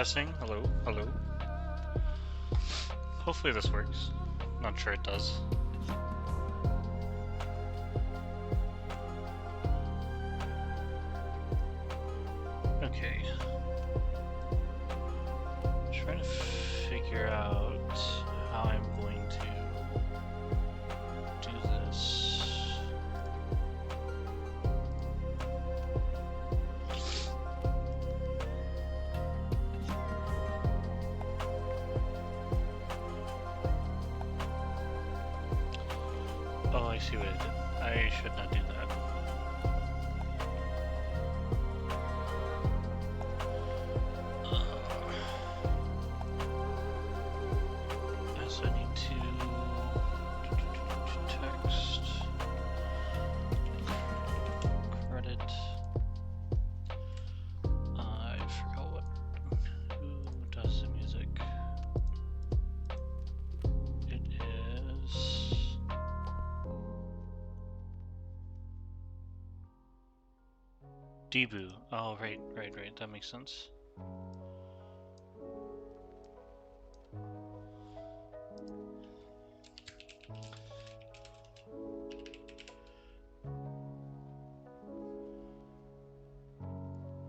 Testing. Hello. Hello. Hopefully this works. Not sure it does. Okay. Trying to figure out how I'm going to do this. Oh, I see what I did. I should not do that. So I need to text credit. I forgot who does the music. It is Debu. Oh, right. That makes sense.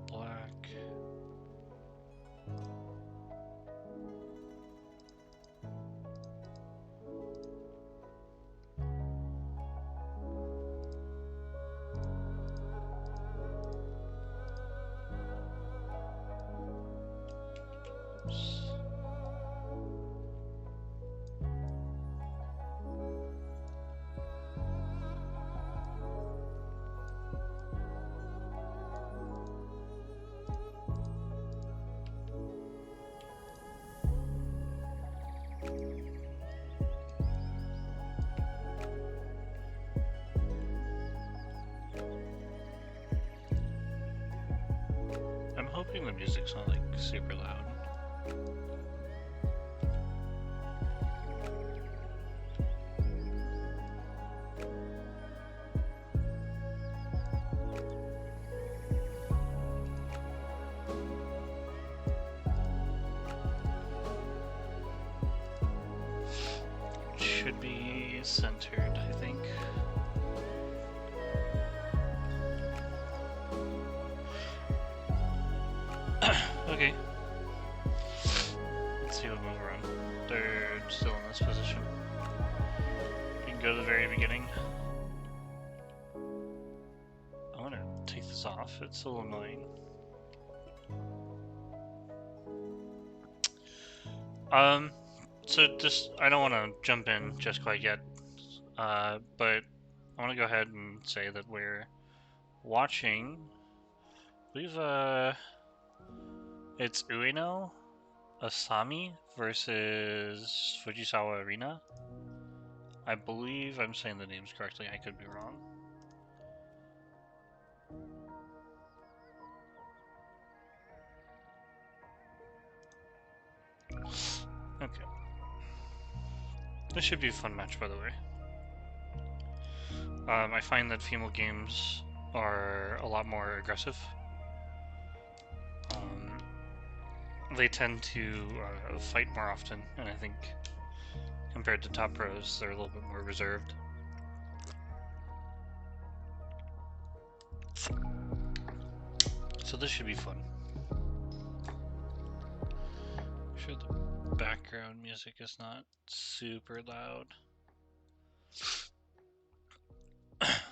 Black. I'm hoping the music's not like super loud. Should be centered, I think. Okay. Let's see what move we're on. They're still in this position. We can go to the very beginning. I'm gonna take this off. It's a little annoying. So just, I don't want to jump in just quite yet, but I want to go ahead and say that we're watching, I believe, it's Ueno, Asami versus Fujisawa Arena. I believe I'm saying the names correctly, I could be wrong. Okay. This should be a fun match, by the way. I find that female games are a lot more aggressive. They tend to fight more often, and I think compared to top pros, they're a little bit more reserved. So this should be fun. Make sure the background music is not super loud.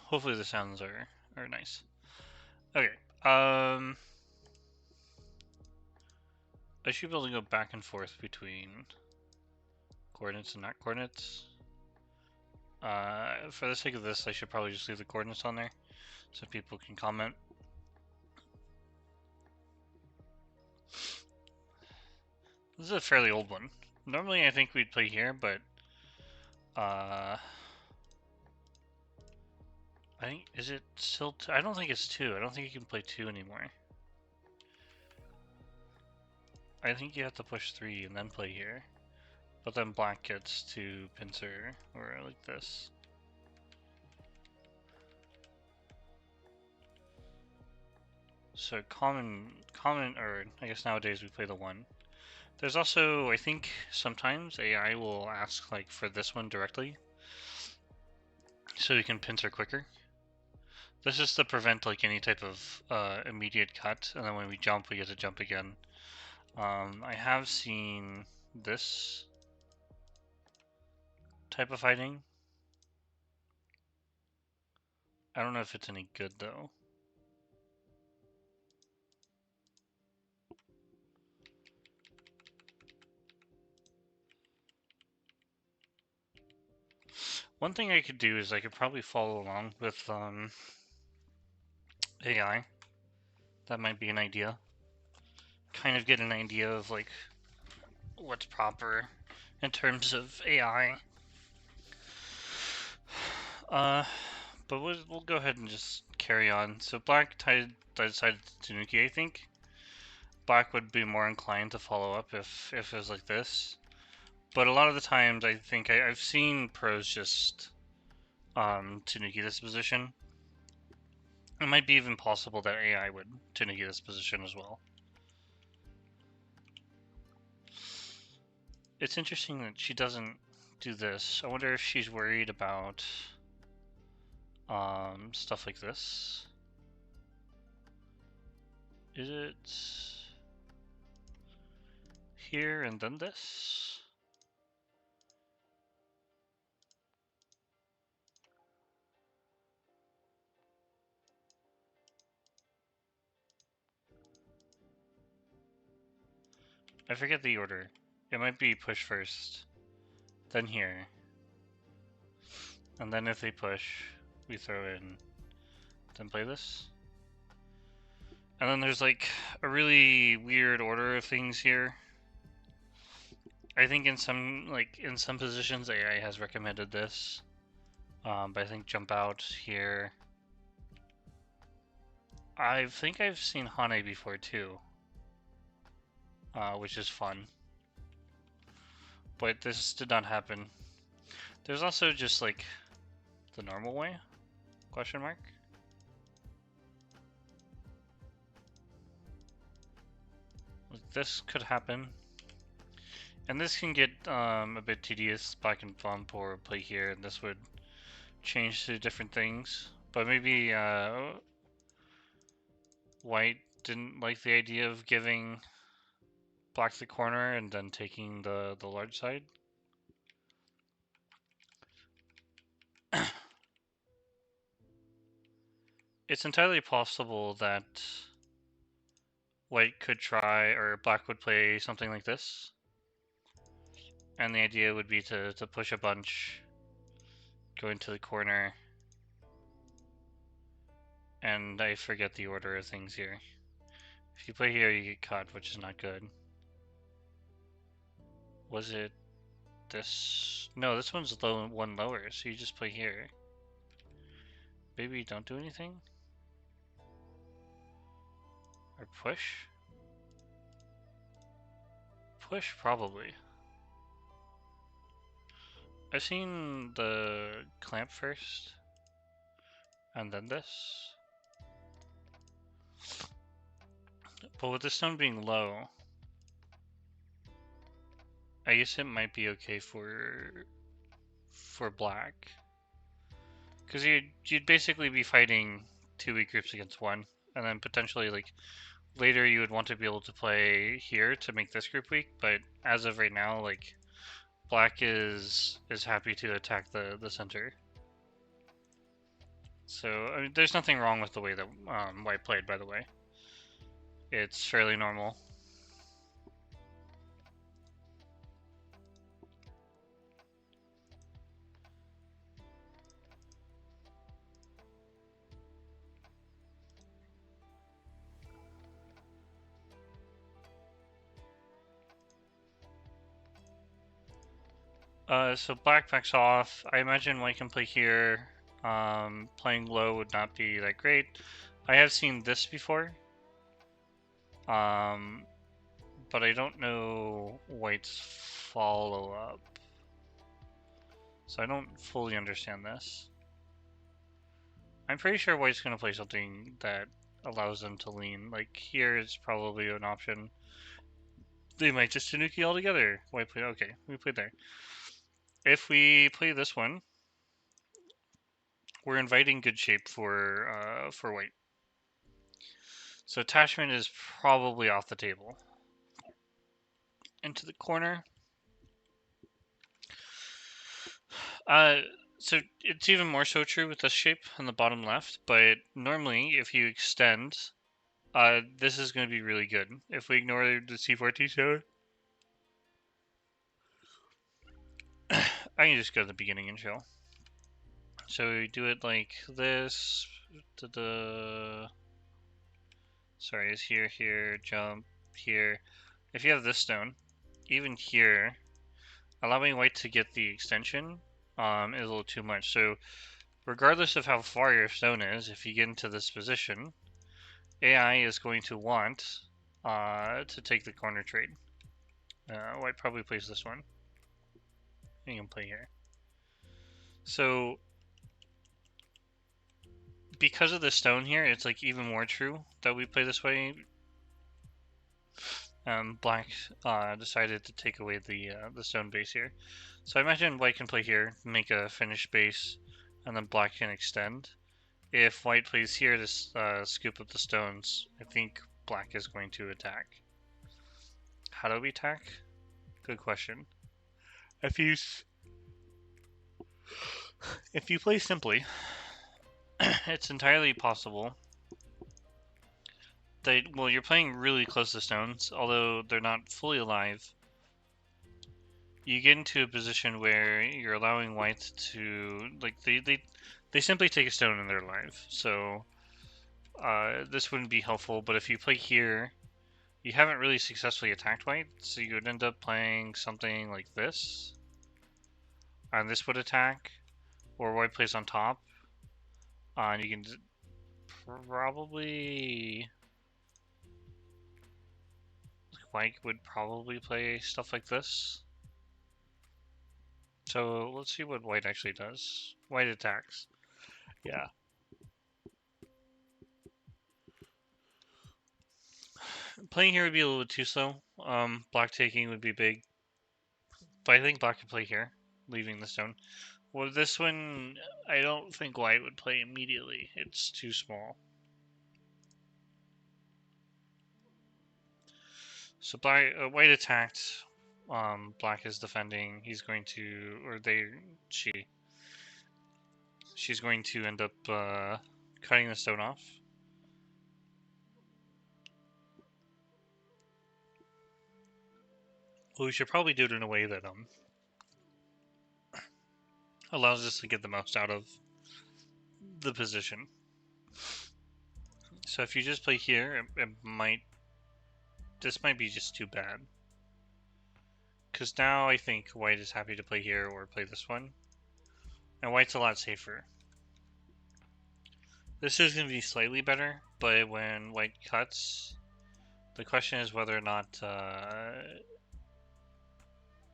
Hopefully the sounds are nice. Okay, I should be able to go back and forth between coordinates and not coordinates. For the sake of this, I should probably just leave the coordinates on there so people can comment. This is a fairly old one. Normally I think we'd play here, but I think, is it still I don't think it's 2. I don't think you can play 2 anymore. I think you have to push 3 and then play here. But then black gets to pincer, or like this. So common, or I guess nowadays we play the 1. There's also, I think, sometimes AI will ask like for this one directly, so you can pincer quicker. This is to prevent like any type of immediate cut, and then when we jump, we get to jump again. I have seen this type of fighting. I don't know if it's any good though. One thing I could do is I could probably follow along with AI. That might be an idea. Kind of get an idea of like what's proper in terms of AI. But we'll go ahead and just carry on. So Black decided to Tanuki, I think. Black would be more inclined to follow up if it was like this. But a lot of the times, I think I've seen pros just Tanuki this position. It might be even possible that AI would Tanuki this position as well. It's interesting that she doesn't do this. I wonder if she's worried about stuff like this. Is it here and then this? I forget the order. It might be push first, then here, and then if they push, we throw in, then play this. And then there's like a really weird order of things here. I think in some positions AI has recommended this, but I think jump out here. I think I've seen Hane before too, which is fun. But this did not happen. There's also just like the normal way? Question mark? Like this could happen. And this can get a bit tedious. Black and bump or play here, and this would change to different things. But maybe White didn't like the idea of giving Black the corner and then taking the large side. It's entirely possible that White could try, or Black would play something like this. And the idea would be to push a bunch, go into the corner, and I forget the order of things here. If you play here, you get caught, which is not good. Was it this? No, this one's one lower, so you just play here. Maybe don't do anything? Or push? Push, probably. I've seen the clamp first, and then this. But with the stone being low, I guess it might be okay for Black. Because you'd basically be fighting 2 weak groups against 1, and then potentially like later you would want to be able to play here to make this group weak, but as of right now, like Black is happy to attack the center. So I mean, there's nothing wrong with the way that White played, by the way. It's fairly normal. So Black backs off. I imagine White can play here. Playing low would not be that great. I have seen this before. But I don't know White's follow-up. So I don't fully understand this. I'm pretty sure White's gonna play something that allows them to lean. Like here is probably an option. They might just Tanuki altogether. Why play? Okay, we played there. If we play this one, we're inviting good shape for white. So attachment is probably off the table. Into the corner. Uh, so it's even more so true with this shape on the bottom left, but normally if you extend, this is going to be really good. If we ignore the C4 T7, I can just go to the beginning and show. So we do it like this. Sorry, is here, here, jump, here. If you have this stone, even here, allowing white to get the extension is a little too much. So regardless of how far your stone is, if you get into this position, AI is going to want to take the corner trade. White probably plays this one. You can play here. So because of the stone here, it's like even more true that we play this way. Black decided to take away the stone base here. So I imagine white can play here, make a finished base, and then black can extend. If white plays here to scoop up the stones, I think black is going to attack. How do we attack? Good question. If you play simply, it's entirely possible that, well, you're playing really close to stones, although they're not fully alive. You get into a position where you're allowing white to, like, they simply take a stone and they're alive. So this wouldn't be helpful, but if you play here, you haven't really successfully attacked white, so you would end up playing something like this. And this would attack, or white plays on top. And you can probably... White would probably play stuff like this. So let's see what white actually does. White attacks. Yeah. Playing here would be a little bit too slow. Black taking would be big. But I think black could play here, leaving the stone. Well, this one, I don't think white would play immediately. It's too small. So white attacked. Black is defending. He's going to, or she's going to end up cutting the stone off. Well, we should probably do it in a way that allows us to get the most out of the position. So if you just play here, this might be just too bad. Because now I think white is happy to play here or play this one. And white's a lot safer. This is going to be slightly better, but when white cuts, the question is whether or not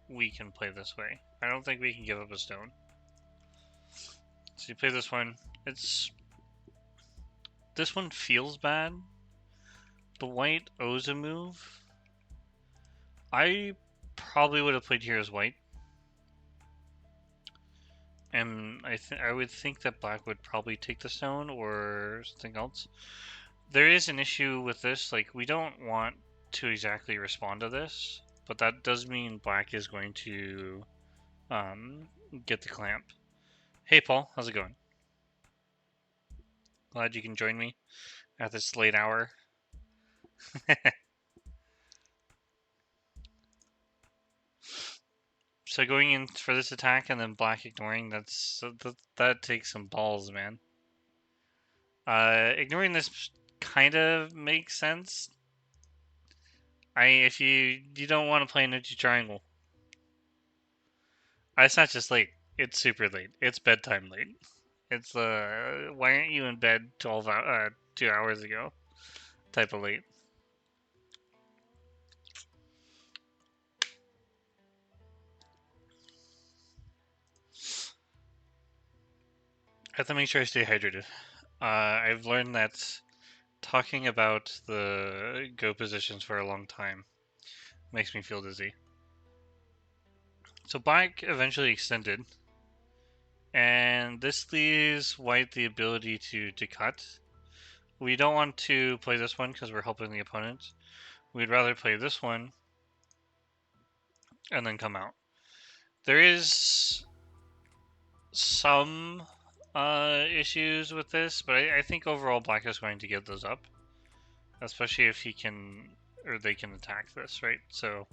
we can play this way. I don't think we can give up a stone. So you play this one. This one feels bad, but white owes a move. I probably would have played here as white. And I would think that black would probably take the stone or something else. There is an issue with this, like we don't want to exactly respond to this, but that does mean black is going to get the clamp. Hey Paul, how's it going? Glad you can join me at this late hour. So going in for this attack and then black ignoring, that takes some balls, man. Ignoring this kind of makes sense. If you don't want to play an empty triangle. It's not just late. It's super late. It's bedtime late. It's why aren't you in bed 2 hours ago? Type of late. I have to make sure I stay hydrated. I've learned that Talking about the go positions for a long time makes me feel dizzy. So black eventually extended, and this leaves white the ability to cut. We don't want to play this one because we're helping the opponent. We'd rather play this one and then come out. There is some issues with this, but I think overall black is going to give those up, especially if he can or they can attack this, right? So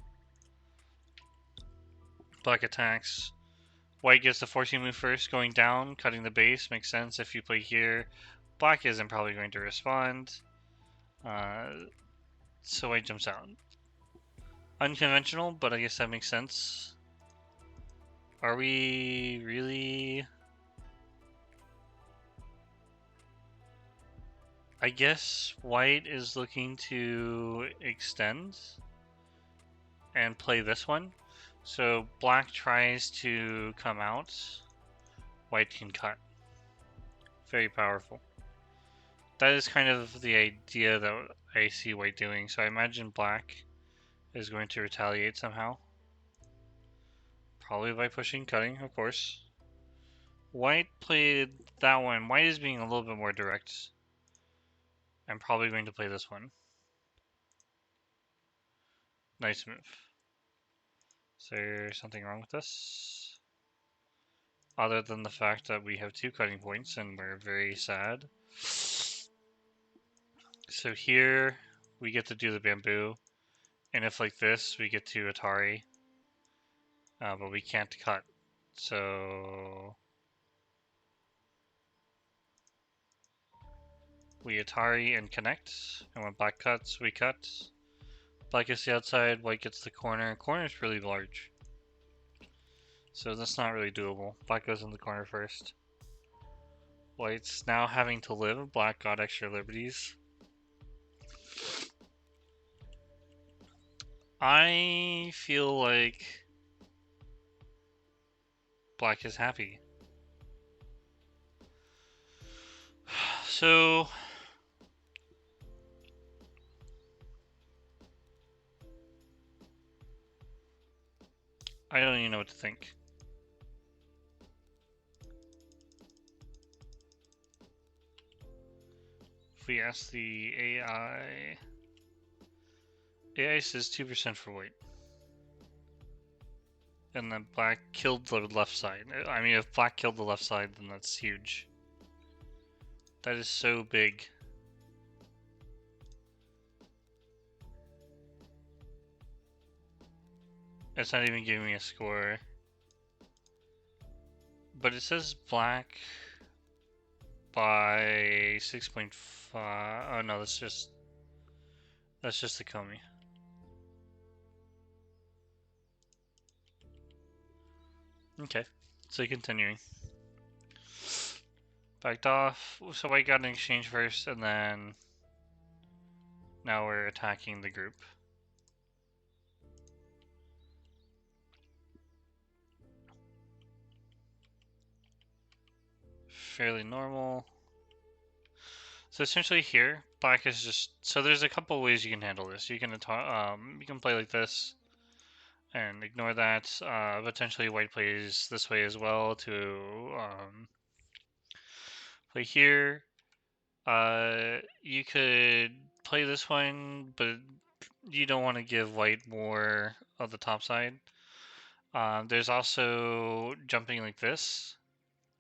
black attacks. White gets the forcing move first, going down, cutting the base makes sense if you play here. Black isn't probably going to respond, so white jumps out. Unconventional, but I guess that makes sense. Are we really? I guess white is looking to extend and play this one. So black tries to come out, white can cut. Very powerful. That is kind of the idea that I see white doing. So I imagine black is going to retaliate somehow. Probably by pushing, cutting, of course. White played that one. White is being a little bit more direct. I'm probably going to play this one. Nice move. Is there something wrong with this? Other than the fact that we have 2 cutting points and we're very sad. So here we get to do the bamboo. And if like this, we get to Atari. But we can't cut. So we Atari and connect. And when black cuts, we cut. Black gets the outside, white gets the corner. Corner is really large. So that's not really doable. Black goes in the corner first. White's now having to live. Black got extra liberties. I feel like black is happy. So I don't even know what to think. If we ask the AI, AI says 2% for white. And then black killed the left side. I mean, if black killed the left side, then that's huge. That is so big. It's not even giving me a score. But it says black by 6.5. Oh no, that's just the Komi. Okay, so continuing. Backed off. So white got an exchange first, and then now we're attacking the group. Fairly normal. So essentially here, black is just, so there's a couple ways you can handle this. You can play like this and ignore that. Potentially white plays this way as well to play here. You could play this one, but you don't want to give white more of the top side. There's also jumping like this,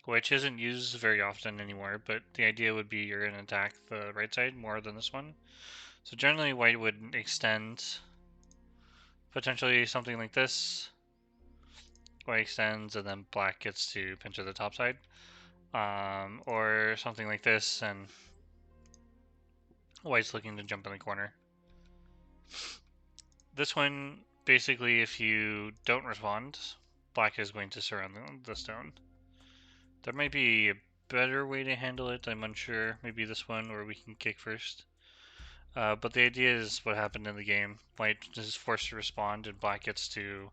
which isn't used very often anymore, but the idea would be you're going to attack the right side more than this one. So generally white would extend, potentially something like this. White extends and then black gets to pinch at the top side. Or something like this and white's looking to jump in the corner. This one, basically if you don't respond, black is going to surround the stone. There might be a better way to handle it, I'm unsure. Maybe this one, or we can kick first. But the idea is what happened in the game. White is forced to respond, and black gets to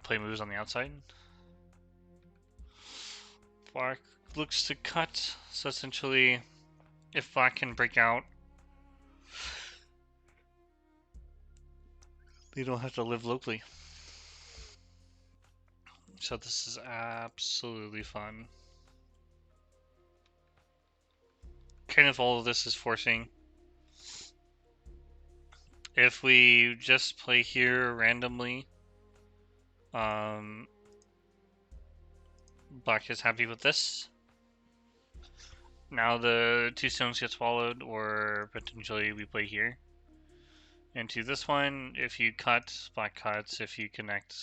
play moves on the outside. Black looks to cut, so essentially, if black can break out They don't have to live locally. So this is absolutely fun. Kind of all of this is forcing. If we just play here randomly, Black is happy with this. Now the 2 stones get swallowed, or potentially we play here. Into this one, if you cut, Black cuts. If you connect,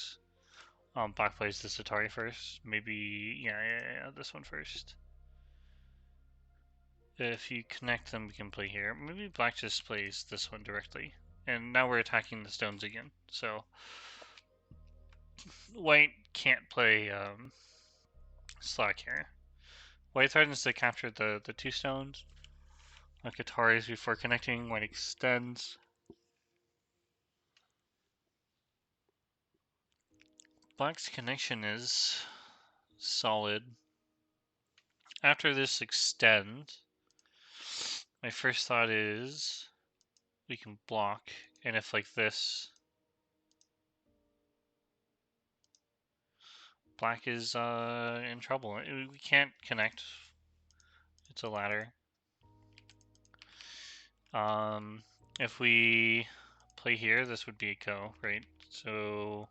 Black plays this Atari first. Maybe, yeah, this one first. If you connect them, we can play here. Maybe Black just plays this one directly. And now we're attacking the stones again. So, White can't play Slack here. White threatens to capture the 2 stones. Like Atari's before connecting. White extends. Black's connection is solid. After this extend, my first thought is we can block, and if like this, Black is in trouble. We can't connect. It's a ladder. If we play here, this would be a go, right? So,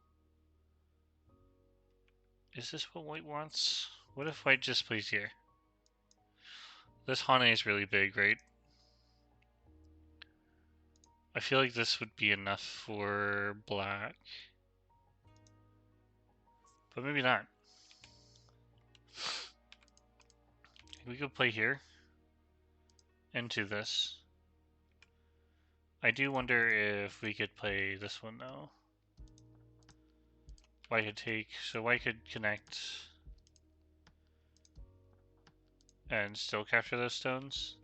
is this what White wants? What if White just plays here? This Hane is really big, right? I feel like this would be enough for Black. But maybe not. We could play here. Into this. I do wonder if we could play this one though. White could take, so White could connect and still capture those stones.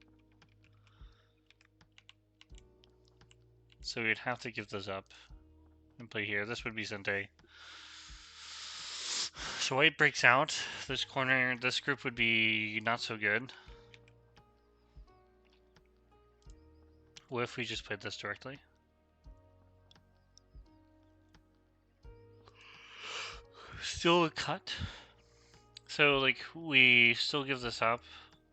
So we'd have to give those up and play here. This would be Zente. So White breaks out. This corner, this group would be not so good. What if we just played this directly? Still a cut. So like we still give this up.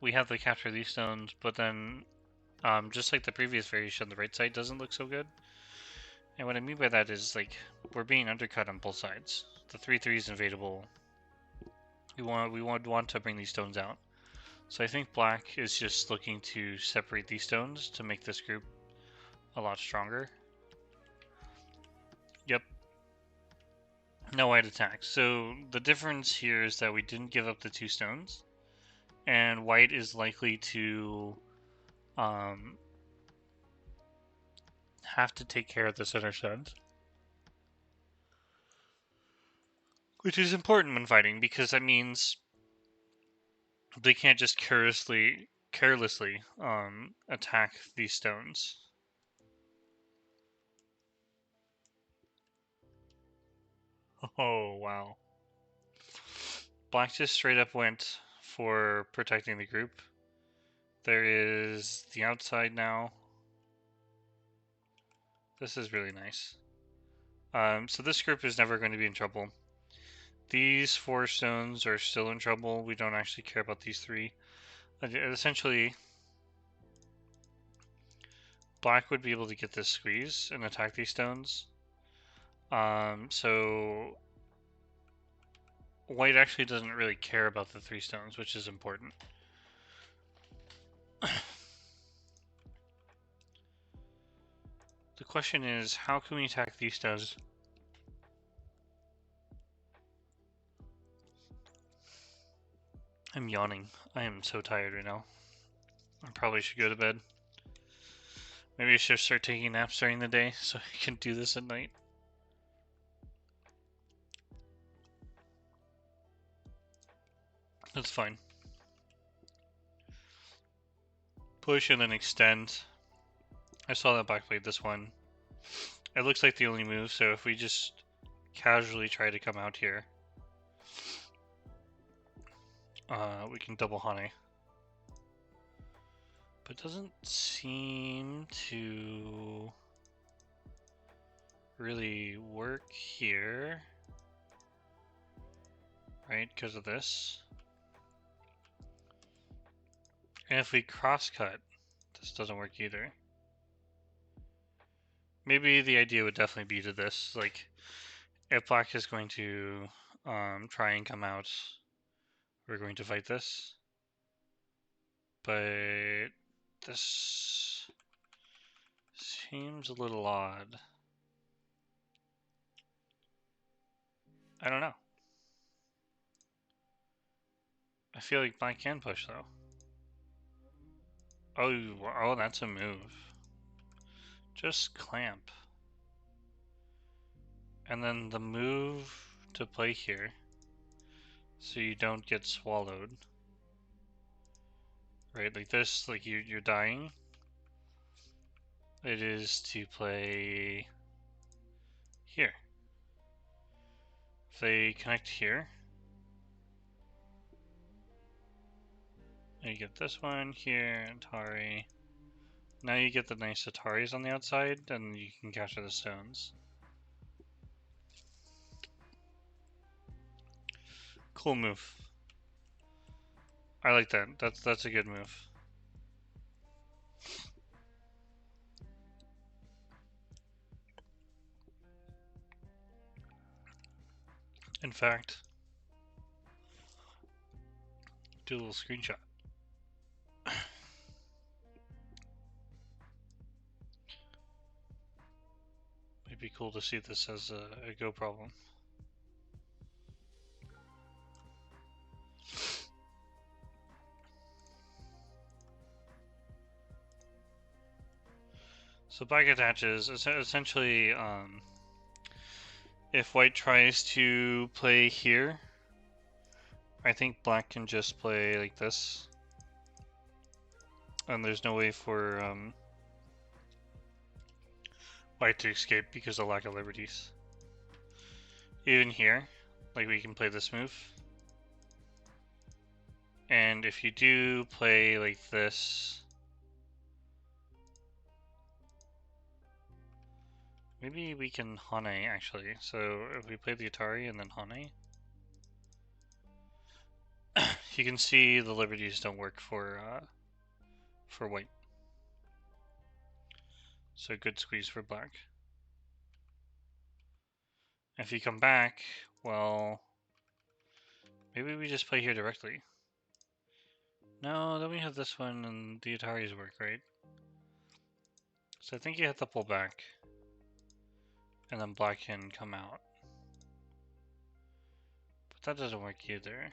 We have to capture these stones, but then just like the previous variation, the right side doesn't look so good. And what I mean by that is like we're being undercut on both sides. The 3/3 is invadable. We want to bring these stones out. So I think Black is just looking to separate these stones to make this group a lot stronger. Yep. No White attacks. So the difference here is that we didn't give up the 2 stones, and White is likely to have to take care of the center stones, which is important when fighting because that means they can't just carelessly attack these stones. Oh wow. Black just straight up went for protecting the group. There is the outside now. This is really nice. So this group is never going to be in trouble. These 4 stones are still in trouble. We don't actually care about these 3. Essentially, Black would be able to get this squeeze and attack these stones. So White actually doesn't really care about the 3 stones, which is important. The question is, how can we attack these stones? I'm yawning. I am so tired right now. I probably should go to bed. Maybe I should start taking naps during the day so I can do this at night. That's fine. Push and then extend. I saw that Black played this one. It looks like the only move, so if we just casually try to come out here, we can double Hane. But it doesn't seem to really work here, right? Because of this. And if we cross-cut, this doesn't work either. Maybe the idea would definitely be to this, like, if black is going to try and come out, we're going to fight this. But this seems a little odd. I don't know. I feel like black can push though. Oh, that's a move. Just clamp. And then the move to play here, so you don't get swallowed. Right, like this, like you're dying. It is to play here. If they connect here, and you get this one here, Atari. Now you get the nice Ataris on the outside, and you can capture the stones. Cool move. I like that. That's a good move. In fact, do a little screenshot. It'd be cool to see this as a Go problem. So black attaches, essentially, if white tries to play here, I think black can just play like this. And there's no way for white to escape because of lack of liberties. Even here, like we can play this move. And if you do play like this, maybe we can Hane actually. So if we play the Atari and then Hane, you can see the liberties don't work for white. So good squeeze for black. If you come back, well, maybe we just play here directly. No, then we have this one and the Ataris work, right? So I think you have to pull back. And then black can come out. But that doesn't work either.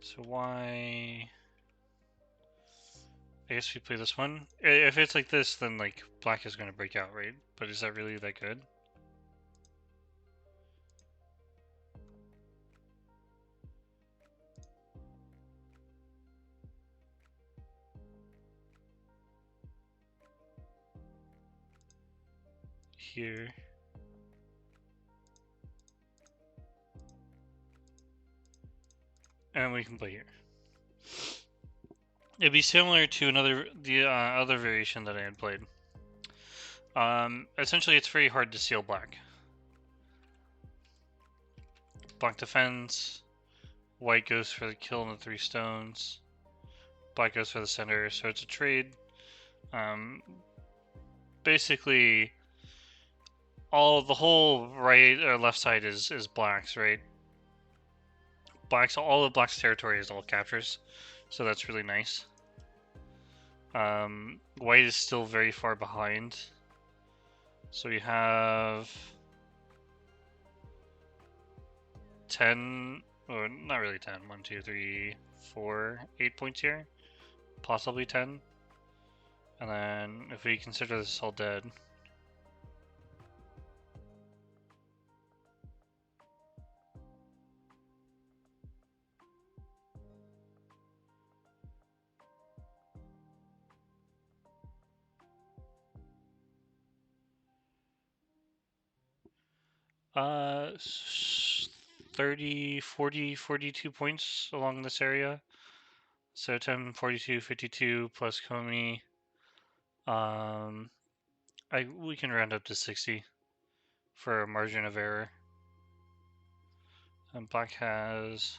So why... I guess we play this one. If it's like this, then like black is going to break out, right? But is that really that good? Here. And we can play here. It'd be similar to the other variation that I had played. Essentially, it's very hard to seal black. Black defends. White goes for the kill on the 3 stones. Black goes for the center, so it's a trade. Basically, the whole right or left side is black's, right? All of black's territory is all captures, so that's really nice. White is still very far behind, so we have 10, or not really 10, 1, 2, 3, 4, 8 points here, possibly 10. And then if we consider this all dead, uh, 30, 40, 42 points along this area. So 10, 42, 52 plus Komi. Um, we can round up to 60 for a margin of error. And black has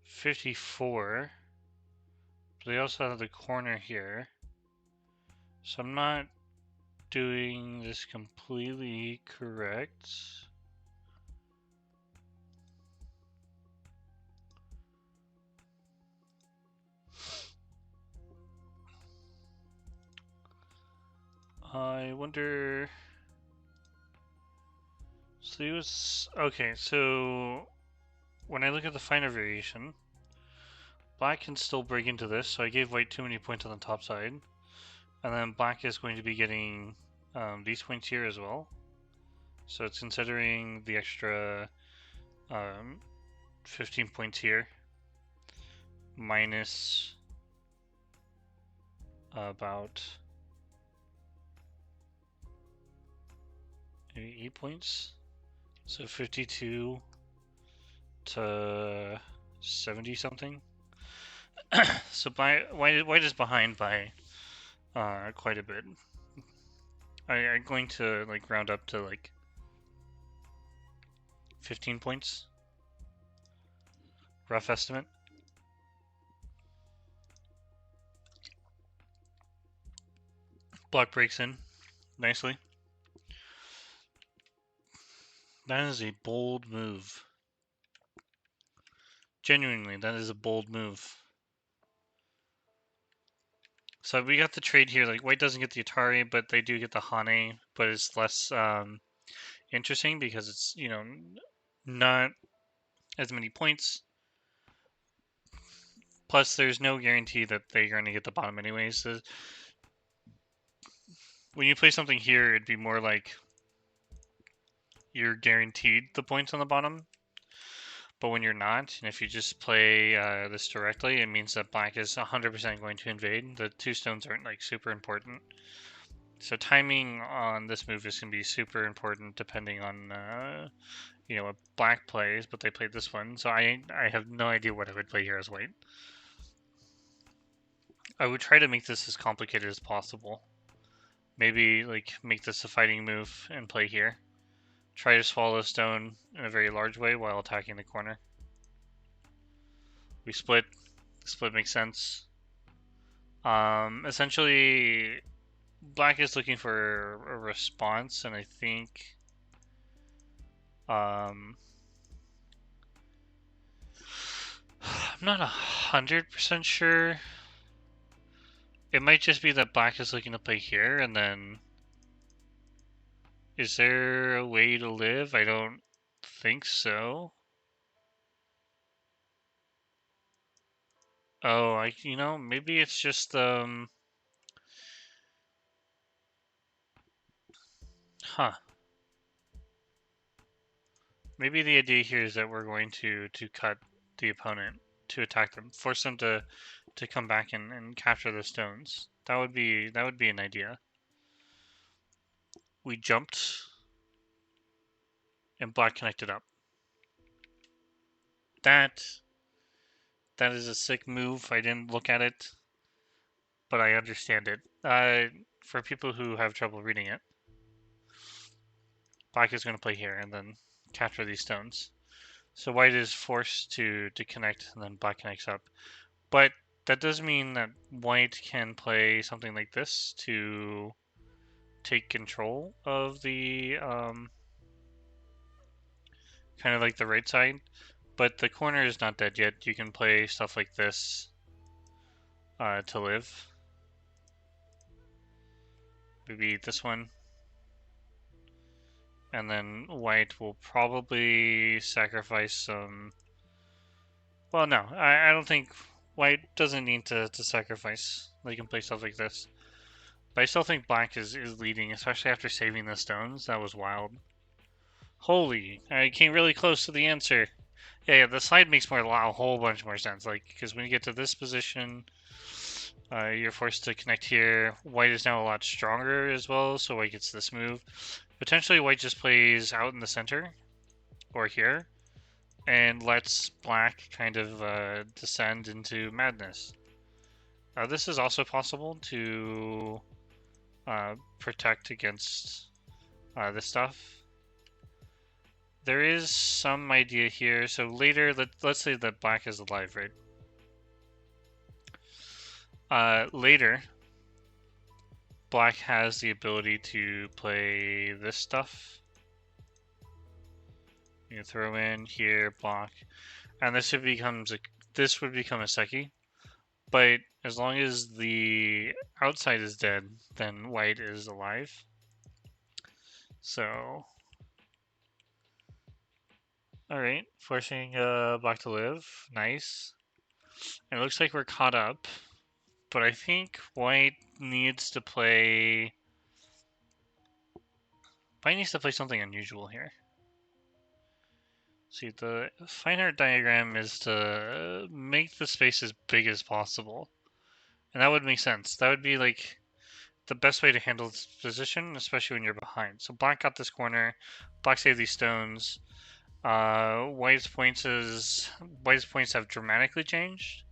54. But they also have the corner here. So I'm not doing this completely correct. I wonder. So he was okay. So when I look at the finer variation, black can still break into this. So I gave white too many points on the top side, and then black is going to be getting these points here as well. So it's considering the extra 15 points here minus about maybe 8 points. So 52 to 70 something. So white is behind by quite a bit. I'm going to like round up to like 15 points. Rough estimate. Black breaks in nicely. That is a bold move. Genuinely, that is a bold move. So we got the trade here. Like white doesn't get the Atari, but they do get the Hane, but it's less interesting because it's, you know, not as many points. Plus, there's no guarantee that they're going to get the bottom anyways. So when you play something here, it'd be more like you're guaranteed the points on the bottom. But when you're not, and if you just play this directly, it means that black is 100% going to invade. The two stones aren't like super important. So timing on this move is going to be super important depending on you know, what black plays, but they played this one. So I have no idea what I would play here as white. I would try to make this as complicated as possible. Maybe like make this a fighting move and play here. Try to swallow a stone in a very large way while attacking the corner. We split. The split makes sense. Essentially, black is looking for a response, and I think I'm not 100% sure. It might just be that black is looking to play here, and then is there a way to live? I don't think so. Oh, you know, maybe it's just huh. Maybe the idea here is that we're going to cut the opponent to attack them, force them to come back and capture the stones. That would be an idea. We jumped and black connected up. That is a sick move. I didn't look at it, but I understand it. For people who have trouble reading it, black is going to play here and then capture these stones. So white is forced to connect, and then black connects up. But that does mean that white can play something like this to take control of the kind of like the right side. But the corner is not dead yet. You can play stuff like this to live. Maybe this one. And then white will probably sacrifice some... Well, no. I don't think... White doesn't need to sacrifice. They can play stuff like this. But I still think black is leading, especially after saving the stones. That was wild. Holy, I came really close to the answer. Yeah, the slide makes a whole bunch more sense. Like, because when you get to this position, You're forced to connect here. White is now a lot stronger as well, so white gets this move. Potentially white just plays out in the center, or here, and lets black kind of descend into madness. This is also possible to protect against this stuff. There is some idea here, so later, let's say that black is alive, right? Later, black has the ability to play this stuff. You can throw in here, block, and this would become a Seki. But as long as the outside is dead, then white is alive. So, all right, forcing black to live, nice. And it looks like we're caught up, but I think white needs to play. White needs to play something unusual here. See, the fine art diagram is to make the space as big as possible. And that would make sense. That would be like the best way to handle this position, especially when you're behind. So black got this corner, black saved these stones. White's points have dramatically changed.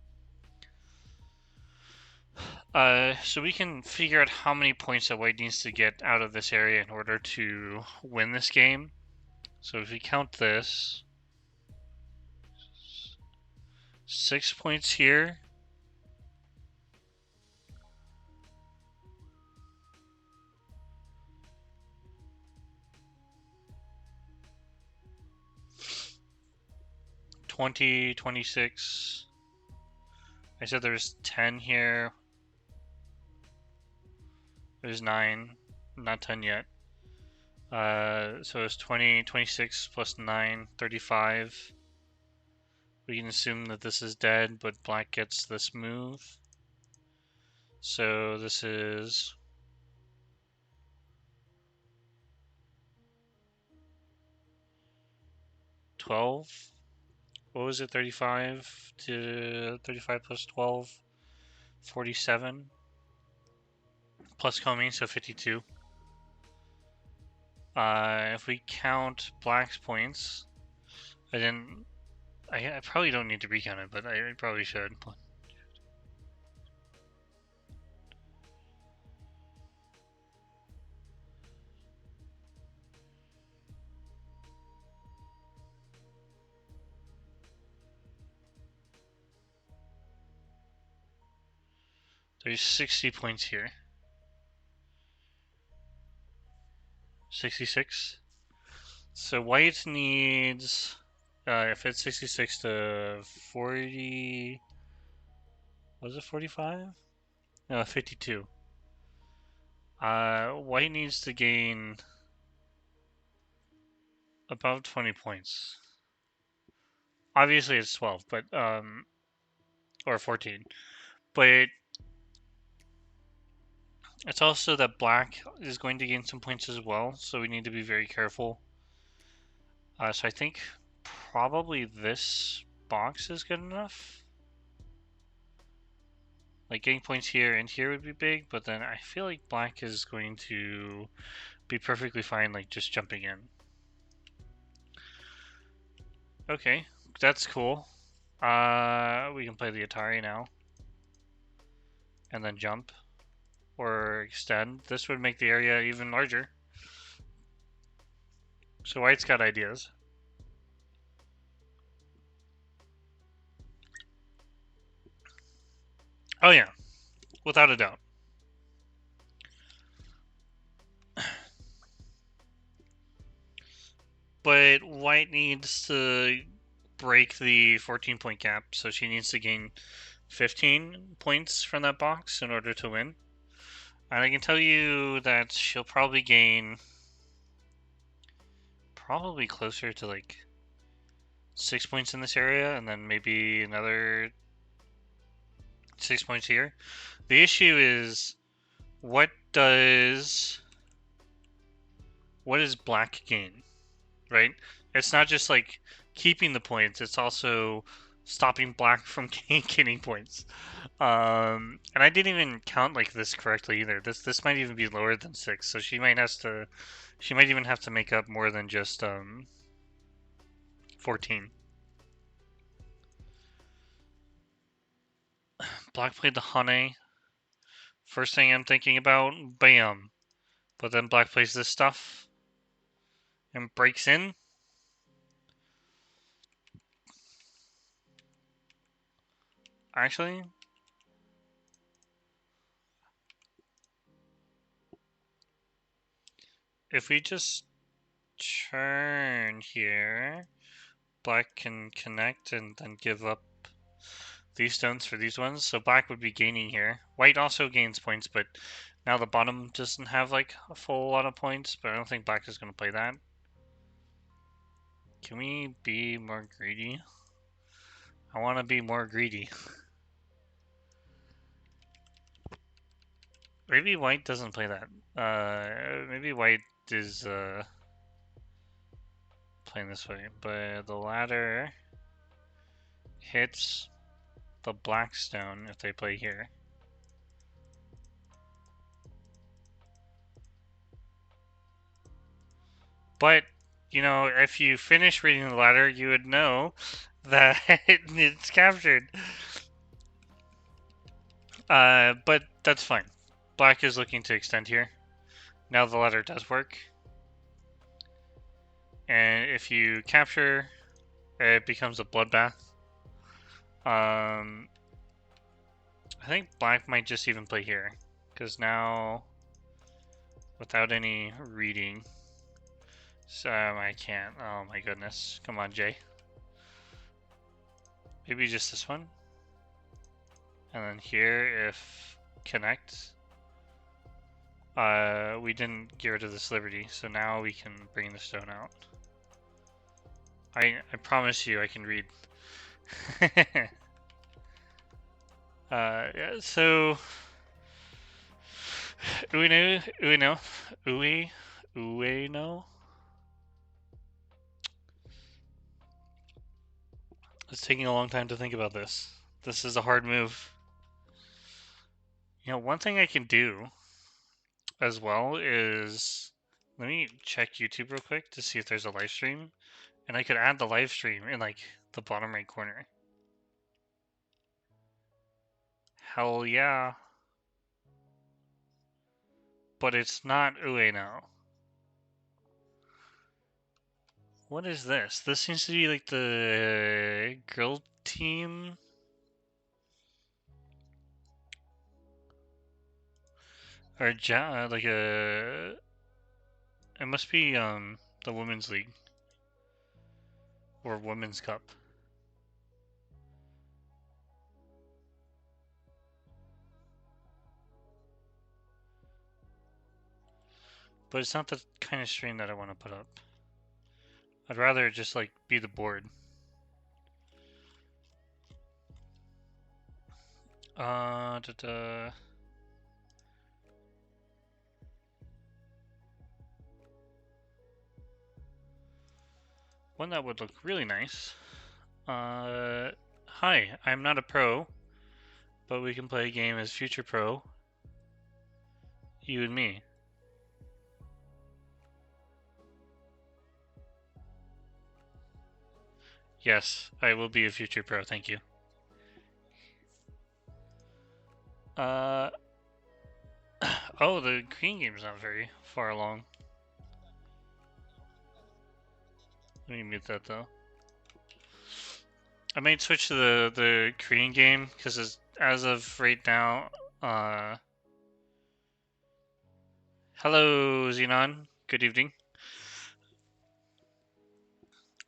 So we can figure out how many points that white needs to get out of this area in order to win this game. So if we count this, 6 points here. $20, $26. I said there's 10 here. There's 9, not 10 yet. So it's 20, 26 plus 9, 35. We can assume that this is dead, but black gets this move. So this is 12. What was it? 35 to 35 plus 12, 47. Plus coming, so 52. If we count black's points, I probably don't need to recount it, but I probably should. There's 60 points here. 66. So white needs, if it's 66 to 40, was it 45? No, 52. White needs to gain about 20 points. Obviously it's 12, but, or 14. But it's also that black is going to gain some points as well, so we need to be very careful. So I think probably this box is good enough. Like getting points here and here would be big, but then I feel like black is going to be perfectly fine, like just jumping in. Okay, that's cool. We can play the Atari now. And then jump. Or extend. This would make the area even larger. So white's got ideas. Oh yeah, without a doubt. But white needs to break the 14-point gap, so she needs to gain 15 points from that box in order to win. And I can tell you that she'll probably gain closer to like 6 points in this area, and then maybe another 6 points here. The issue is, what does black gain, right? It's not just like keeping the points, it's also stopping black from gaining points. And I didn't even count like this correctly either. This might even be lower than 6, so she might even have to make up more than just 14. Black played the Hane. First thing I'm thinking about, bam. But then black plays this stuff and breaks in. Actually, if we just turn here, black can connect and then give up these stones for these ones, so black would be gaining here. White also gains points, but now the bottom doesn't have like a full lot of points, but I don't think black is going to play that. Can we be more greedy? I want to be more greedy. Maybe white doesn't play that. Maybe white is playing this way, but the ladder hits the black stone if they play here. But, you know, if you finish reading the ladder, you would know that it's captured. But that's fine. Black is looking to extend here. Now the ladder does work. And if you capture, it becomes a bloodbath. I think black might just even play here. Because now, without any reading, so I can't. Oh my goodness. Come on, Jay. Maybe just this one. And then here, if connect, we didn't get rid of this liberty, so now we can bring the stone out. I promise you I can read. Yeah, so Ueno. It's taking a long time to think about this. This is a hard move. You know, one thing I can do as well is, let me check YouTube real quick to see if there's a live stream, and I could add the live stream in like the bottom right corner. Hell yeah. But it's not Ueno. What is this? This seems to be like the girl team. Or like a... It must be the Women's League. Or Women's Cup. But it's not the kind of stream that I want to put up. I'd rather just like be the board. One that would look really nice. Hi, I'm not a pro, but we can play a game as Future Pro. You and me. Yes, I will be a Future Pro, thank you. Oh, the green game's not very far along. Let me mute that though. I might switch to the Korean game because as of right now, hello Xenon, good evening.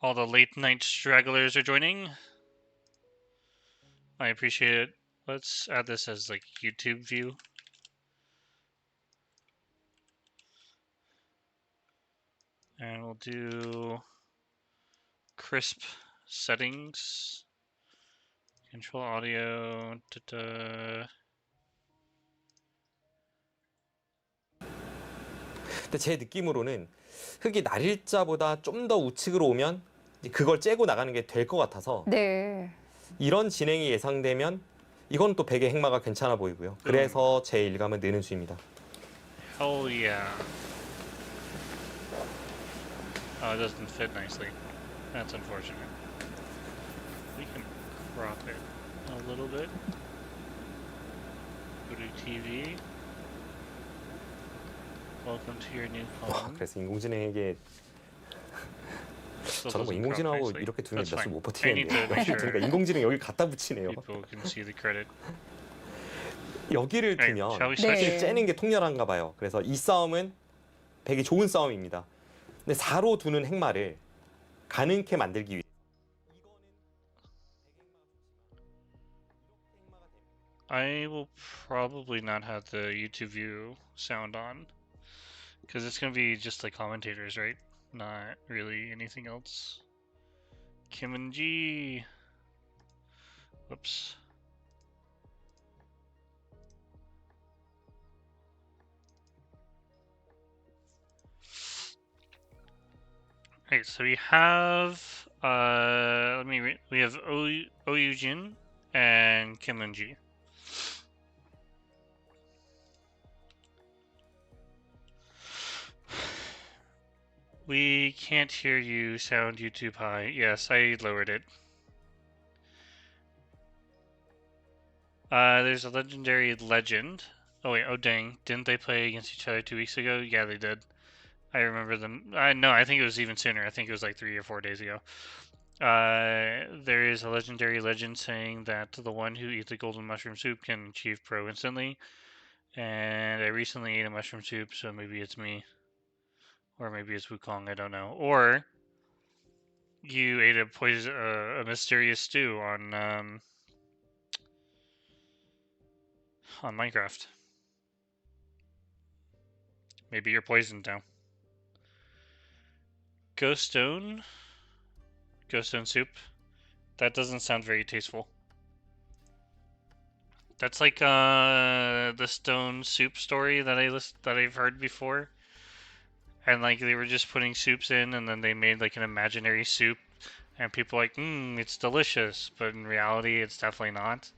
All the late night stragglers are joining. I appreciate it. Let's add this as like YouTube view. And we'll do crisp settings, control audio, 근데 제 느낌으로는 흙이 날일자보다 좀 더 우측으로 오면 그걸 째고 나가는 게 될 것 같아서 네. 이런 진행이 예상되면 이건 또 백의 행마가 괜찮아 보이고요. 그래서 제 일감은 느는 수입니다. Hell yeah. Oh, it doesn't fit nicely. That's unfortunate. We can crop it a little bit. Go to TV. Welcome to your new home. 그래서 인공지능에게 Still 저는 뭐 doesn't crop 인공지능하고 nicely. 이렇게 두면 That's 몇수 fine. 못 I need to 버티겠네요. make 그러니까 sure 인공지능 여기 갖다 붙이네요. people can see the credit. 여기를 Alright, 두면 shall we switch? 사실 째는 게 통렬한가 봐요. 그래서 이 싸움은 백이 좋은 싸움입니다. 근데 4로 두는 행마를 가능케 만들기 위해 I will probably not have the YouTube view sound on. Because it's going to be just like commentators, right? Not really anything else. Kim and G. Whoops. Alright, so we have we have Yujin and Kim and G. We can't hear you. Sound YouTube high. Yes, I lowered it. There's a legendary legend. Oh wait, oh dang. Didn't they play against each other 2 weeks ago? Yeah, they did. I remember them. No, I think it was even sooner. I think it was like 3 or 4 days ago. There is a legendary legend saying that the one who eats the golden mushroom soup can achieve pro instantly. And I recently ate a mushroom soup, so maybe it's me. Or maybe it's Wukong, I don't know. Or you ate a mysterious stew on Minecraft. Maybe you're poisoned now. Ghost stone soup. That doesn't sound very tasteful. That's like the stone soup story that I've heard before. And like they were just putting soups in, and then they made like an imaginary soup, and people were like, it's delicious, but in reality, it's definitely not.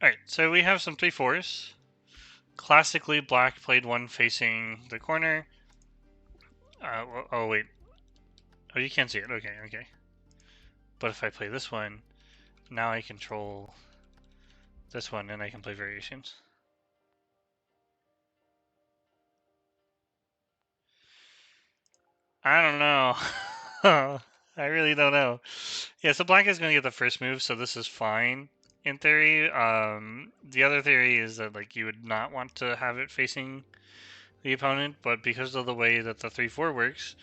Alright, so we have some 3/4s. Classically, black played one facing the corner. Oh wait. Oh, you can't see it. Okay, okay. But if I play this one, now I control this one, and I can play variations. I don't know. I really don't know. Yeah, so black is going to get the first move, so this is fine in theory. The other theory is that like you would not want to have it facing the opponent, but because of the way that the 3/4 works,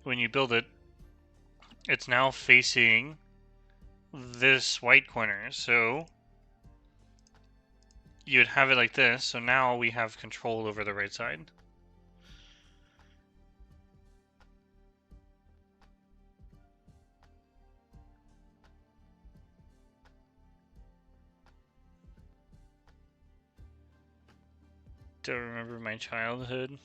when you build it, it's now facing this white corner. So you would have it like this. So now we have control over the right side. Don't remember my childhood.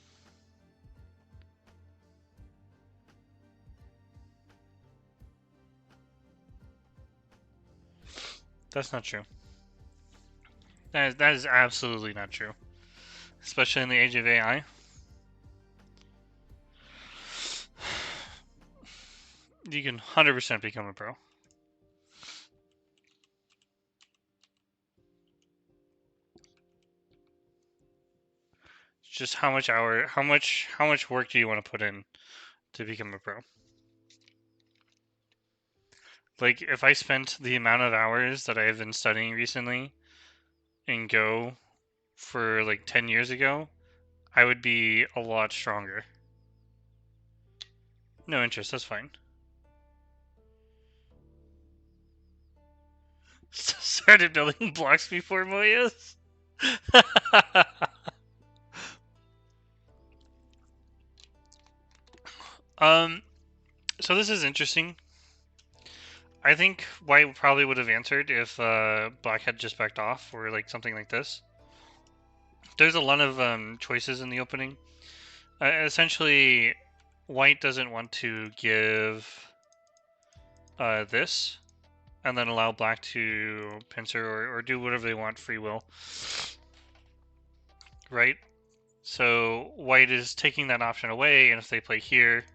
That's not true. That is absolutely not true. Especially in the age of AI. You can 100% become a pro. Just how much work do you want to put in to become a pro? Like, if I spent the amount of hours that I have been studying recently in Go for like 10 years ago, I would be a lot stronger. No interest, that's fine. Started building blocks before Moyas? So this is interesting. I think White probably would have answered if Black had just backed off or like something like this. There's a lot of choices in the opening. Essentially, white doesn't want to give this, and then allow black to pincer or do whatever they want, free will. Right? So white is taking that option away, and if they play here,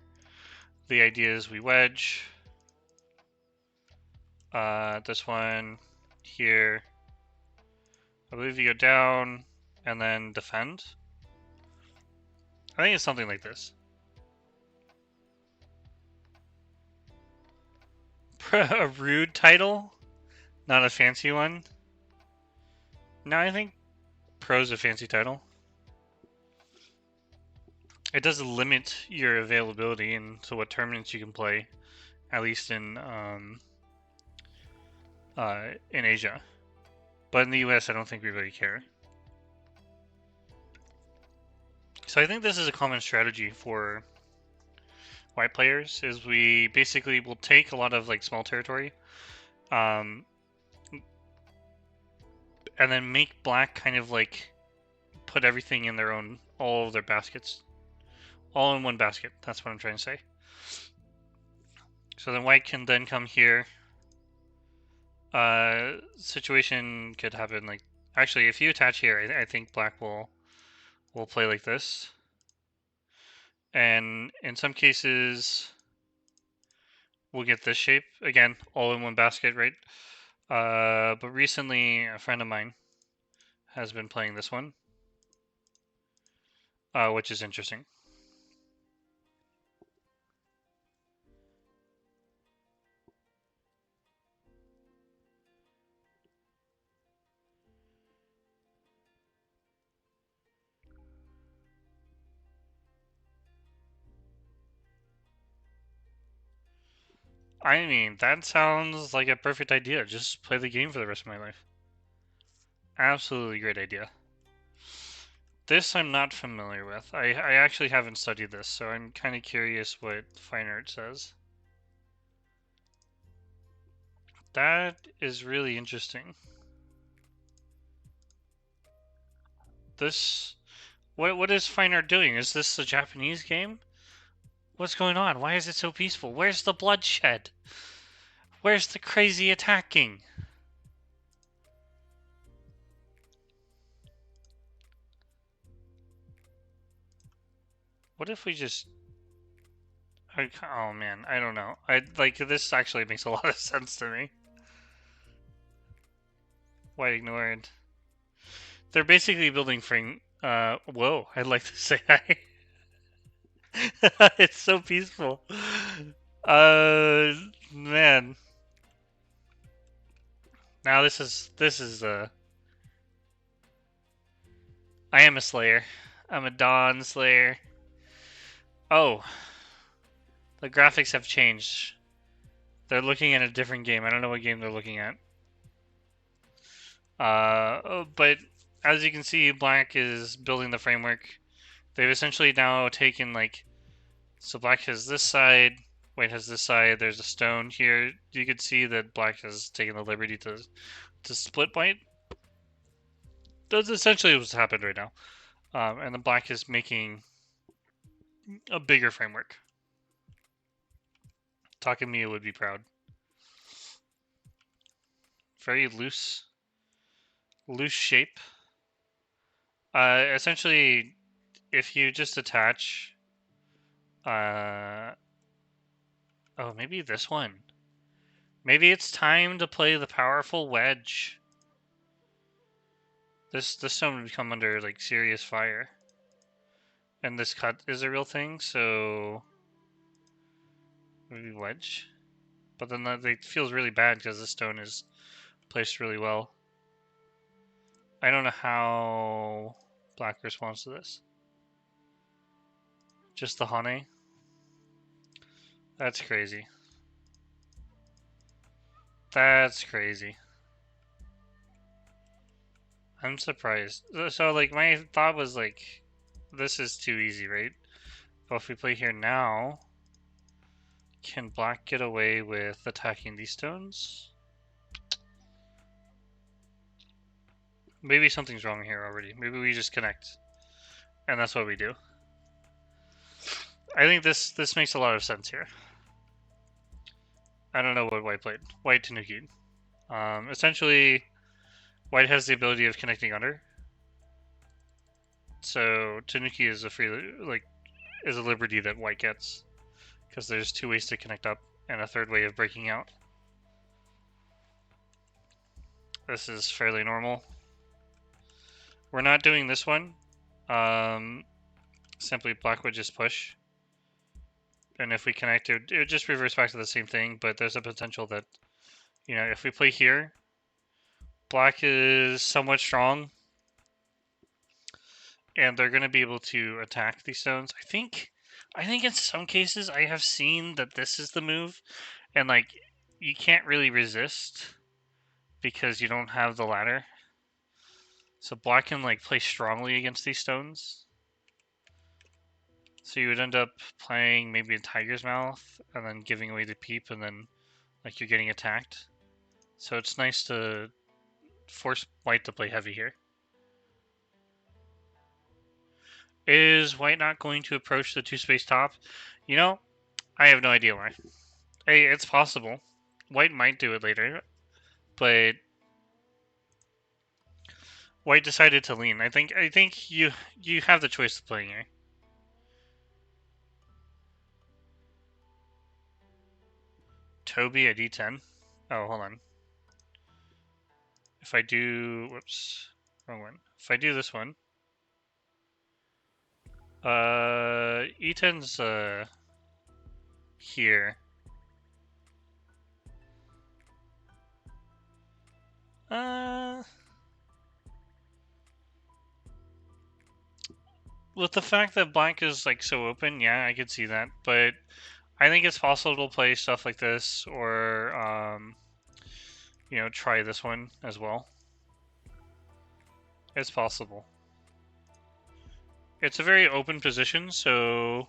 the idea is we wedge. This one here. I believe you go down and then defend. I think it's something like this. A rude title, not a fancy one. No, I think pro's a fancy title. It does limit your availability and so what tournaments you can play, at least in Asia. But in the US, I don't think we really care. So I think this is a common strategy for white players, is we basically will take a lot of like small territory, and then make black kind of like put everything in their own, all of their baskets, all in one basket. That's what I'm trying to say. So then white can then come here. Situation could happen like, actually, if you attach here, I think black will play like this. And in some cases, we'll get this shape. Again, all in one basket, right? But recently, a friend of mine has been playing this one, which is interesting. I mean, that sounds like a perfect idea. Just play the game for the rest of my life. Absolutely great idea. This I'm not familiar with. I actually haven't studied this, so I'm kind of curious what Fine Art says. That is really interesting. This... What is Fine Art doing? Is this a Japanese game? What's going on? Why is it so peaceful? Where's the bloodshed? Where's the crazy attacking? What if we just... Oh man, I don't know. Like, this actually makes a lot of sense to me. Why ignored? They're basically building frame... whoa, I'd like to say hi. It's so peaceful. Man. Now this is I am a Slayer. I'm a Dawn Slayer. Oh, the graphics have changed. They're looking at a different game. I don't know what game they're looking at. But as you can see, Black is building the framework. They've essentially now taken like, so Black has this side, White has this side. There's a stone here. You could see that Black has taken the liberty to split White. That's essentially what's happened right now. And the Black is making a bigger framework. Takamiya would be proud. Very loose shape. Essentially, if you just attach, oh, maybe this one. Maybe it's time to play the powerful wedge. This stone would come under like serious fire. And this cut is a real thing, so maybe wedge. But then that it feels really bad because the stone is placed really well. I don't know how Black responds to this. Just the Hane? That's crazy. That's crazy. I'm surprised. So, like, my thought was, like, this is too easy, right? But if we play here now, can Black get away with attacking these stones? Maybe something's wrong here already. Maybe we just connect, and that's what we do. I think this makes a lot of sense here. I don't know what white played. White Tanuki. Essentially, white has the ability of connecting under. So Tanuki is a is a liberty that white gets, because there's two ways to connect up and a third way of breaking out. This is fairly normal. We're not doing this one. Simply black would just push. And if we connect, it would just reverse back to the same thing, but there's a potential that, you know, if we play here, black is somewhat strong, and they're going to be able to attack these stones. I think in some cases I have seen that this is the move, and like, you can't really resist because you don't have the ladder. So black can like play strongly against these stones. So you would end up playing maybe a tiger's mouth and then giving away the peep, and then like you're getting attacked. So it's nice to force white to play heavy here. Is white not going to approach the 2-space top? You know, I have no idea why. Hey, it's possible. White might do it later, but white decided to lean. I think you have the choice of playing here. Toby at D10. Oh, hold on. If I do, whoops, wrong one. If I do this one, E10's here. With the fact that black is like so open, yeah, I could see that. But I think it's possible to play stuff like this, or you know, try this one as well. It's possible. It's a very open position, so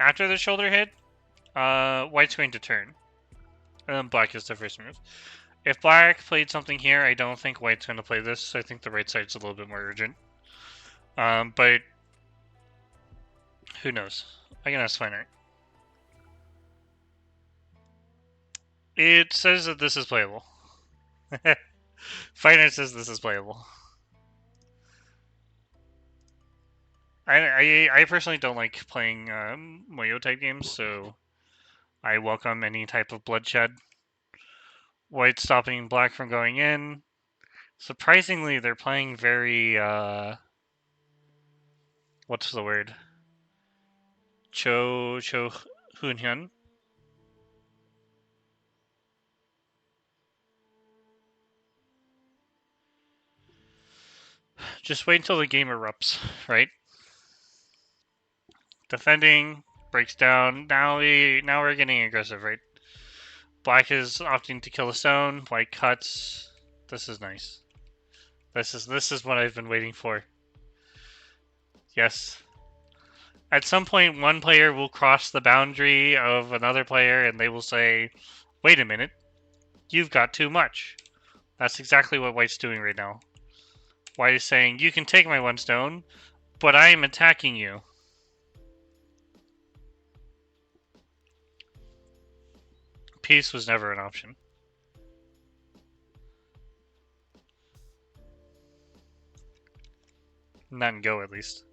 after the shoulder hit, white's going to turn, and then black is the first move. If black played something here, I don't think white's going to play this. I think the right side's a little bit more urgent. But who knows? I can ask Fine Art. It says that this is playable. Fine Art says this is playable. I personally don't like playing Moyo type games, so I welcome any type of bloodshed. White stopping black from going in. Surprisingly, they're playing very what's the word? Cho Hunhyun. Just wait until the game erupts, right? Defending breaks down. Now we're getting aggressive, right? Black is opting to kill a stone. White cuts. This is nice. This is what I've been waiting for. Yes. At some point, one player will cross the boundary of another player, and they will say, "Wait a minute, you've got too much." That's exactly what White's doing right now. White is saying, "You can take my one stone, but I am attacking you." Peace was never an option. Not in Go, at least.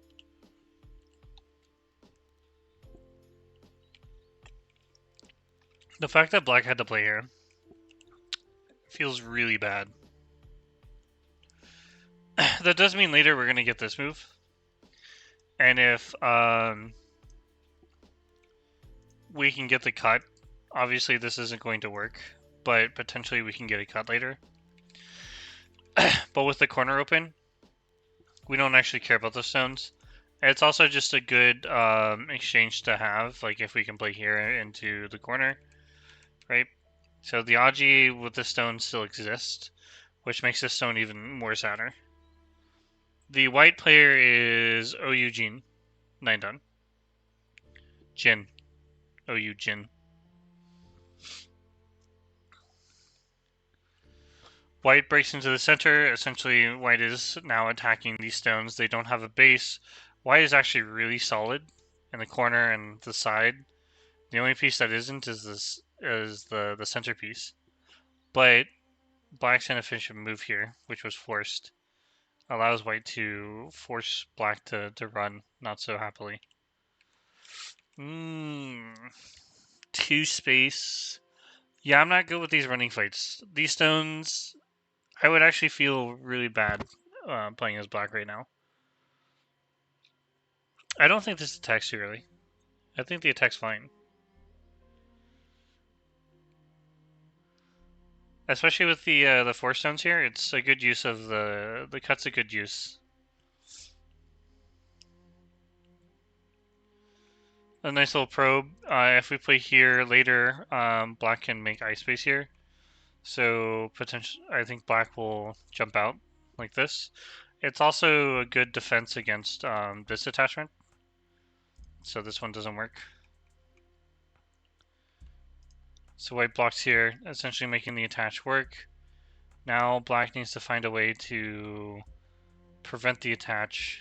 The fact that black had to play here feels really bad. That does mean later we're going to get this move. And if we can get the cut, obviously this isn't going to work, but potentially we can get a cut later. But with the corner open, we don't actually care about the stones. It's also just a good exchange to have, like if we can play here into the corner, right? So the Aji with the stone still exists, which makes this stone even more sadder. The white player is Yujin, 9 done. Jin. Yujin. White breaks into the center. Essentially, white is now attacking these stones. They don't have a base. White is actually really solid in the corner and the side. The only piece that isn't is the centerpiece. But black's inefficient move here, which was forced, allows white to force black to run not so happily. Two space. Yeah, I'm not good with these running fights. These stones, I would actually feel really bad playing as black right now. I don't think this attacks too early. I think the attack's fine. Especially with the 4 stones here, it's a good use of the cut's a good use. A nice little probe. If we play here later, black can make ice space here. So I think black will jump out like this. It's also a good defense against this attachment. So this one doesn't work. So white blocks here, essentially making the attach work. Now black needs to find a way to prevent the attach.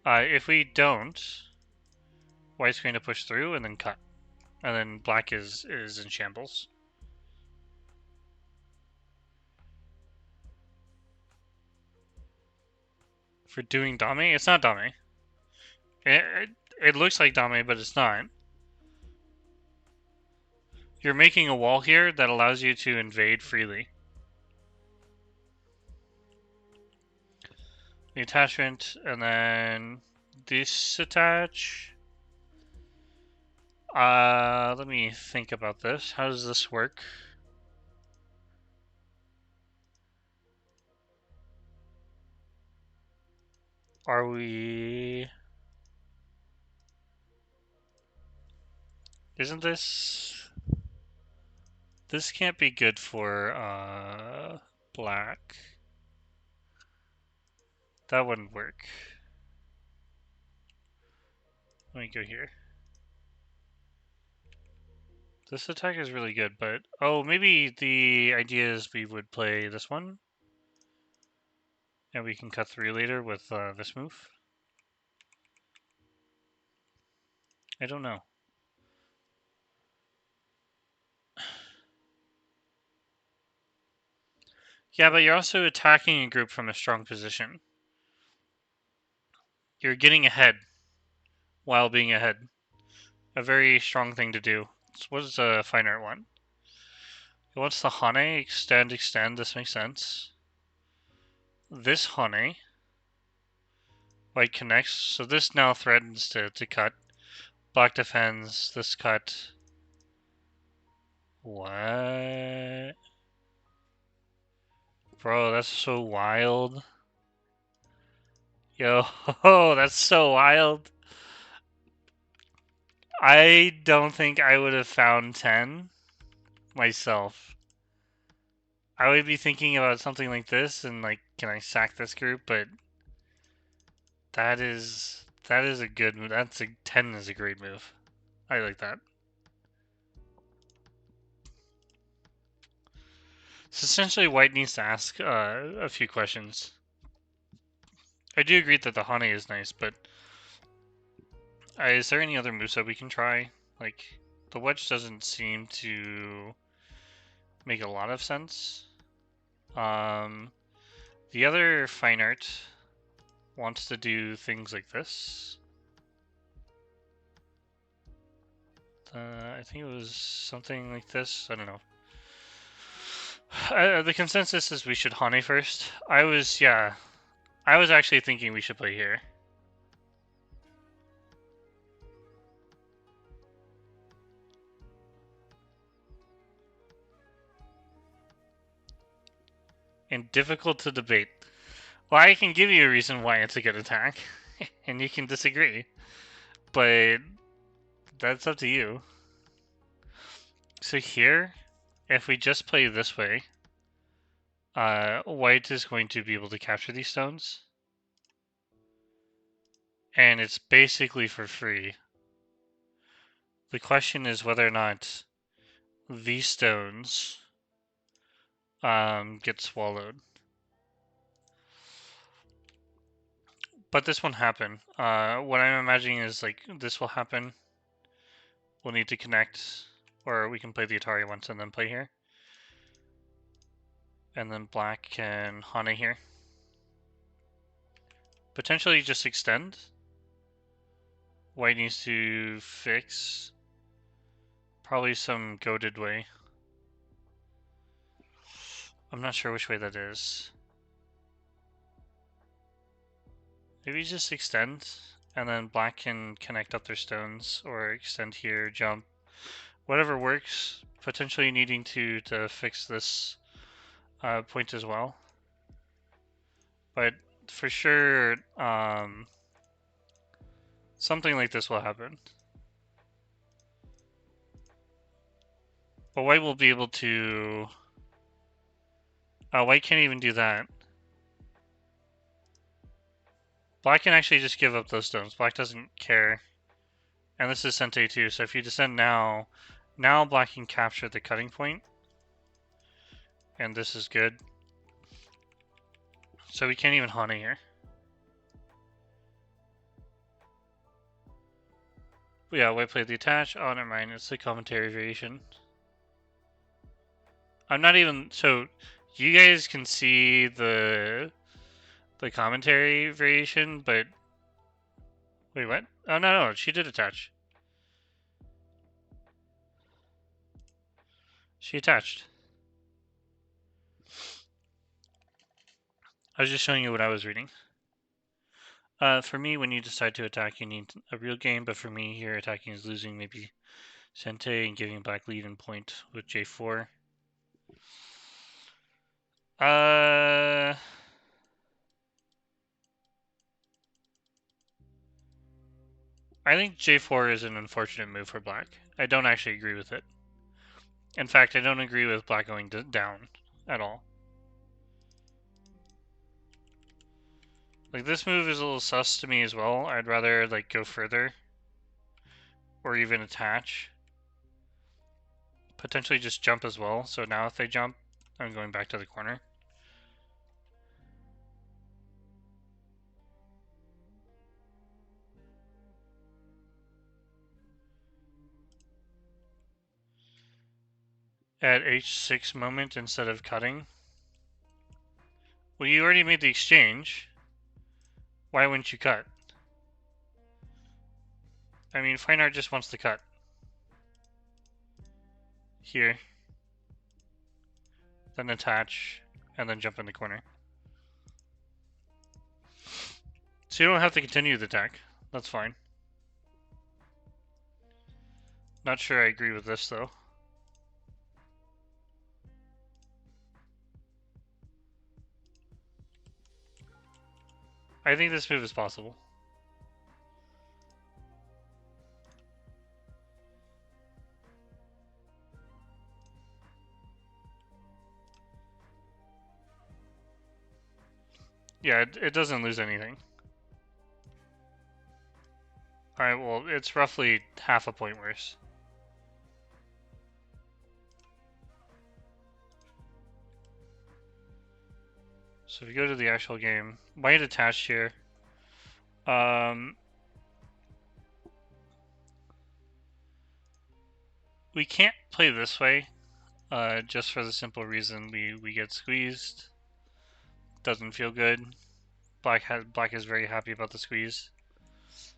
If we don't, white's going to push through and then cut. And then black is in shambles. For doing dame, it's not dame. It looks like dame, but it's not. You're making a wall here that allows you to invade freely. The attachment, and then this attach. Let me think about this. How does this work? Are we... Isn't this... This can't be good for, black. That wouldn't work. Let me go here. This attack is really good, but... Oh, maybe the idea is we would play this one. And we can cut through later with this move. I don't know. Yeah, but you're also attacking a group from a strong position. You're getting ahead while being ahead. A very strong thing to do. What is a fine art one? What's the Hane? Extend, extend. This makes sense. This Hane. White connects. So this now threatens to cut. Black defends. This cut. What? Bro, that's so wild. Yo, that's so wild. I don't think I would have found 10 myself. I would be thinking about something like this and like, can I sack this group? But that is a good move. 10 is a great move. I like that. So essentially, white needs to ask a few questions. I do agree that the Hane is nice, but is there any other moves that we can try? Like, the wedge doesn't seem to make a lot of sense. The other fine art wants to do things like this. I think it was something like this. I don't know. The consensus is we should Hane first. I was actually thinking we should play here. And difficult to debate. Well, I can give you a reason why it's a good attack, and you can disagree. But that's up to you. So here, if we just play this way, white is going to be able to capture these stones. And it's basically for free. The question is whether or not these stones get swallowed. But this won't happen. What I'm imagining is like this will happen. We'll need to connect, or we can play the Atari once and then play here. And then black can Hana here. Potentially just extend. White needs to fix. Probably some goaded way. I'm not sure which way that is. Maybe just extend, and then black can connect up their stones, or extend here, jump. Whatever works, potentially needing to fix this point as well. But for sure, something like this will happen. But white will be able to... white can't even do that. Black can actually just give up those stones. Black doesn't care. And this is Sente too, so if you descend now, black can capture the cutting point. And this is good. So we can't even Hana here. But yeah, white played the attach. Oh, never mind, it's the commentary variation. I'm not even... So, you guys can see the commentary variation, but... Wait, what? Oh, no, she did attach. She attached. I was just showing you what I was reading. For me, when you decide to attack, you need a real game, but for me, here, attacking is losing maybe Sente and giving black lead and point with J4. I think J4 is an unfortunate move for black. I don't actually agree with it. In fact, I don't agree with black going down at all. Like, this move is a little sus to me as well. I'd rather, like, go further. Or even attach. Potentially just jump as well. So now if they jump, I'm going back to the corner. At H6 moment instead of cutting. Well, you already made the exchange. Why wouldn't you cut? I mean, fine art just wants to cut. Here. Then attach, and then jump in the corner. So you don't have to continue the attack. That's fine. Not sure I agree with this, though. I think this move is possible. Yeah, it doesn't lose anything. Alright, well, it's roughly half a point worse. So if you go to the actual game, white attached here. We can't play this way, just for the simple reason we get squeezed. Doesn't feel good. Black is very happy about the squeeze.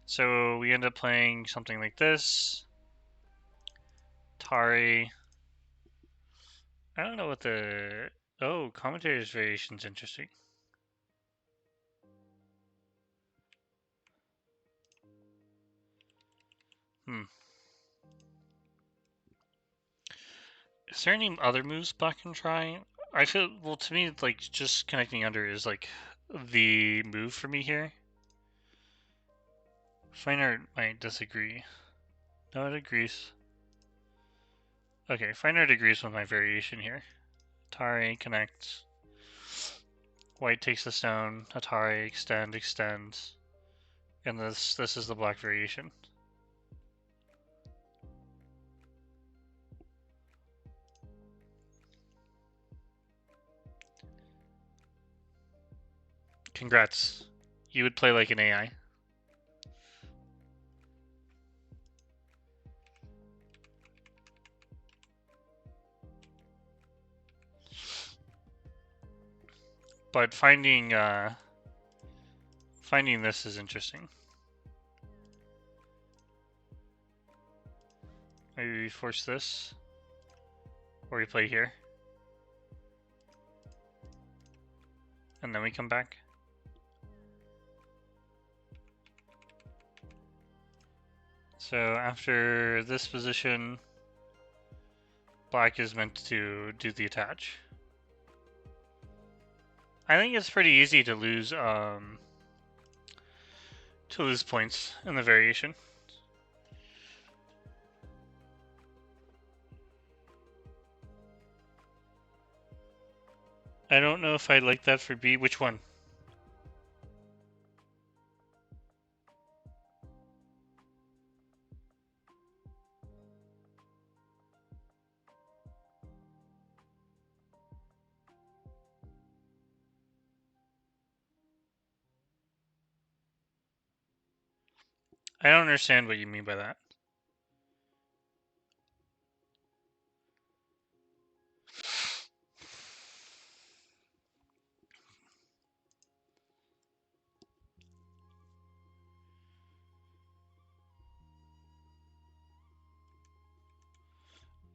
So we end up playing something like this. Tari. I don't know what the... Oh, commentator's variation's interesting. Is there any other moves black can try? I feel, well, to me, like, just connecting under is, like, the move for me here. Fine art might disagree. No, it agrees. Okay, fine art agrees with my variation here. Atari connects. White takes the stone. Atari extend, extends. And this is the black variation. Congrats. You would play like an AI. But finding this is interesting. Maybe we force this, or we play here, and then we come back. So after this position, black is meant to do the attach. I think it's pretty easy to lose points in the variation. I don't know if I like that for B. Which one? I don't understand what you mean by that.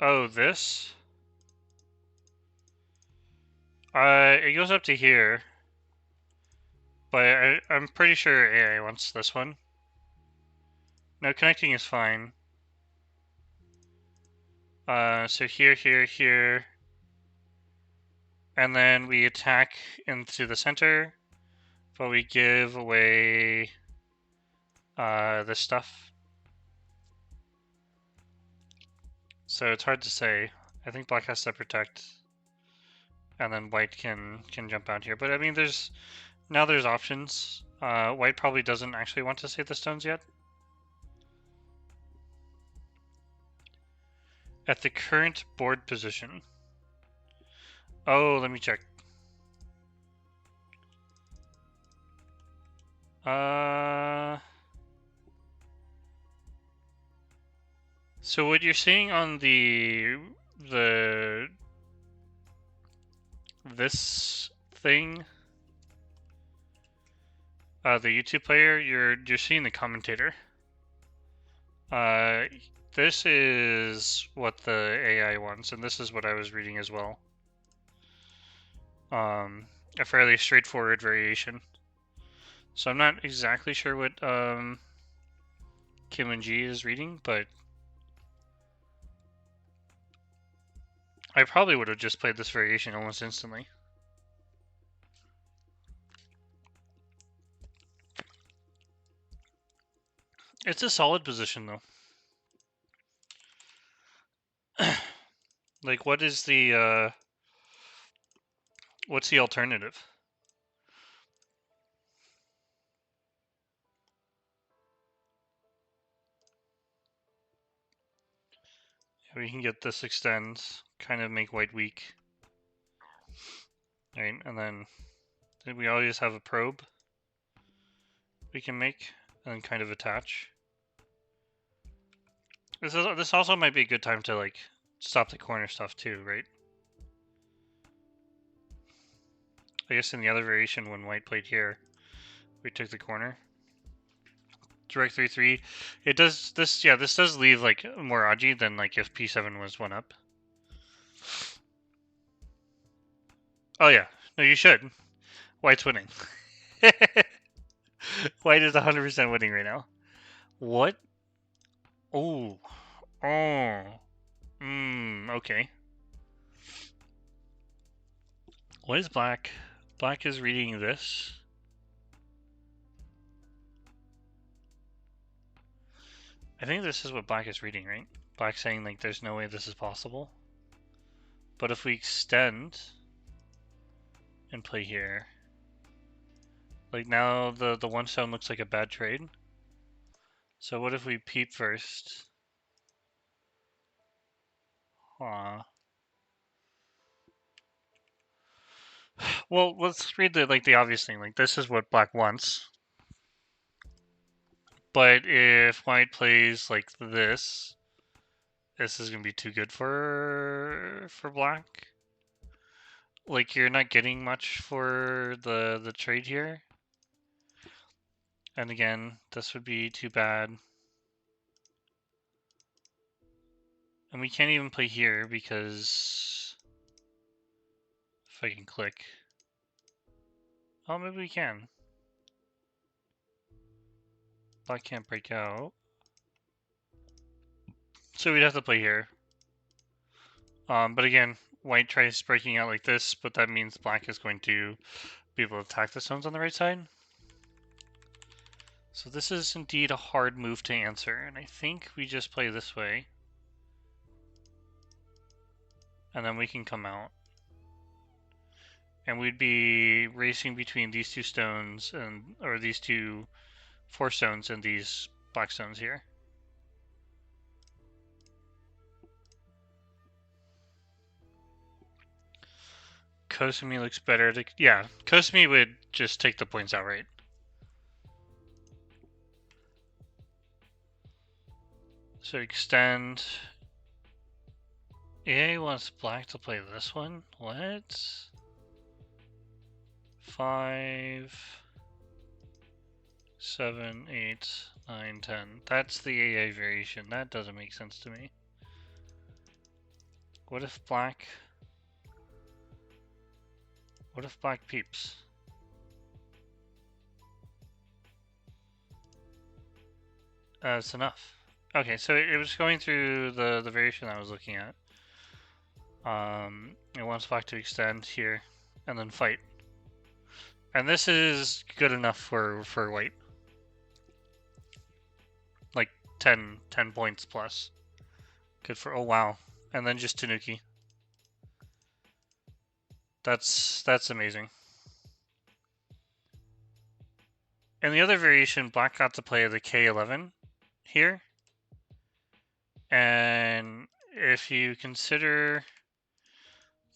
Oh, this? It goes up to here. But I'm pretty sure AI wants this one. No, connecting is fine. So here, here, here. And then we attack into the center, but we give away this stuff. So it's hard to say. I think black has to protect, and then white can jump out here. But I mean, there's options. White probably doesn't actually want to save the stones yet. At the current board position. Oh, let me check. So what you're seeing on this thing, the YouTube player, you're seeing the commentator. This is what the AI wants, and this is what I was reading as well. A fairly straightforward variation. So I'm not exactly sure what Eunji is reading, but I probably would have just played this variation almost instantly. It's a solid position though. Like, what is the what's the alternative? We can get this extends, kind of make white weak. Right, and then we always have a probe we can make, and then kind of attach. This also might be a good time to like stop the corner stuff too, right? I guess in the other variation when white played here, we took the corner. Direct 3-3. It does this, yeah, this does leave like more Aji than like if P7 was 1 up. Oh yeah, no, you should. White's winning. White is 100% winning right now. What? Oh. Oh. Okay. What is black? Black is reading this. I think this is what black is reading, right? Black saying like there's no way this is possible. But if we extend and play here, like now the one stone looks like a bad trade. So what if we peep first? Huh. Well, let's read the obvious thing. Like, this is what black wants. But if white plays like this is gonna be too good for black. Like, you're not getting much for the trade here. And again, this would be too bad. And we can't even play here because if I can click. Oh, maybe we can. Black can't break out. So we'd have to play here. But again, white tries breaking out like this, but that means black is going to be able to attack the stones on the right side. So this is indeed a hard move to answer, and I think we just play this way. And then we can come out. And we'd be racing between these two stones, or these two 4 stones and these black stones here. Kosumi looks better. Yeah, Kosumi would just take the points outright. So extend. EA wants black to play this one? What? 5, 7, 8, 9, 10. That's the AA variation. That doesn't make sense to me. What if black... What if black peeps? It's enough. Okay, so it was going through the variation I was looking at. It wants black to extend here, and then fight. And this is good enough for white. Like 10 points plus. Good for, oh wow. And then just Tanuki. That's amazing. And the other variation, black got to play the K11 here. And if you consider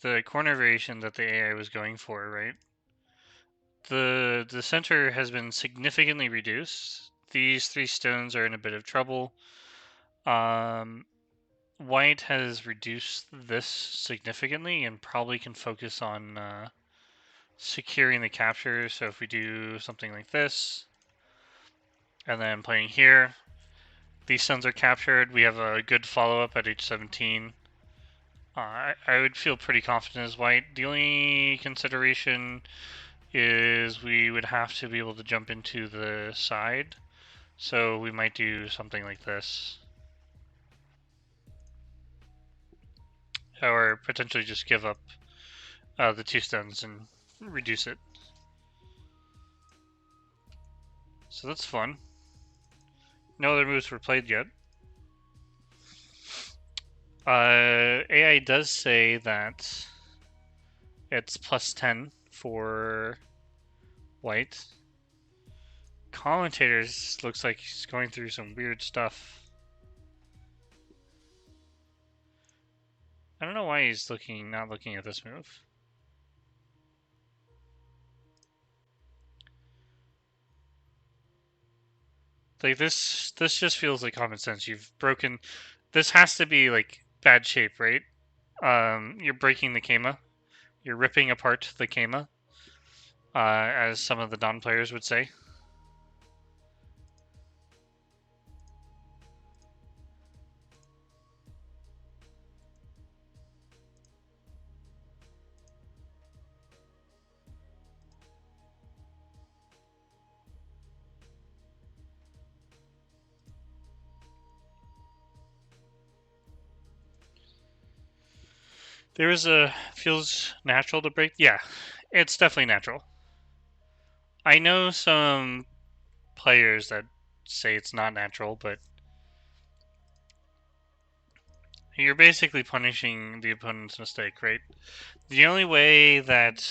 the corner variation that the AI was going for, right? The center has been significantly reduced. These 3 stones are in a bit of trouble. White has reduced this significantly and probably can focus on securing the capture. So if we do something like this, and then playing here, these stones are captured. We have a good follow-up at H17. I would feel pretty confident as white. The only consideration is we would have to be able to jump into the side. So we might do something like this. Or potentially just give up the 2 stones and reduce it. So that's fun. No other moves were played yet. AI does say that it's plus 10 for white. Commentators looks like he's going through some weird stuff. I don't know why he's not looking at this move. Like this just feels like common sense. You've broken. This has to be like bad shape, right? You're breaking the Kema. You're ripping apart the Kema, as some of the non-players would say. Feels natural to break. Yeah, it's definitely natural. I know some players that say it's not natural, but you're basically punishing the opponent's mistake, right? The only way that,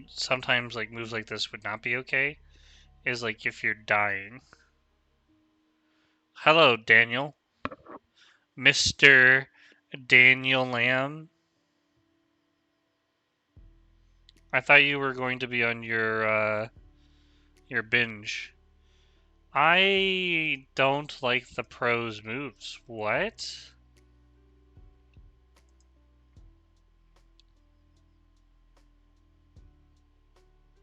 sometimes like moves like this would not be okay is like if you're dying. Hello, Daniel. Mr. Daniel Lamb. I thought you were going to be on your binge. I don't like the pros moves. What?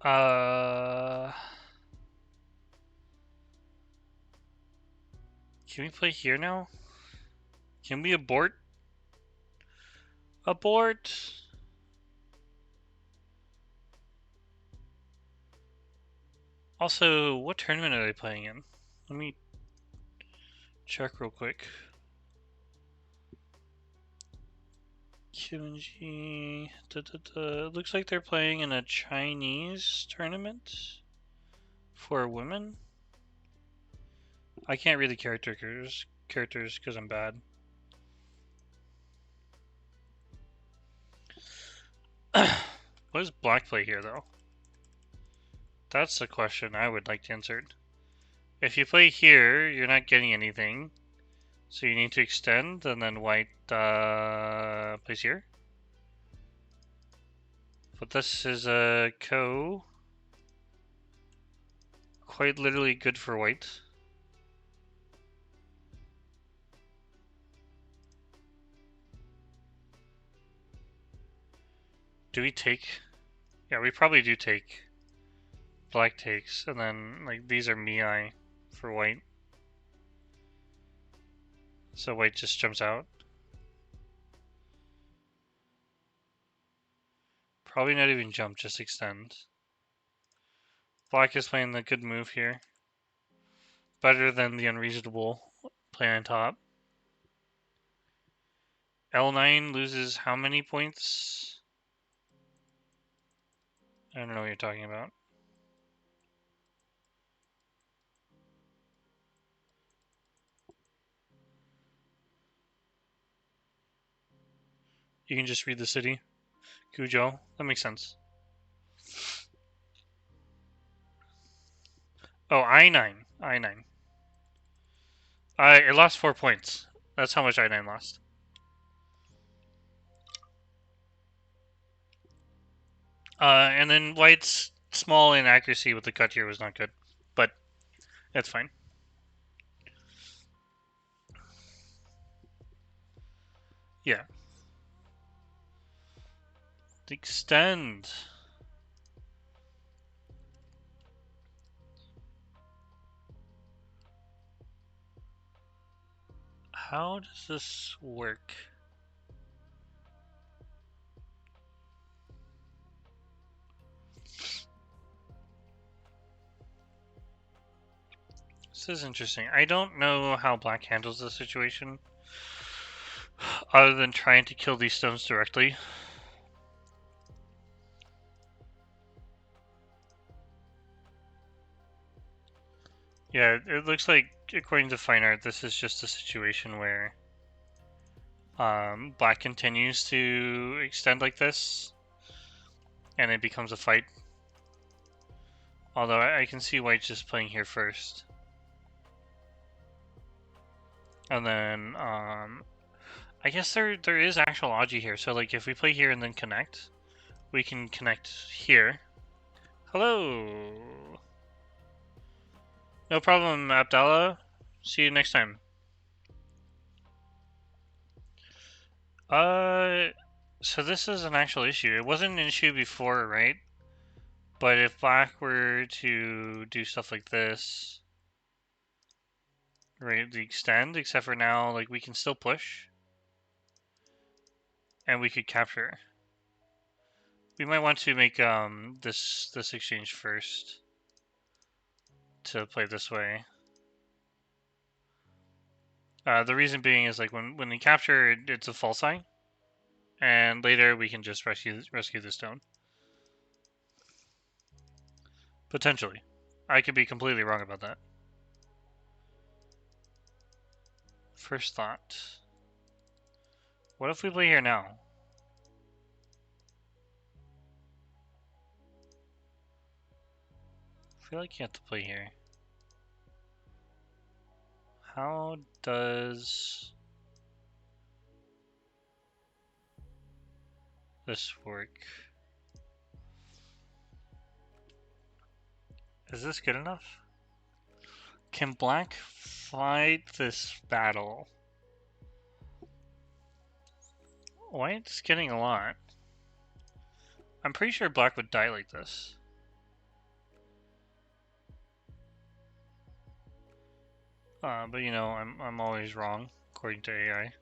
Uh, can we play here now? Can we abort? Abort? Also, what tournament are they playing in? Let me check real quick. Eunji. Looks like they're playing in a Chinese tournament for women. I can't read the characters because I'm bad. What does black play here, though? That's the question I would like to insert. If you play here, you're not getting anything, so you need to extend, and then white plays here. But this is a quite literally good for white. Do we take? Yeah, we probably do take. Black takes, and then like these are Mii for white. So white just jumps out. Probably not even jump, just extend. Black is playing the good move here. Better than the unreasonable play on top. L9 loses how many points? I don't know what you're talking about. You can just read the city. Gujo. That makes sense. Oh, I9. I9. It lost 4 points. That's how much I9 lost. And then white's small inaccuracy with the cut here was not good. But it's fine. Yeah. Extend. How does this work? This is interesting. I don't know how black handles the situation other than trying to kill these stones directly. Yeah, it looks like, according to fine art, this is just a situation where black continues to extend like this, and it becomes a fight. Although I can see white just playing here first. And then, I guess there is actual Aji here. So like if we play here and then connect, we can connect here. Hello! No problem, Abdallah. See you next time. So this is an actual issue. It wasn't an issue before, right? But if black were to do stuff like this, right, the extend, except for now, like we can still push, and we could capture. We might want to make this exchange first to play this way. The reason being is like when we capture, it's a false sign, and later we can just rescue the stone. Potentially, I could be completely wrong about that. First thought. What if we play here now? I feel like you have to play here. How does this work? Is this good enough? Can black fight this battle? White's getting a lot. I'm pretty sure black would die like this. But you know, I'm always wrong, according to AI.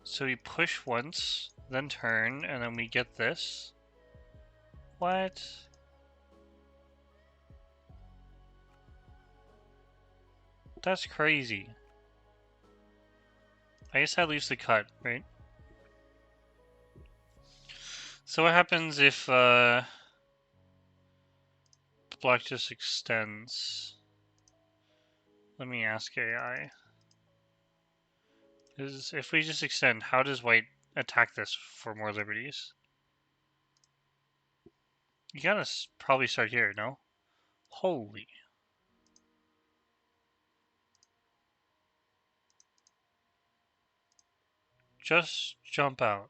So we push once, then turn, and then we get this. What? That's crazy. I guess that leaves the cut, right? So what happens if black just extends? Let me ask AI. If we just extend, how does white attack this for more liberties? You gotta probably start here, no? Holy. Just jump out.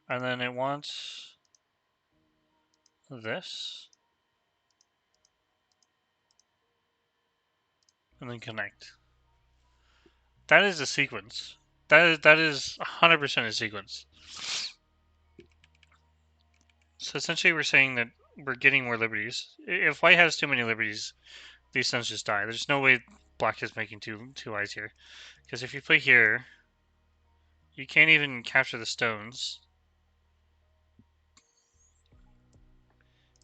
And then it wants this. And then connect. That is a sequence. That is 100% a sequence. So essentially we're saying that we're getting more liberties. If white has too many liberties, these stones just die. There's no way black is making two eyes here. Because if you play here, you can't even capture the stones.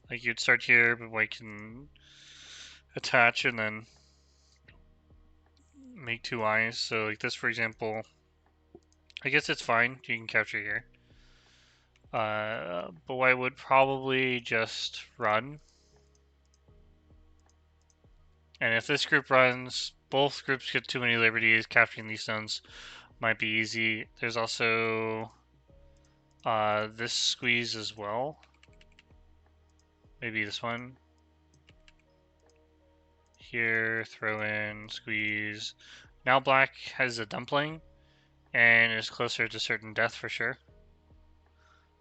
Like you'd start here, but white can attach and then make two eyes. So like this, for example, I guess it's fine. You can capture here. But white would probably just run. And if this group runs, both groups get too many liberties. Capturing these stones might be easy. There's also this squeeze as well. Maybe this one. Here, throw in, squeeze. Now black has a dumpling and is closer to certain death for sure.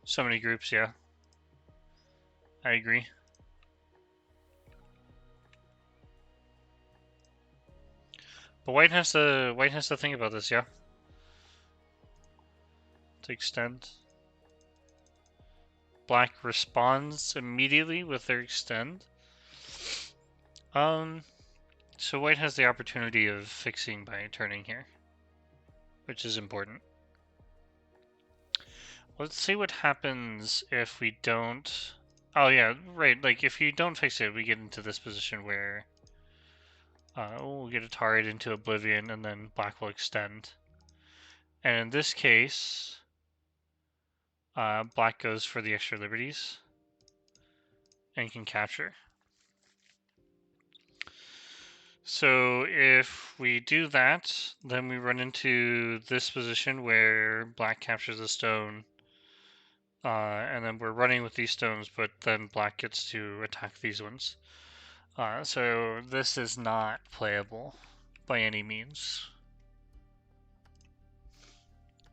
So many groups, yeah. I agree. But white has to think about this, yeah. To extend. Black responds immediately with their extend. So white has the opportunity of fixing by turning here, which is important. Let's see what happens if we don't... Oh yeah, right, like if you don't fix it, we get into this position where we'll get a target into oblivion and then black will extend. And in this case, black goes for the extra liberties and can capture. So if we do that, then we run into this position where black captures a stone, and then we're running with these stones, but then black gets to attack these ones. So this is not playable by any means.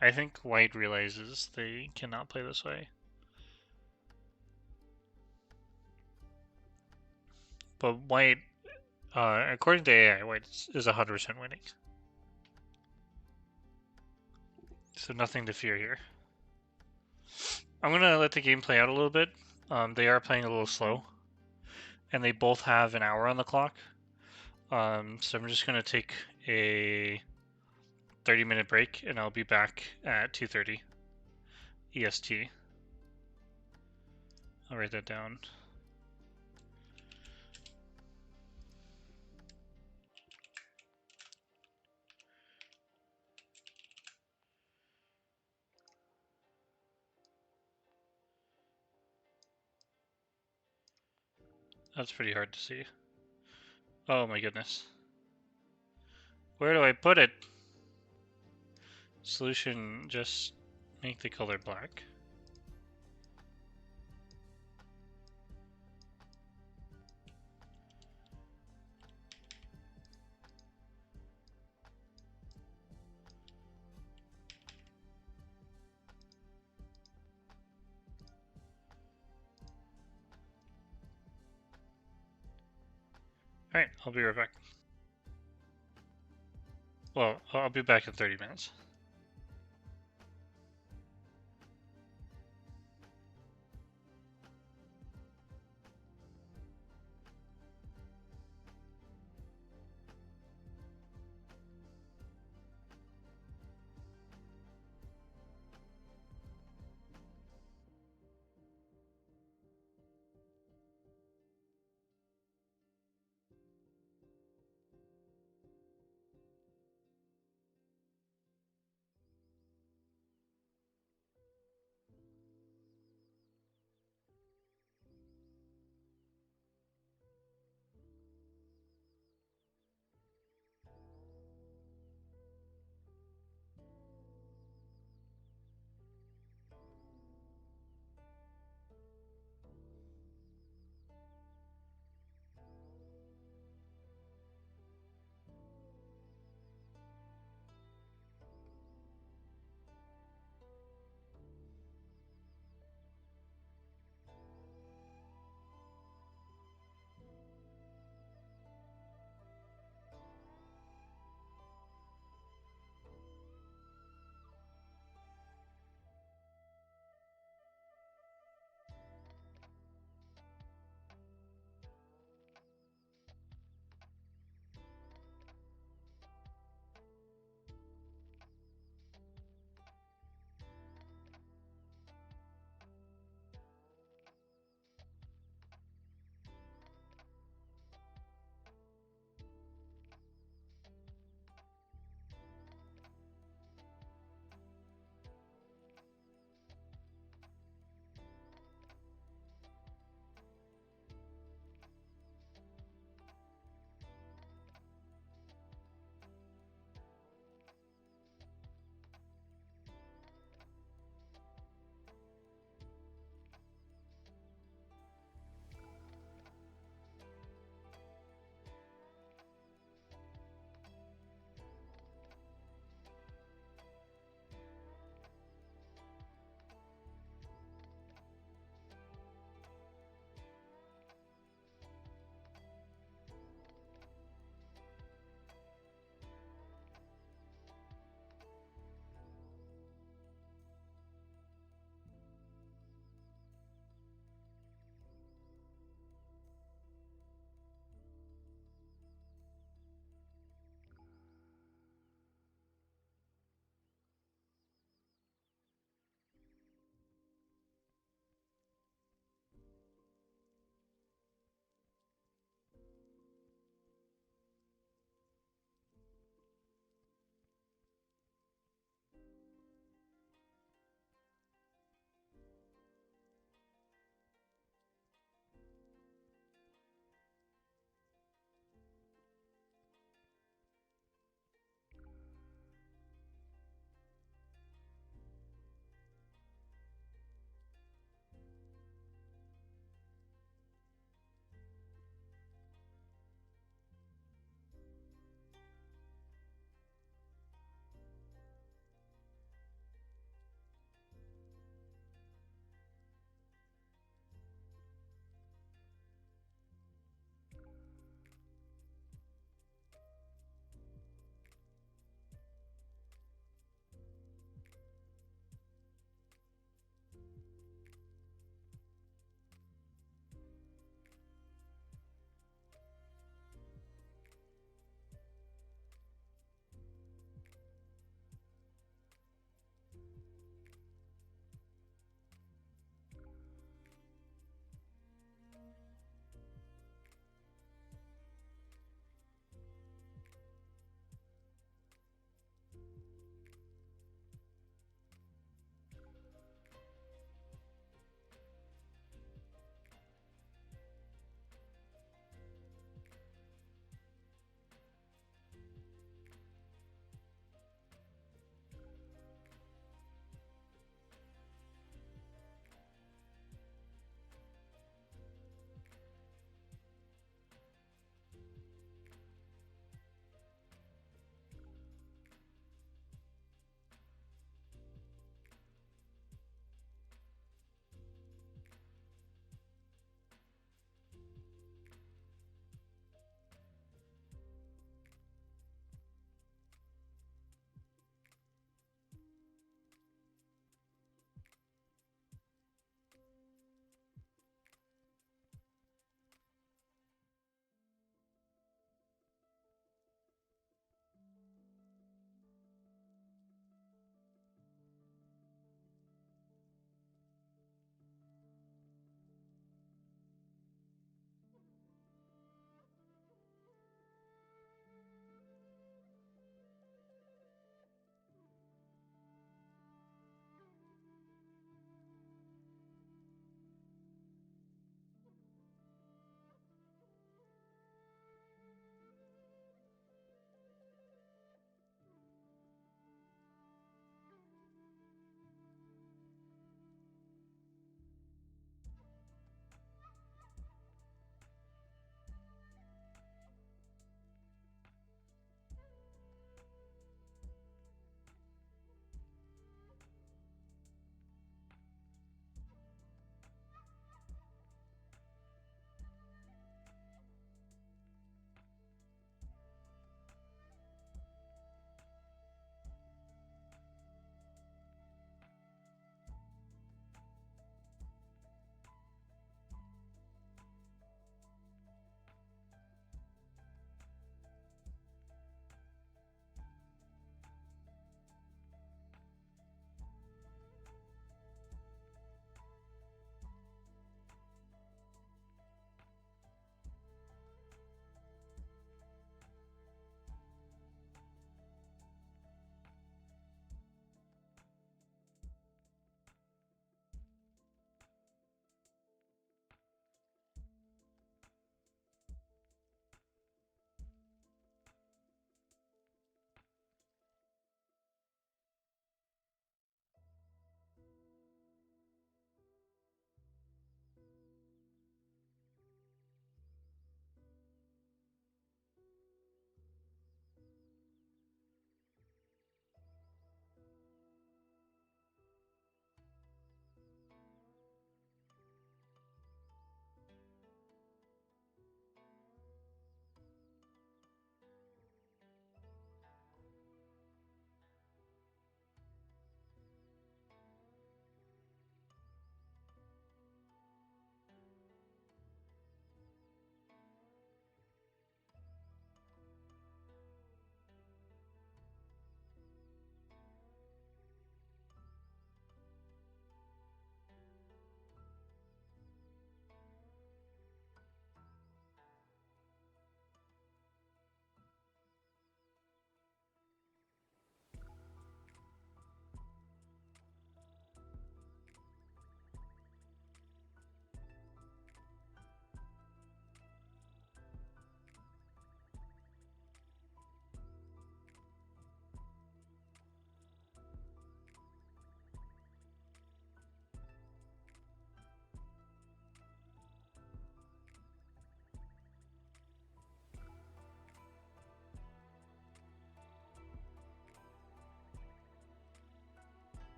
I think white realizes they cannot play this way. But white, according to AI, white is 100% winning. So nothing to fear here. I'm going to let the game play out a little bit. They are playing a little slow. And they both have an hour on the clock. So I'm just going to take a 30-minute break, and I'll be back at 2:30 EST. I'll write that down. That's pretty hard to see. Oh my goodness. Where do I put it? Solution, just make the color black. Alright, I'll be right back. Well, I'll be back in 30 minutes.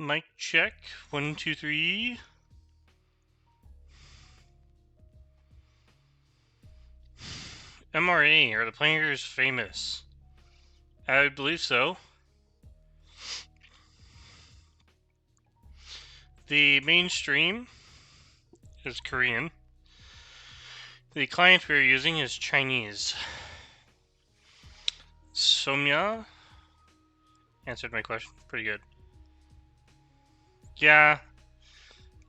Mic check. 1, 2, 3. MRA, are the players famous? I believe so. The mainstream is Korean. The client we're using is Chinese. Somya answered my question. Pretty good. Yeah,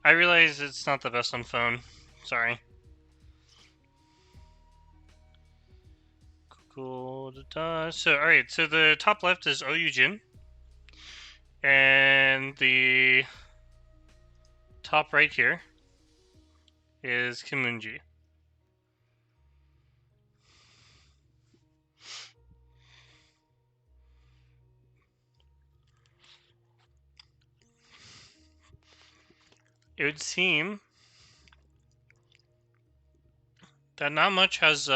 I realize it's not the best on phone. Sorry. Cool. So, alright, so the top left is Yujin. And the top right here is Eunji. It would seem that not much has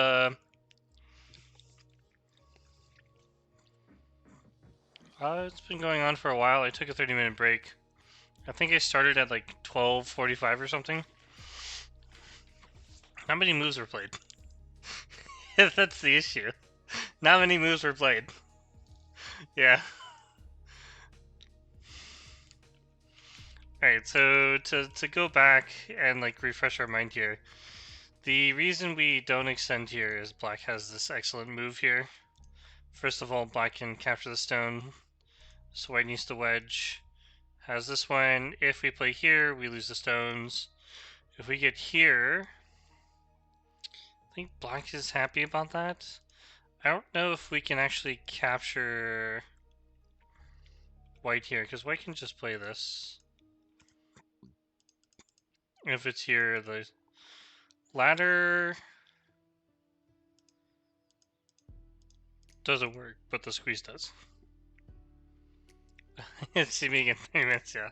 it's been going on for a while. I took a 30-minute break. I think I started at like 12:45 or something. Not many moves were played. That's the issue. Not many moves were played. Yeah. Alright, so to go back and like refresh our mind here, the reason we don't extend here is black has this excellent move here. First of all, black can capture the stone, so white needs to wedge. Has this one. If we play here, we lose the stones. If we get here, I think black is happy about that. I don't know if we can actually capture white here, because white can just play this. If it's here, the ladder doesn't work, but the squeeze does. See me again in 3 minutes, yeah.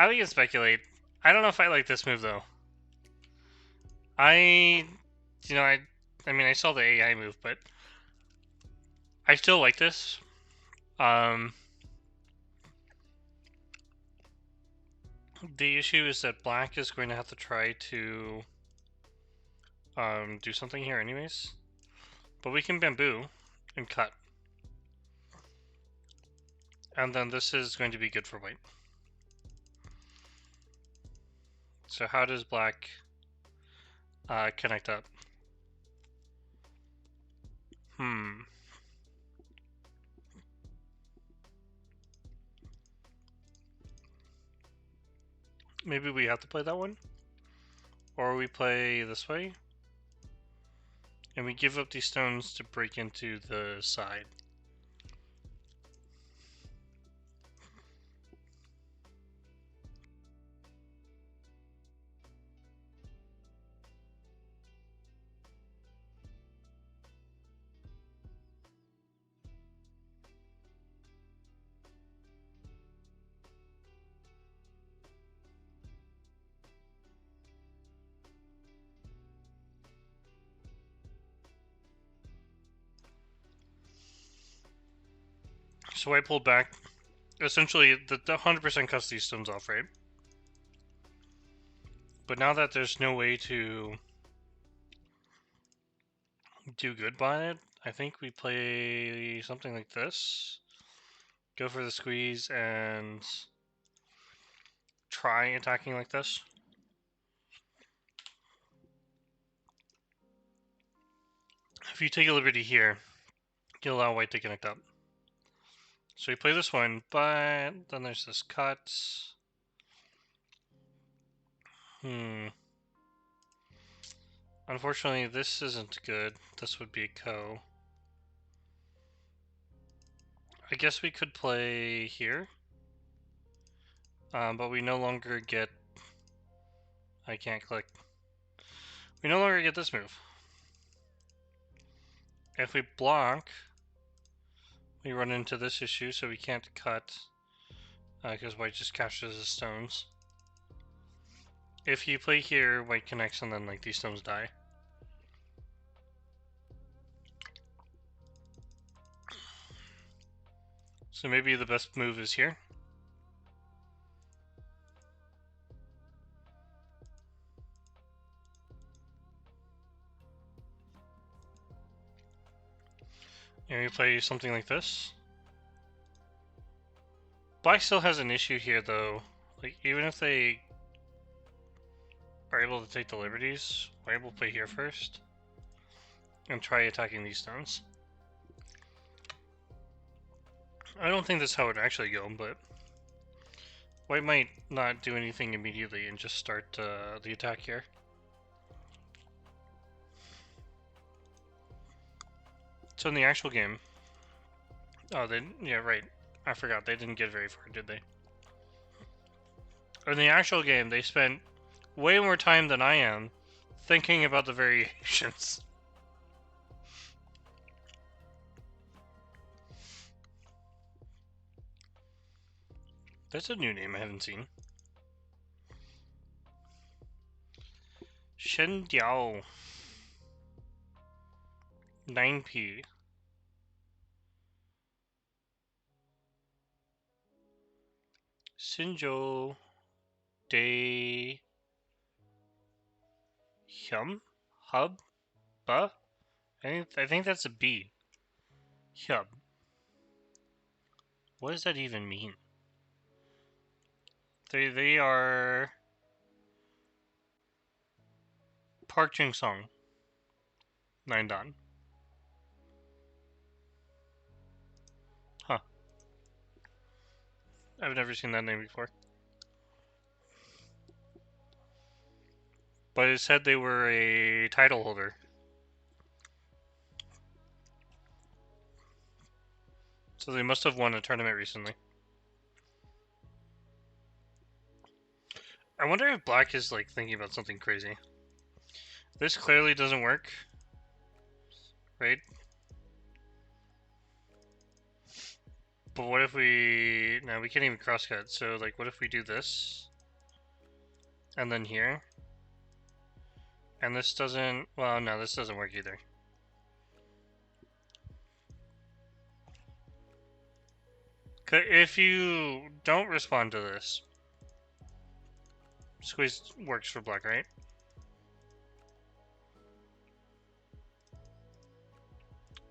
We can speculate. I don't know if I like this move, though. I mean, I saw the AI move, but I still like this. The issue is that black is going to have to try to do something here anyways. But we can bamboo and cut. And then this is going to be good for white. So how does black connect up? Maybe we have to play that one? Or we play this way? And we give up these stones to break into the side. So I pulled back. Essentially, the 100% cuts these stones off, right? But now that there's no way to do good by it, I think we play something like this. Go for the squeeze and try attacking like this. If you take a liberty here, you allow white to connect up. So we play this one, but then there's this cut. Unfortunately, this isn't good. This would be a ko. I guess we could play here. But we no longer get... I can't click. We no longer get this move. If we block, we run into this issue, so we can't cut because white just captures the stones. If you play here, white connects and then like these stones die. So maybe the best move is here. play something like this. Black still has an issue here, though. Like, even if they are able to take the liberties, we're able to play here first and try attacking these stones. I don't think that's how it would actually go, but white might not do anything immediately and just start the attack here. So in the actual game, yeah, right. I forgot, they didn't get very far, did they? In the actual game, they spent way more time than I am thinking about the variations. That's a new name I haven't seen. Shen Diao. 9p. Sinjo De Hyum? Hub? Ba? I think that's a B. Hyub. What does that even mean? They are Park Jung Song. 9 Dan. Huh. I've never seen that name before. But it said they were a title holder. So they must have won a tournament recently. I wonder if Black is like thinking about something crazy. This clearly doesn't work. Right? But what if we... No, we can't even crosscut. So like what if we do this? And then here? And this doesn't... Well, no, this doesn't work either. If you don't respond to this, squeeze works for Black, right?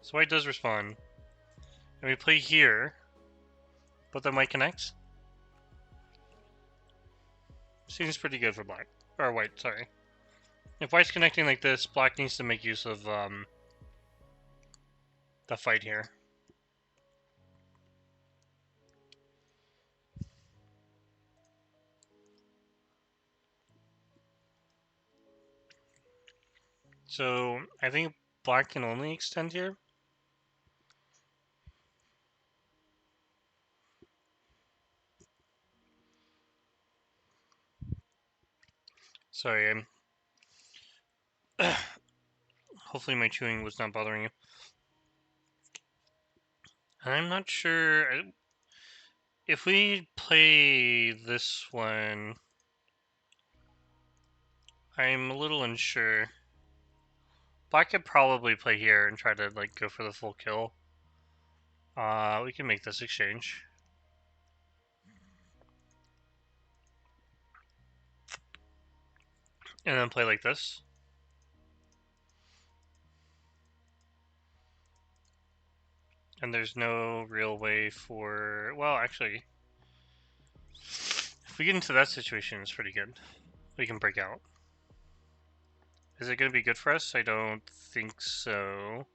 So white does respond. And we play here, but then white connects. Seems pretty good for Black. Or white, sorry. If white's connecting like this, Black needs to make use of the fight here. So I think Black can only extend here. Sorry, I'm... Hopefully my chewing was not bothering you. I'm not sure... If we play this one... I'm a little unsure. Black could probably play here and try to like go for the full kill. We can make this exchange. And then play like this. And there's no real way for... Well, actually... If we get into that situation, it's pretty good. We can break out. Is it going to be good for us? I don't think so.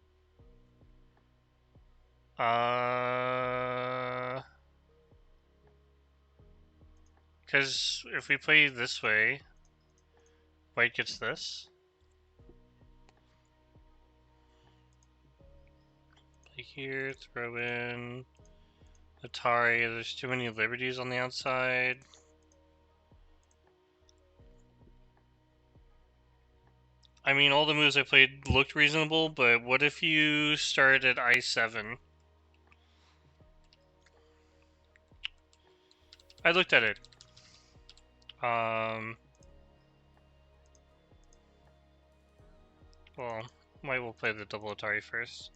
Because if we play this way, white gets this. Play here, throw in Atari. There's too many liberties on the outside. I mean, all the moves I played looked reasonable, but what if you start at I7? I looked at it. Well, white will play the double Atari first.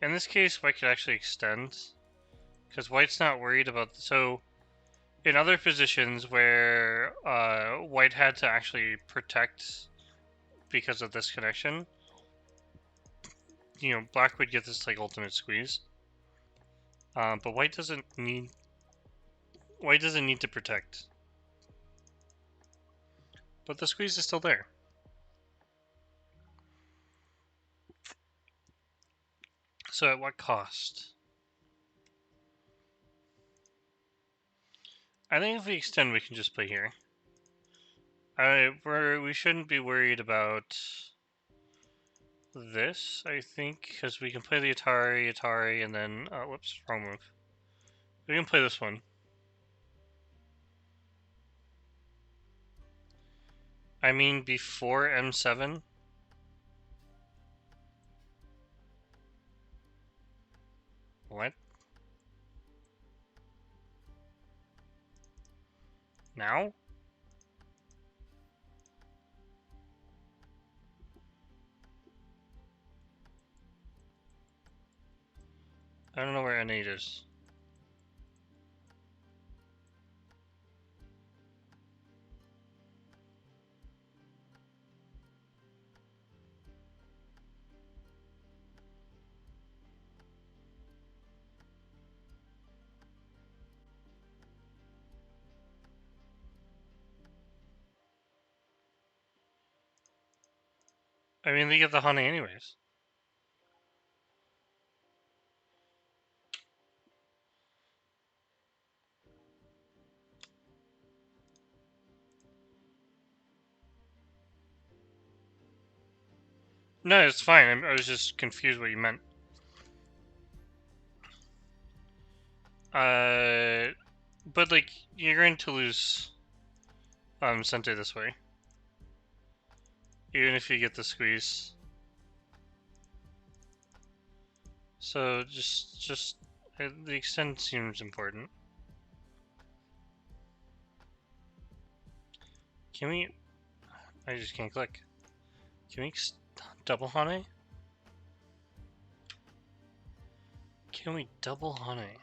In this case, white could actually extend, because white's not worried about... So, in other positions where white had to actually protect because of this connection, you know, black would get this like ultimate squeeze. But white doesn't need... White doesn't need to protect. But the squeeze is still there. So at what cost? I think if we extend, we can just play here. We shouldn't be worried about this, I think, because we can play the Atari, and then... whoops, wrong move. We can play this one. I mean, before M7? What? Now? I don't know where N8 is. I mean, they get the honey anyways. No, it's fine. I was just confused what you meant. But like, you're going to lose Sente this way. Even if you get the squeeze. So just the extend seems important. Can we? I just can't click. Can we double honey? Can we double honey?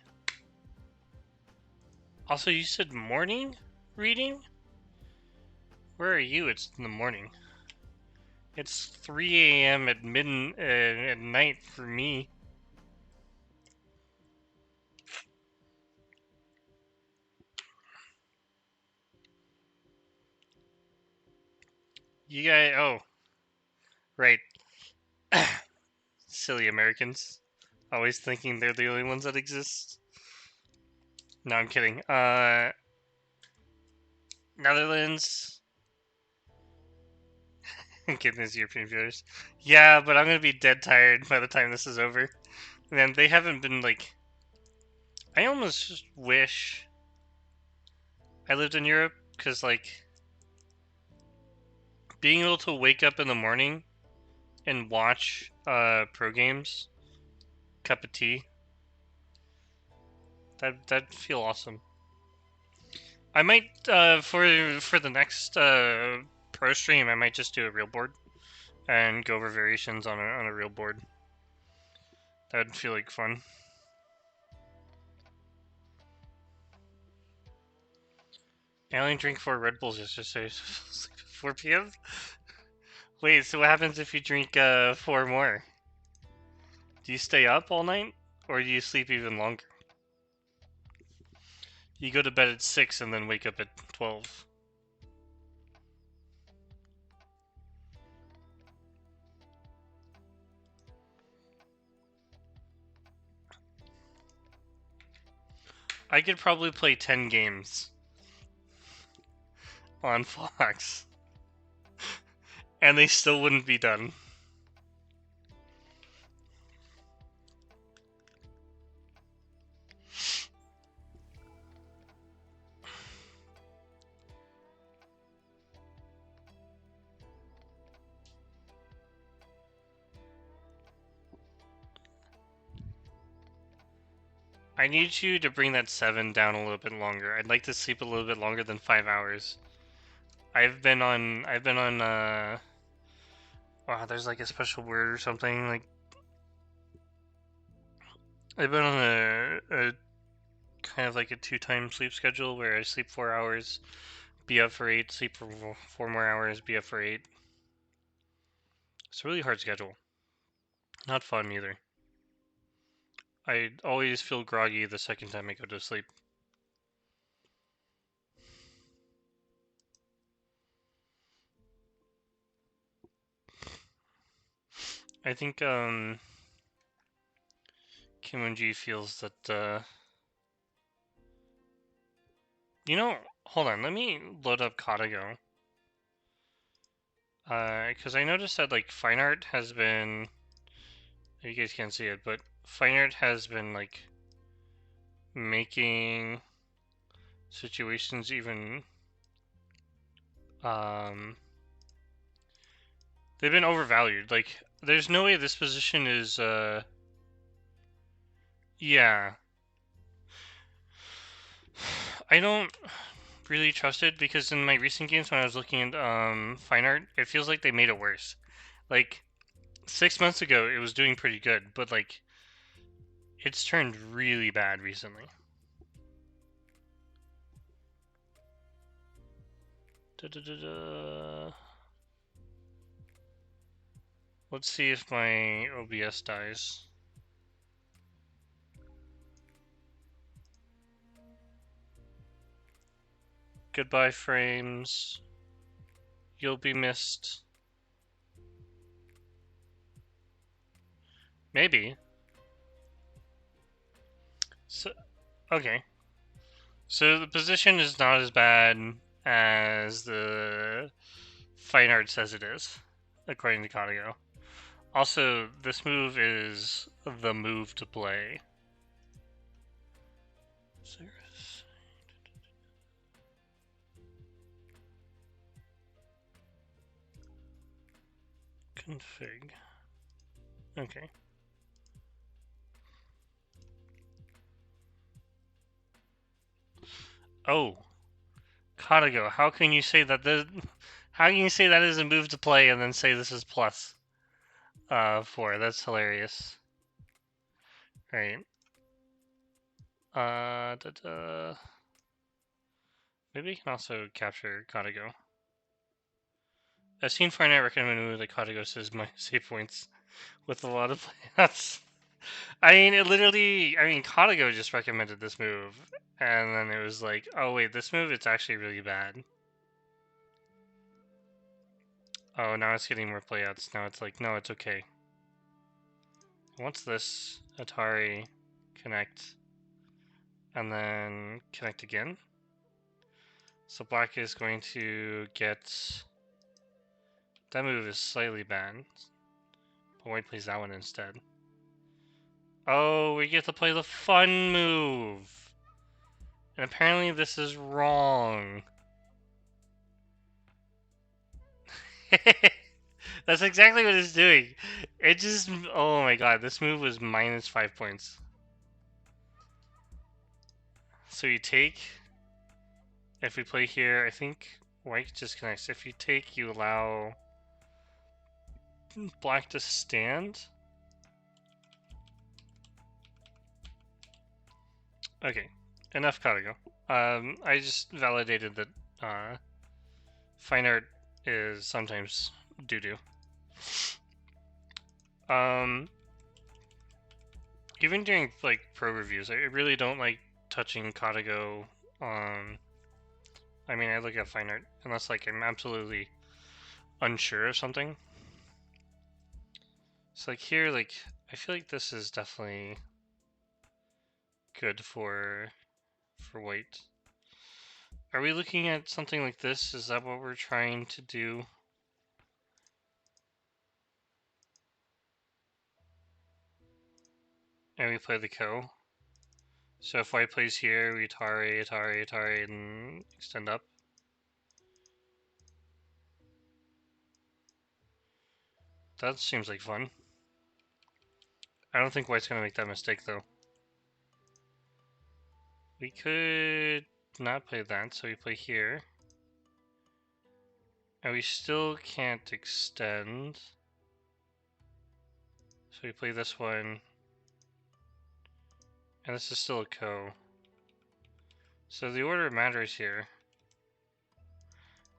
Also, you said morning reading? Where are you? It's in the morning. It's 3 a.m. at at night for me. You guys, oh, right. Silly Americans. Always thinking they're the only ones that exist. No, I'm kidding. Netherlands. Goodness, European viewers. Yeah, but I'm gonna be dead tired by the time this is over. Man, they haven't been like... I almost just wish I lived in Europe, because like... being able to wake up in the morning and watch pro games, cup of tea, that'd feel awesome. I might for the next pro stream, I might just do a real board and go over variations on a real board. That'd feel like fun. I only drank 4 Red Bulls yesterday. 4 p.m. Wait, so what happens if you drink 4 more? Do you stay up all night, or do you sleep even longer? You go to bed at 6 and then wake up at 12. I could probably play 10 games on Fox, and they still wouldn't be done. I need you to bring that 7 down a little bit longer. I'd like to sleep a little bit longer than 5 hours. Wow, there's like a special word or something, like... I've been on a kind of like a 2-time sleep schedule where I sleep 4 hours, be up for 8, sleep for 4 more hours, be up for 8. It's a really hard schedule. Not fun either. I always feel groggy the second time I go to sleep. I think Eunji feels that you know, hold on, let me load up Katago. Because I noticed that like fine art has been, you guys can't see it, but fine art has been like making situations even they've been overvalued. Like there's no way this position is yeah. I don't really trust it because in my recent games when I was looking at fine art, it feels like they made it worse. Like 6 months ago it was doing pretty good, but like it's turned really bad recently. Da, da, da, da. Let's see if my OBS dies. Goodbye frames. You'll be missed. Maybe. So, okay. So the position is not as bad as the fine art says it is, according to Katago. Also, this move is the move to play. Config. Okay. Oh, Katago, how can you say that how can you say that is a move to play and then say this is plus 4? That's hilarious. Right. Da, da. Maybe we can also capture Katago. I've seen Fortnite recommend a move that Katago says my save points with a lot of playouts. I mean, it literally. I mean, Katago just recommended this move, and then it was like, oh wait, this move it's actually really bad. Oh, now it's getting more playouts. Now it's like, no, it's okay. Once this Atari connect, and then connect again. So black is going to get. That move is slightly bad. But white plays that one instead. Oh, we get to play the fun move. And apparently this is wrong. That's exactly what it's doing. It just, oh my god, this move was minus 5 points. So you take, if we play here, I think white just connects. If you take, you allow black to stand. Okay, enough Katago. I just validated that fine art is sometimes doo-doo. Even during like pro reviews, I really don't like touching Katago. I mean, I look at fine art unless like I'm absolutely unsure of something. So like here, like I feel like this is definitely good for white. Are we looking at something like this? Is that what we're trying to do? And we play the ko. So if white plays here, we Atari, Atari, Atari, and extend up. That seems like fun. I don't think white's gonna make that mistake though. We could not play that, so we play here. And we still can't extend. So we play this one. And this is still a ko. So the order matters here.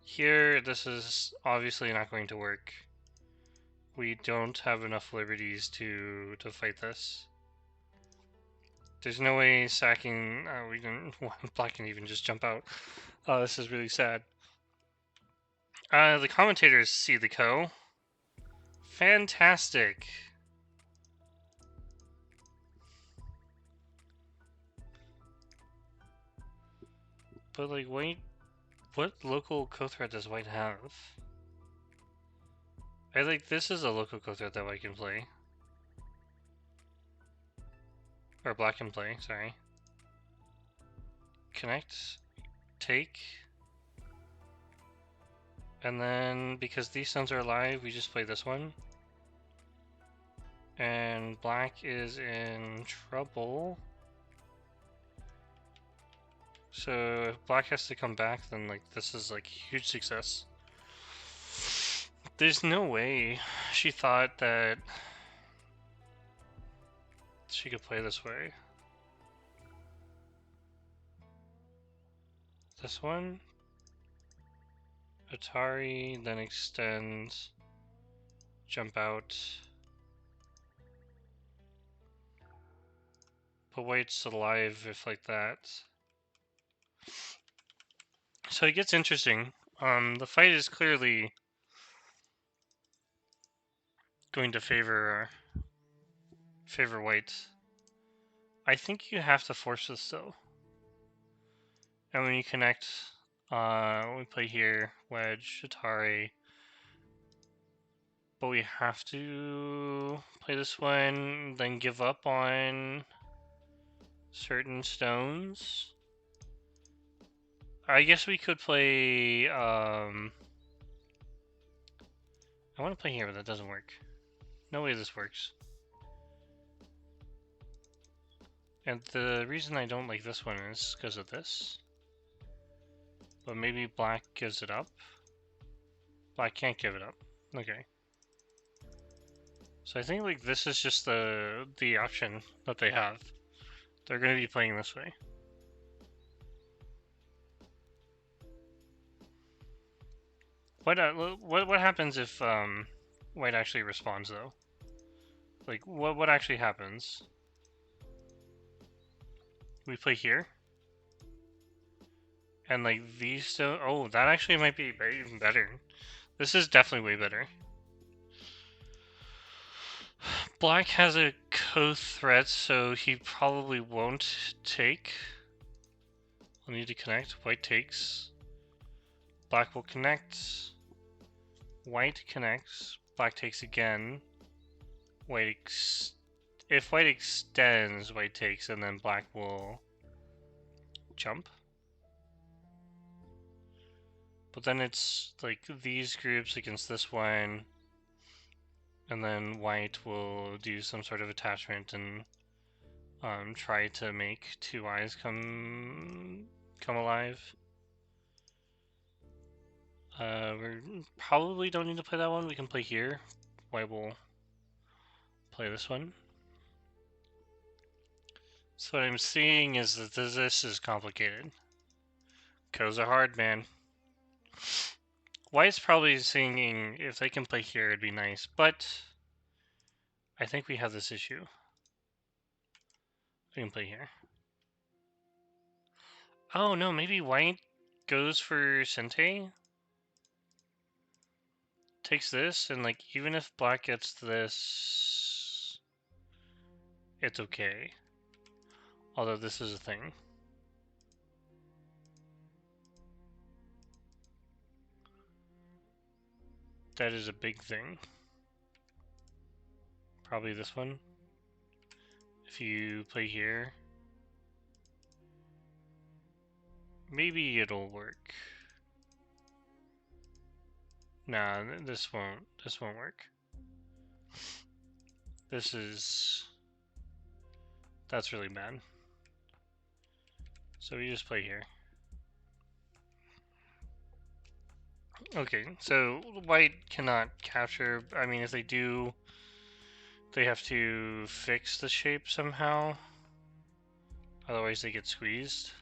Here, this is obviously not going to work. We don't have enough liberties to fight this. There's no way sacking. We didn't. Black can even just jump out. This is really sad. The commentators see the ko. Fantastic. But like, wait, what local ko threat does white have? I think this is a local ko threat that white can play. Or black can play, sorry. Connect, take. And then, because these stones are alive, we just play this one. And black is in trouble. So if black has to come back, then like this is like huge success. There's no way she thought that she could play this way. This one, Atari, then extend, jump out. But white's alive if like that. So it gets interesting. The fight is clearly going to favor white. I think you have to force this though. And when you connect, we play here, wedge, Atari. But we have to play this one, then give up on certain stones. I guess we could play, I want to play here, but that doesn't work. No way this works. And the reason I don't like this one is because of this. But maybe black gives it up. Black can't give it up. Okay. So I think like this is just the option that they have. They're going to be playing this way. What happens if white actually responds though? Like what actually happens? We play here. And like these don't. Oh, that actually might be even better. This is definitely way better. Black has a co-threat, so he probably won't take. I'll need to connect. White takes. Black will connect. White connects. Black takes again. If white extends, white takes, and then black will jump. But then it's like these groups against this one, and then white will do some sort of attachment and try to make two eyes come alive. We probably don't need to play that one. We can play here. White will play this one. So what I'm seeing is that this is complicated. Ko's are hard, man. White's probably thinking if they can play here, it'd be nice, but I think we have this issue. We can play here. Oh no, maybe white goes for Sente? Takes this, and like even if black gets this, it's okay. Although this is a thing. That is a big thing. Probably this one. If you play here, maybe it'll work. Nah, this won't work. That's really bad. So we just play here. Okay, so white cannot capture. I mean, if they do, they have to fix the shape somehow. Otherwise they get squeezed.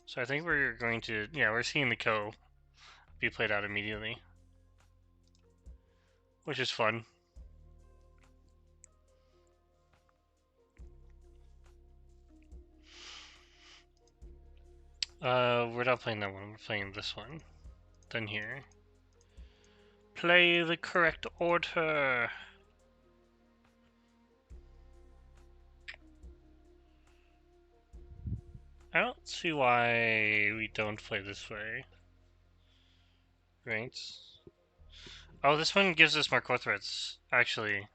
So I think we're going to, yeah, we're seeing the ko be played out immediately. Which is fun. We're not playing that one. We're playing this one. Then here. Play the correct order. I don't see why we don't play this way. Right? Oh, this one gives us more core threats. Actually.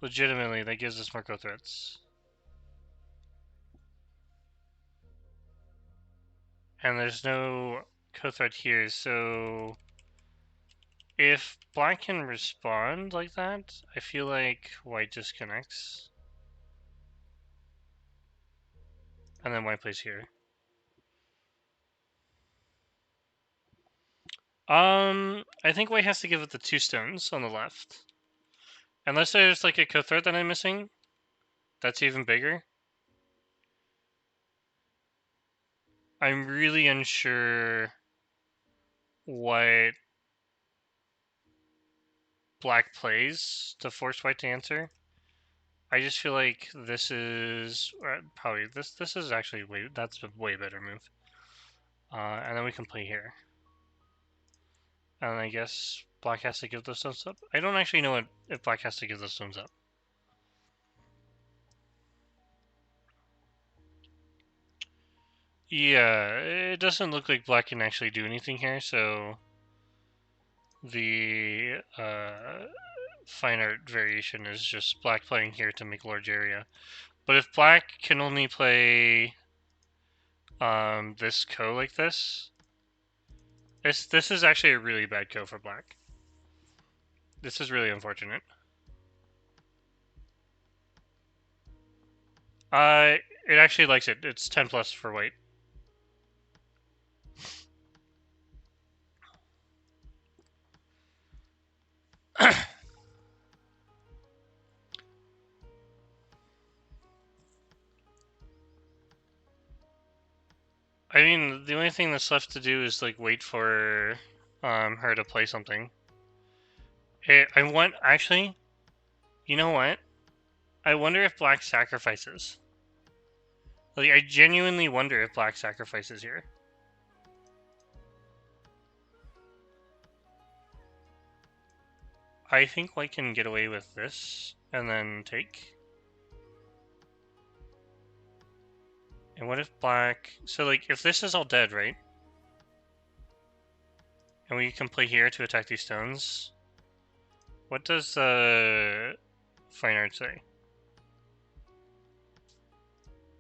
Legitimately, that gives us more core threats. And there's no core threat here, so... If black can respond like that, I feel like white disconnects. And then white plays here. I think white has to give it the 2 stones on the left. Unless there's like a co-threat that I'm missing. That's even bigger. I'm really unsure what black plays to force white to answer. I just feel like this is probably this is actually that's a way better move. And then we can play here. And I guess black has to give those stones up. I don't actually know if black has to give those stones up. Yeah, it doesn't look like black can actually do anything here, so the fine art variation is just black playing here to make large area. But if black can only play this ko like this is actually a really bad ko for black. This is really unfortunate. It actually likes it. It's 10 plus for white. I mean, the only thing that's left to do is like wait for her to play something. I want actually, you know what? I wonder if black sacrifices. Like, I genuinely wonder if black sacrifices here. I think white can get away with this and then take. And what if black... So, like, if this is all dead, right? And we can play here to attack these stones. What does fine art say?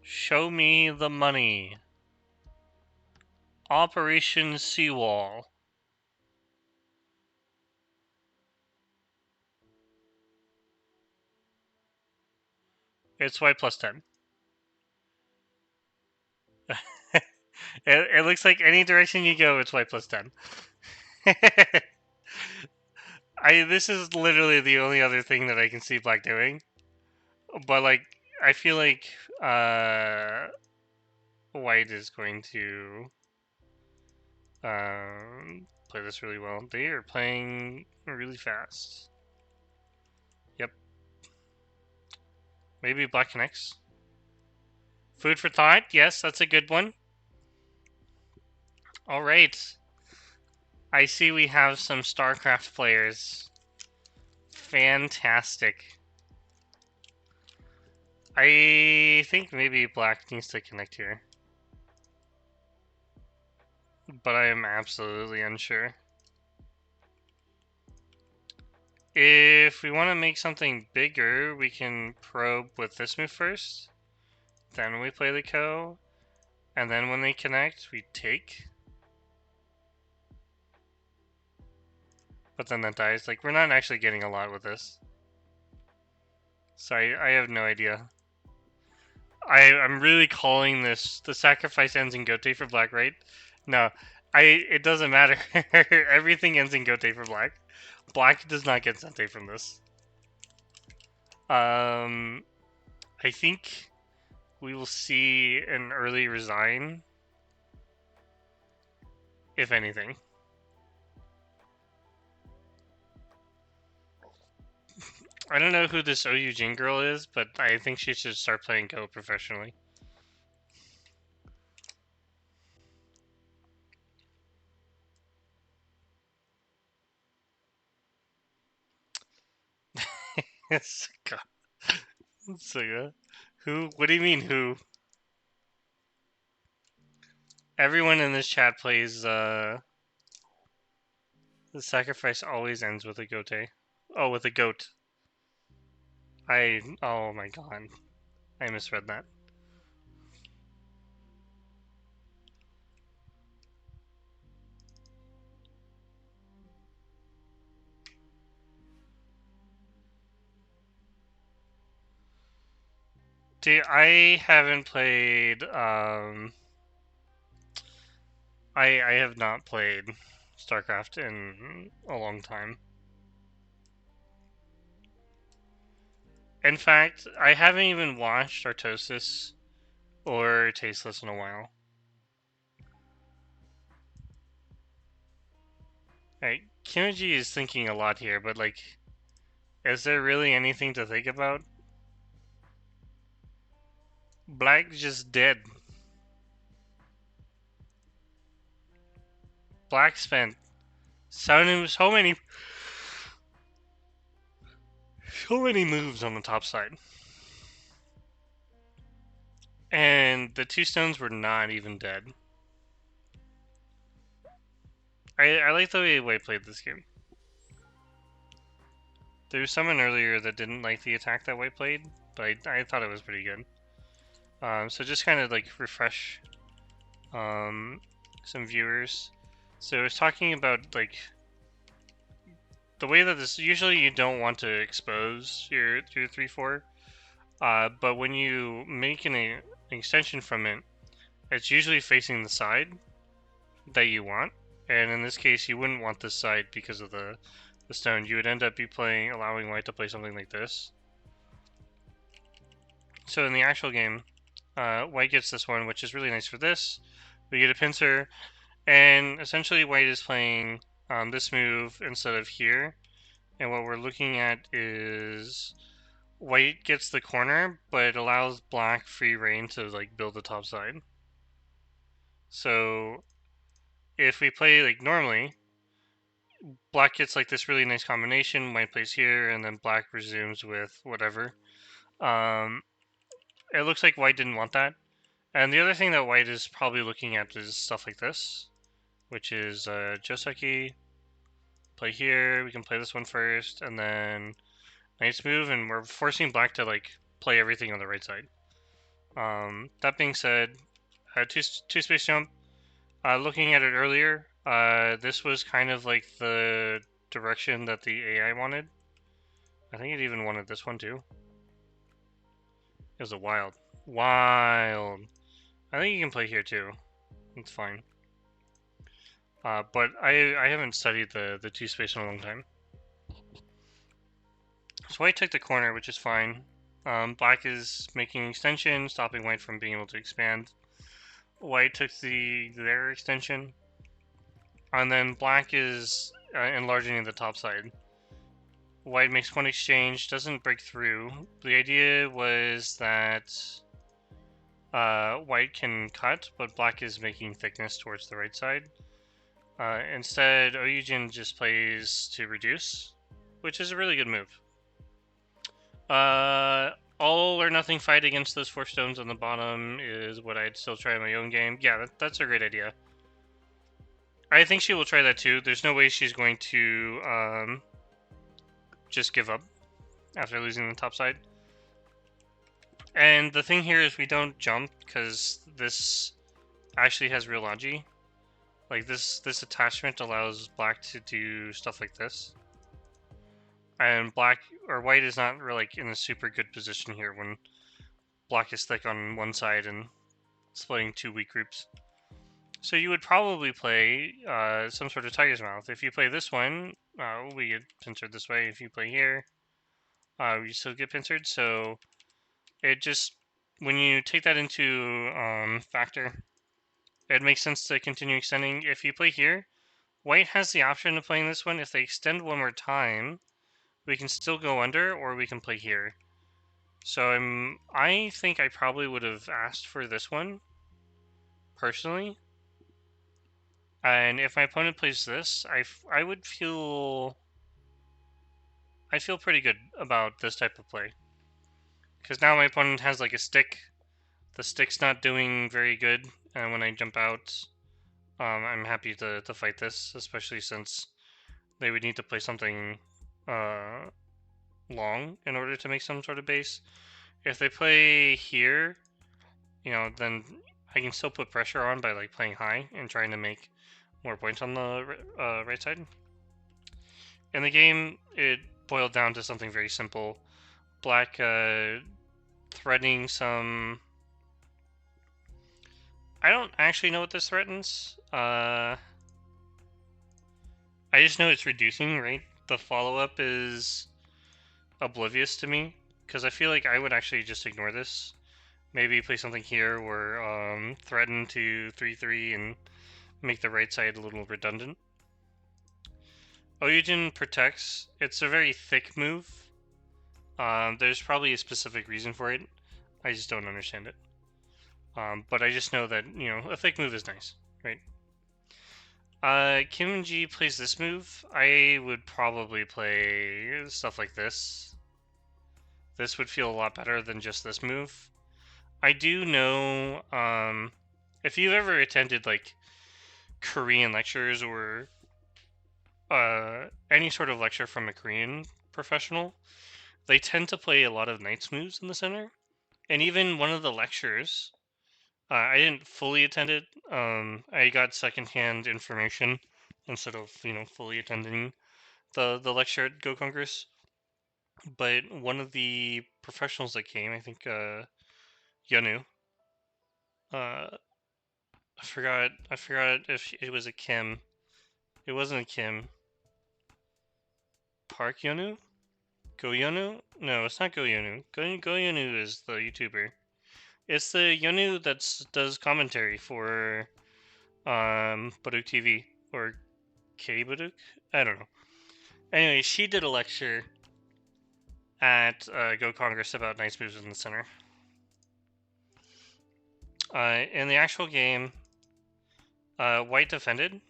Show me the money. Operation Seawall. It's white plus 10. It looks like any direction you go, it's white plus 10. This is literally the only other thing that I can see black doing. But, like, I feel like white is going to play this really well. They are playing really fast. Yep. Maybe black connects. Food for thought. Yes, that's a good one. All right. I see we have some StarCraft players. Fantastic. I think maybe black needs to connect here. But I am absolutely unsure. If we want to make something bigger, we can probe with this move first. Then we play the ko. And then when they connect, we take. But then that dies. Like, we're not actually getting a lot with this. So I have no idea. I'm really calling this the sacrifice ends in Gote for black, right? No. It doesn't matter. Everything ends in Gote for black. Black does not get Sente from this. I think we will see an early resign, if anything. I don't know who this Yujin girl is, but I think she should start playing Go professionally. Suga. Suga. Who? What do you mean, who? Everyone in this chat plays, the sacrifice always ends with a gote. Oh, with a goat. Oh my god. I misread that. Dude, I haven't played, I have not played StarCraft in a long time. In fact, I haven't even watched Artosis or Tasteless in a while. Right, Kyuji is thinking a lot here, but like, is there really anything to think about? Black just dead. Black spent so many moves on the top side. And the two stones were not even dead. I like the way White played this game. There was someone earlier that didn't like the attack that White played, but I thought it was pretty good. So just kind of like refresh some viewers. So I was talking about like the way that this, usually you don't want to expose your 3-4, but when you make an extension from it, it's usually facing the side that you want, and in this case you wouldn't want this side because of the stone. You would end up allowing White to play something like this. So in the actual game, White gets this one, which is really nice for this. We get a pincer, and essentially White is playing this move instead of here. And what we're looking at is White gets the corner, but it allows Black free reign to like build the top side. So if we play like normally, Black gets like this really nice combination. White plays here, and then Black resumes with whatever. It looks like White didn't want that. And the other thing that White is probably looking at is stuff like this, which is Joseki. Play here. We can play this one first, and then nice move, and we're forcing Black to like play everything on the right side. That being said, two space jump. Looking at it earlier, this was kind of like the direction that the AI wanted. I think it even wanted this one too. It was a wild. I think you can play here too. It's fine. But I haven't studied the two space in a long time. So White took the corner, which is fine. Black is making an extension, stopping White from being able to expand. White took their extension, and then Black is enlarging the top side. White makes one exchange, doesn't break through. The idea was that White can cut, but Black is making thickness towards the right side. Instead, Yujin just plays to reduce, which is a really good move. All or nothing fight against those 4 stones on the bottom is what I'd still try in my own game. Yeah, that's a great idea. I think she will try that too. There's no way she's going to just give up after losing the top side. And the thing here is we don't jump because this actually has real logi. Like this attachment allows Black to do stuff like this. And White is not really in a super good position here when Black is thick on one side and splitting 2 weak groups. So you would probably play some sort of Tiger's Mouth. If you play this one, we get pincered this way. If you play here, we still get pincered. So it just, when you take that into factor, it makes sense to continue extending. If you play here, White has the option of playing this one. If they extend one more time, we can still go under, or we can play here. So I think I probably would have asked for this one, personally. And if my opponent plays this, I I feel pretty good about this type of play. Because now my opponent has like a stick. The stick's not doing very good, and when I jump out, I'm happy to fight this, especially since they would need to play something long in order to make some sort of base. If they play here, then I can still put pressure on by like playing high and trying to make more points on the right side. In the game, it boiled down to something very simple. Black threatening some... I don't actually know what this threatens. I just know it's reducing, right? The follow-up is oblivious to me, because I feel like I would actually just ignore this. Maybe play something here where threaten to 3-3 and make the right side a little redundant. Yujin protects. It's a very thick move. There's probably a specific reason for it. I just don't understand it. But I just know that, a thick move is nice, right? Eunji plays this move. I would probably play stuff like this. This would feel a lot better than just this move. I do know, if you've ever attended, like, Korean lectures or any sort of lecture from a Korean professional, they tend to play a lot of Knight's moves in the center. And even one of the lectures, I didn't fully attend it. I got secondhand information instead of, fully attending the lecture at Go Congress. But one of the professionals that came, I think, Yanu, uh, I forgot if it was a Kim. It wasn't a Kim. Park Yonu? Go Yonu? No, it's not Go Yonu. Go Yonu is the YouTuber. It's the Yonu that does commentary for Baduk TV or K Baduk. I don't know. Anyway, she did a lecture at Go Congress about nice moves in the center. In the actual game, White defended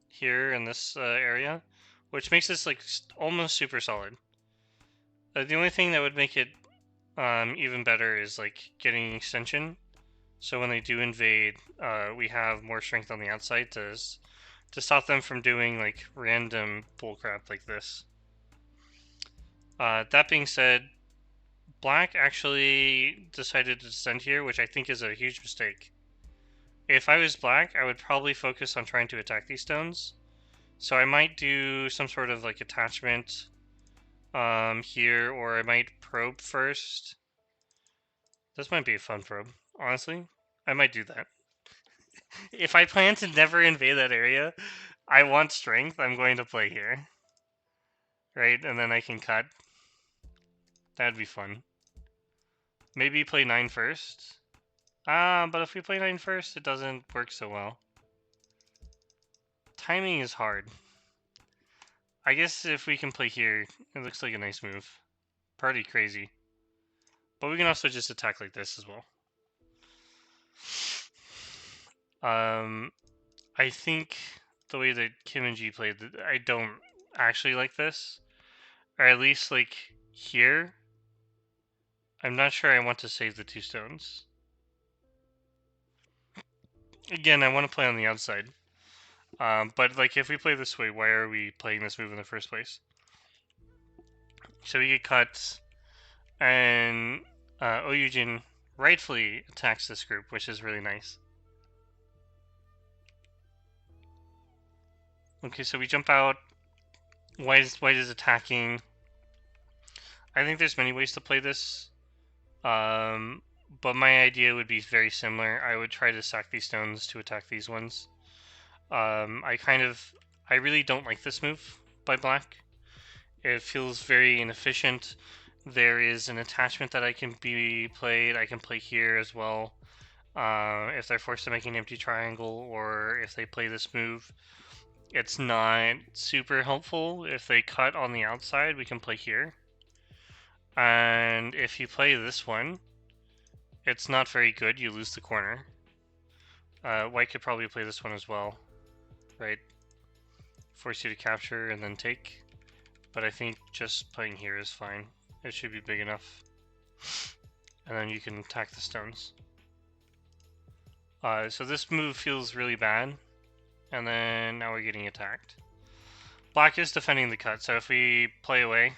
here in this area, which makes this like almost super solid. The only thing that would make it even better is like getting extension. So when they do invade, we have more strength on the outside to stop them from doing like random bullcrap like this. That being said, Black actually decided to descend here, which I think is a huge mistake. If I was Black, I would probably focus on trying to attack these stones. So I might do some sort of like attachment here, or I might probe first. This might be a fun probe, honestly. I might do that. If I plan to never invade that area, I want strength, I'm going to play here. Right, and then I can cut. That'd be fun. Maybe play 9 first. But if we play 9 first, it doesn't work so well. Timing is hard. I guess if we can play here, it looks like a nice move. Pretty crazy. But we can also just attack like this as well. I think the way that Kim and G played, I don't actually like this. Or at least, like, here. I'm not sure I want to save the 2 stones. Again, I want to play on the outside. But, like, if we play this way, why are we playing this move in the first place? So we get cut, and Yujin rightfully attacks this group, which is really nice. Okay, so we jump out. White is attacking. I think there's many ways to play this. But my idea would be very similar. I would try to sack these stones to attack these ones. I really don't like this move by Black. It feels very inefficient. There is an attachment that I can be played. I can play here as well. If they're forced to make an empty triangle, or if they play this move, it's not super helpful. If they cut on the outside, we can play here. And if you play this one, it's not very good. You lose the corner. White could probably play this one as well, right? Force you to capture and then take. but I think just playing here is fine. It should be big enough. And then you can attack the stones. So this move feels really bad. And then now we're getting attacked. Black is defending the cut, so if we play away,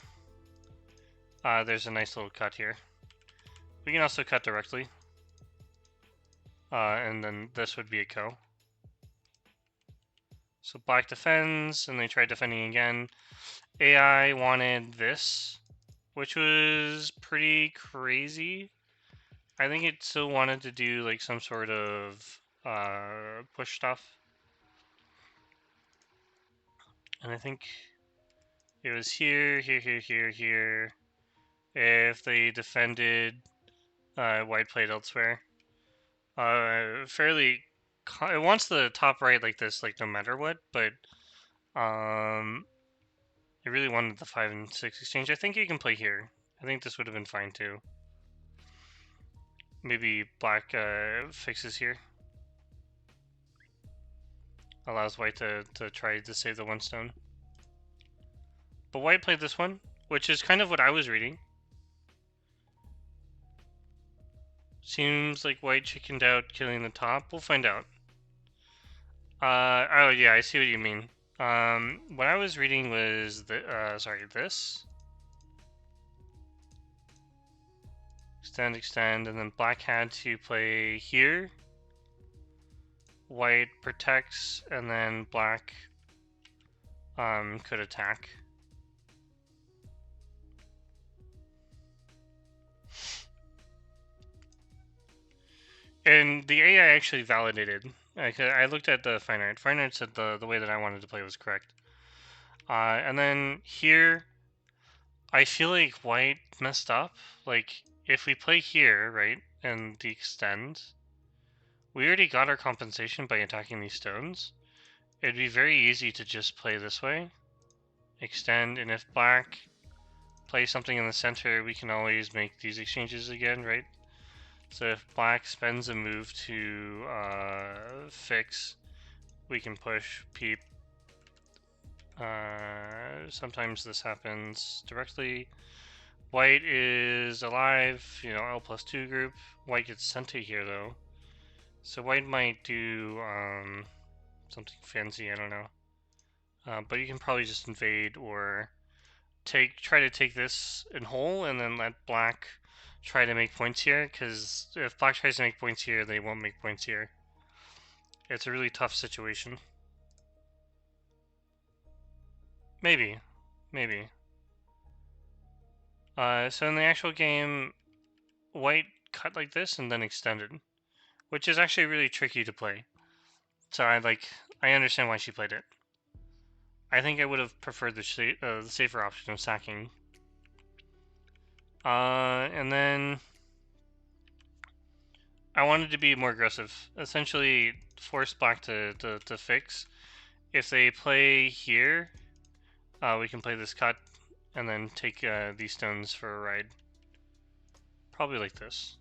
there's a nice little cut here. We can also cut directly. And then this would be a ko. So black defends, and they tried defending again. AI wanted this, which was pretty crazy. I think it still wanted to do like some sort of push stuff. And I think it was here, here, here, here, here. If they defended, white played elsewhere. Fairly, it wants the top right like this, like no matter what, but it really wanted the 5 and 6 exchange. I think you can play here. I think this would have been fine too. Maybe black fixes here. Allows white to try to save the one stone. But white played this one, which is kind of what I was reading. Seems like white chickened out killing the top. We'll find out. Oh yeah, I see what you mean. What I was reading was this. Extend, and then black had to play here. White protects, and then black could attack. And the AI actually validated. I looked at the fine art. Fine art said the way that I wanted to play was correct. And then here, I feel like white messed up. Like, if we play here, right, and the extend, we already got our compensation by attacking these stones. It'd be very easy to just play this way. Extend, and if black plays something in the center, we can always make these exchanges again, right? So if black spends a move to fix, we can push peep. Sometimes this happens directly. White is alive, L+2 group. White gets sent to here though. So white might do something fancy, I don't know. But you can probably just invade or try to take this in whole and then let black try to make points here, because if black tries to make points here, they won't make points here. It's a really tough situation. Maybe. So in the actual game, white cut like this and then extended, which is actually really tricky to play. So I understand why she played it. I think I would have preferred the safer option of sacking. And then I wanted to be more aggressive. Essentially, force black to fix. If they play here, we can play this cut and then take these stones for a ride. Probably like this.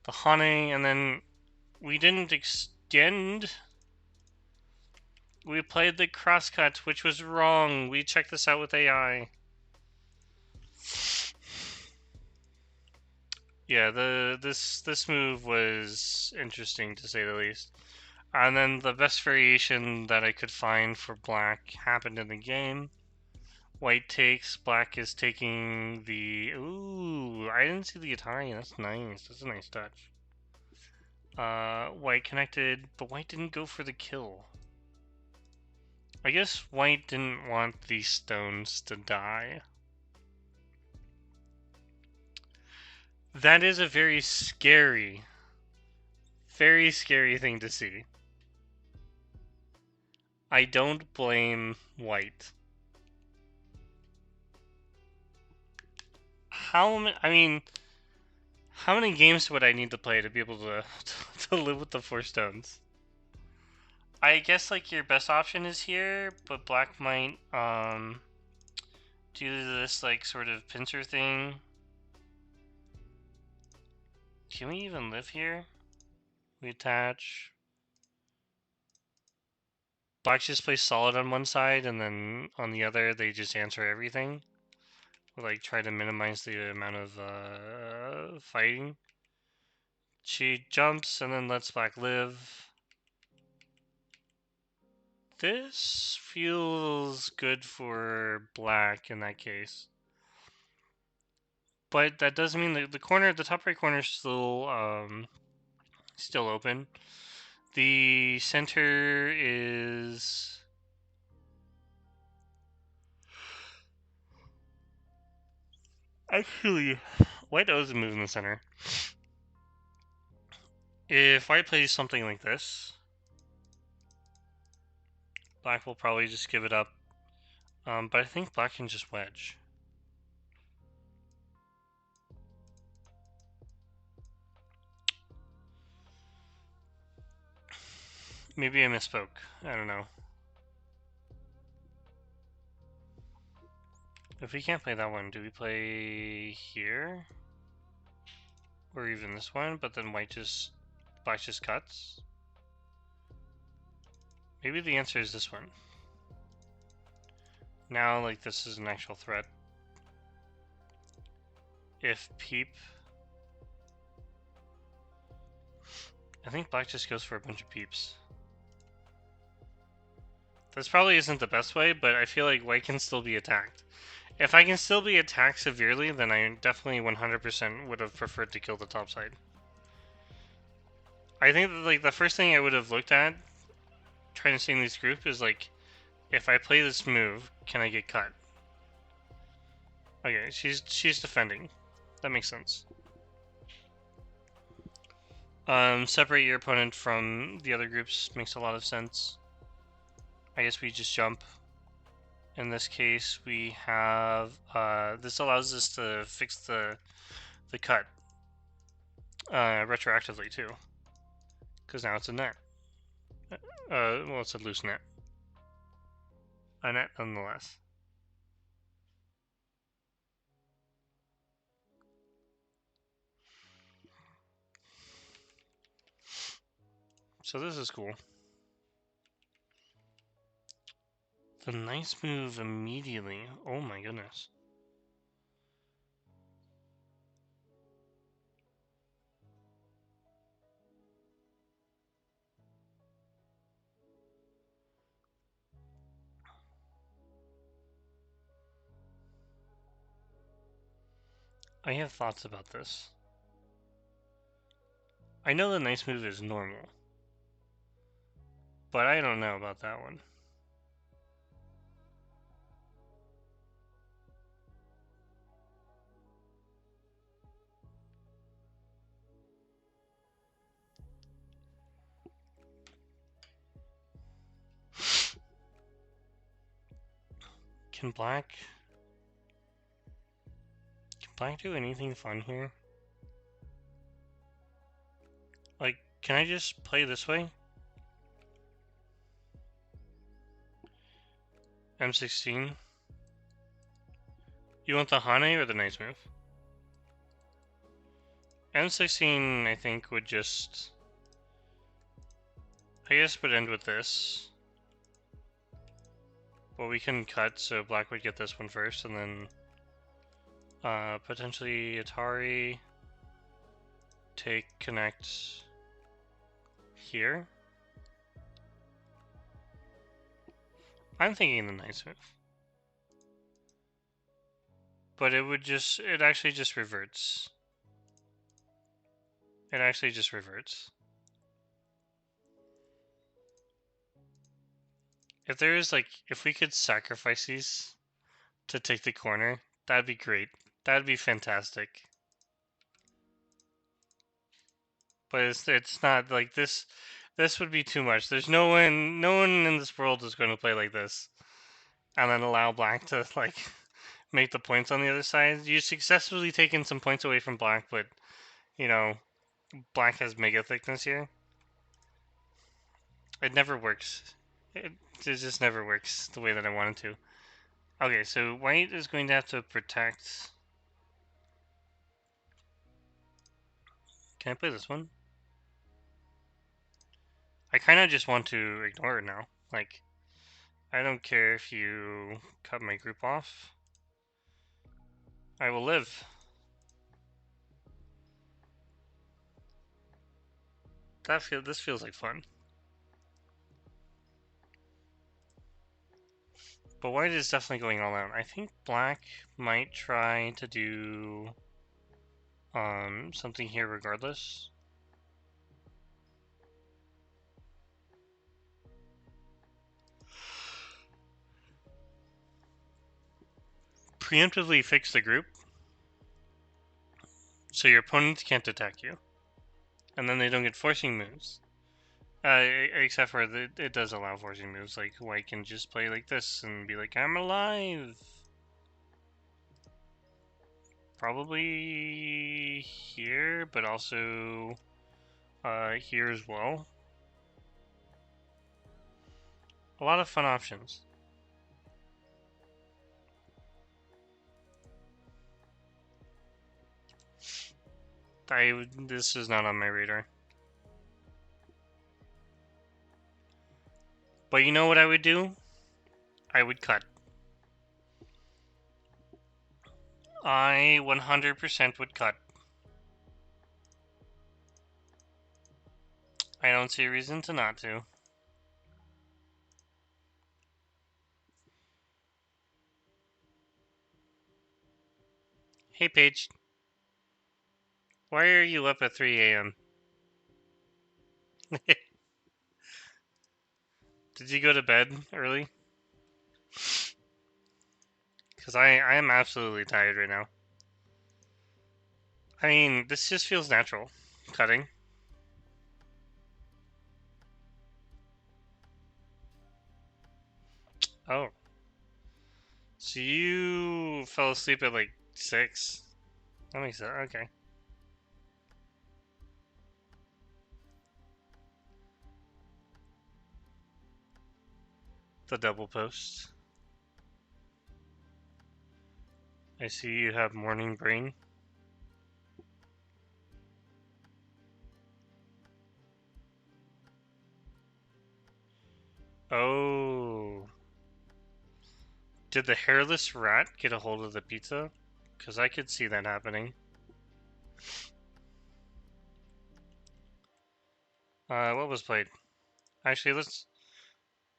The Hane, and then we didn't extend. We played the crosscut, which was wrong. We checked this out with AI. Yeah, this move was interesting to say the least. And then the best variation that I could find for black happened in the game. White takes, black is taking the... Ooh, I didn't see the Atari. That's nice. That's a nice touch. White connected, but white didn't go for the kill. I guess white didn't want these stones to die. That is a very scary thing to see. I don't blame white. How many games would I need to play to be able to live with the 4 stones? I guess like your best option is here, but black might do this like sort of pincer thing. Can we even live here? We attach. black just plays solid on one side, and then on the other they just answer everything. Like try to minimize the amount of fighting. She jumps and then lets black live. This feels good for black in that case. But that does mean that the corner, the top right corner is still open. The center is actually white doesn't move in the center. If white plays something like this, black will probably just give it up. But I think black can just wedge. Maybe I misspoke. I don't know. If we can't play that one, do we play here? Or even this one, but then black just cuts? Maybe the answer is this one. Now, like, this is an actual threat. If peep... I think black just goes for a bunch of peeps. This probably isn't the best way, but I feel like white can still be attacked. If I can still be attacked severely, then I definitely 100% would have preferred to kill the top side. I think that, like, the first thing I would have looked at trying to stay in this group is, like, if I play this move, can I get cut? Okay, she's defending. That makes sense. Separate your opponent from the other groups makes a lot of sense. I guess we just jump. In this case, we have this allows us to fix the cut retroactively too, because now it's a net. Well, it's a loose net. A net nonetheless. So this is cool. The nice move immediately. Oh my goodness. I have thoughts about this. I know the nice move is normal, but I don't know about that one. Can black do anything fun here? Like, can I just play this way? M16? You want the Hane or the nice move? M16, I think, would just... I guess would end with this. But we can cut, so black would get this one first, and then... potentially Atari... take, connect... here? I'm thinking the nice move. But it actually just reverts. It actually just reverts. If there is, like, if we could sacrifice these to take the corner, that'd be great. That'd be fantastic. But it's not, like, this would be too much. There's no one in this world is going to play like this. And then allow black to, like, make the points on the other side. You successfully taken some points away from black, but, you know, black has mega thickness here. It never works. It just never works the way that I want it to. Okay, so white is going to have to protect... Can I play this one? I kind of just want to ignore it now. Like, I don't care if you cut my group off. I will live. This feels like fun. But white is definitely going all out. I think black might try to do something here regardless. Preemptively fix the group so your opponents can't attack you. And then they don't get forcing moves. Except for it does allow forcing moves. Like white can just play like this and be like, I'm alive. Probably here, but also here as well. A lot of fun options. This is not on my radar. But you know what I would do? I would cut. I 100% would cut. I don't see a reason to not to. Hey Paige, why are you up at 3 a.m.? Did you go to bed early? Because I am absolutely tired right now. I mean, this just feels natural. Cutting. Oh. So you fell asleep at like 6? That makes sense. Okay. The double post. I see you have morning brain. Oh. Did the hairless rat get a hold of the pizza? Because I could see that happening. What was played? Actually,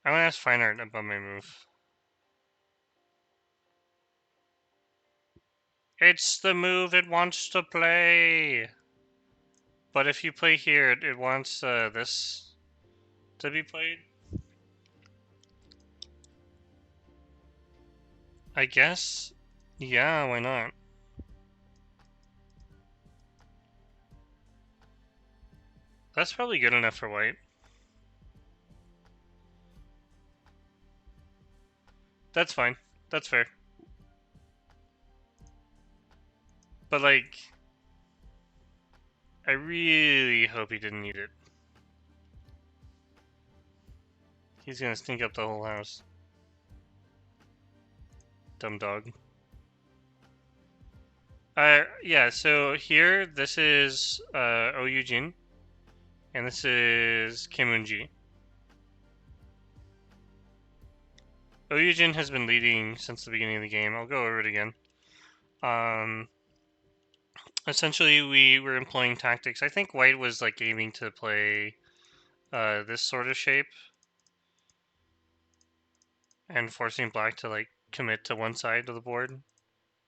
I'm gonna ask Fine Art about my move. It's the move it wants to play! But if you play here, it wants this to be played. I guess? Yeah, why not? That's probably good enough for white. That's fine. That's fair. But like, I really hope he didn't need it. He's gonna stink up the whole house. Dumb dog. Yeah, so here, this is, Yujin, and this is Eunji. Yujin has been leading since the beginning of the game. I'll go over it again. Essentially, we were employing tactics. I think white was, like, aiming to play, this sort of shape, and forcing black to, like, commit to one side of the board.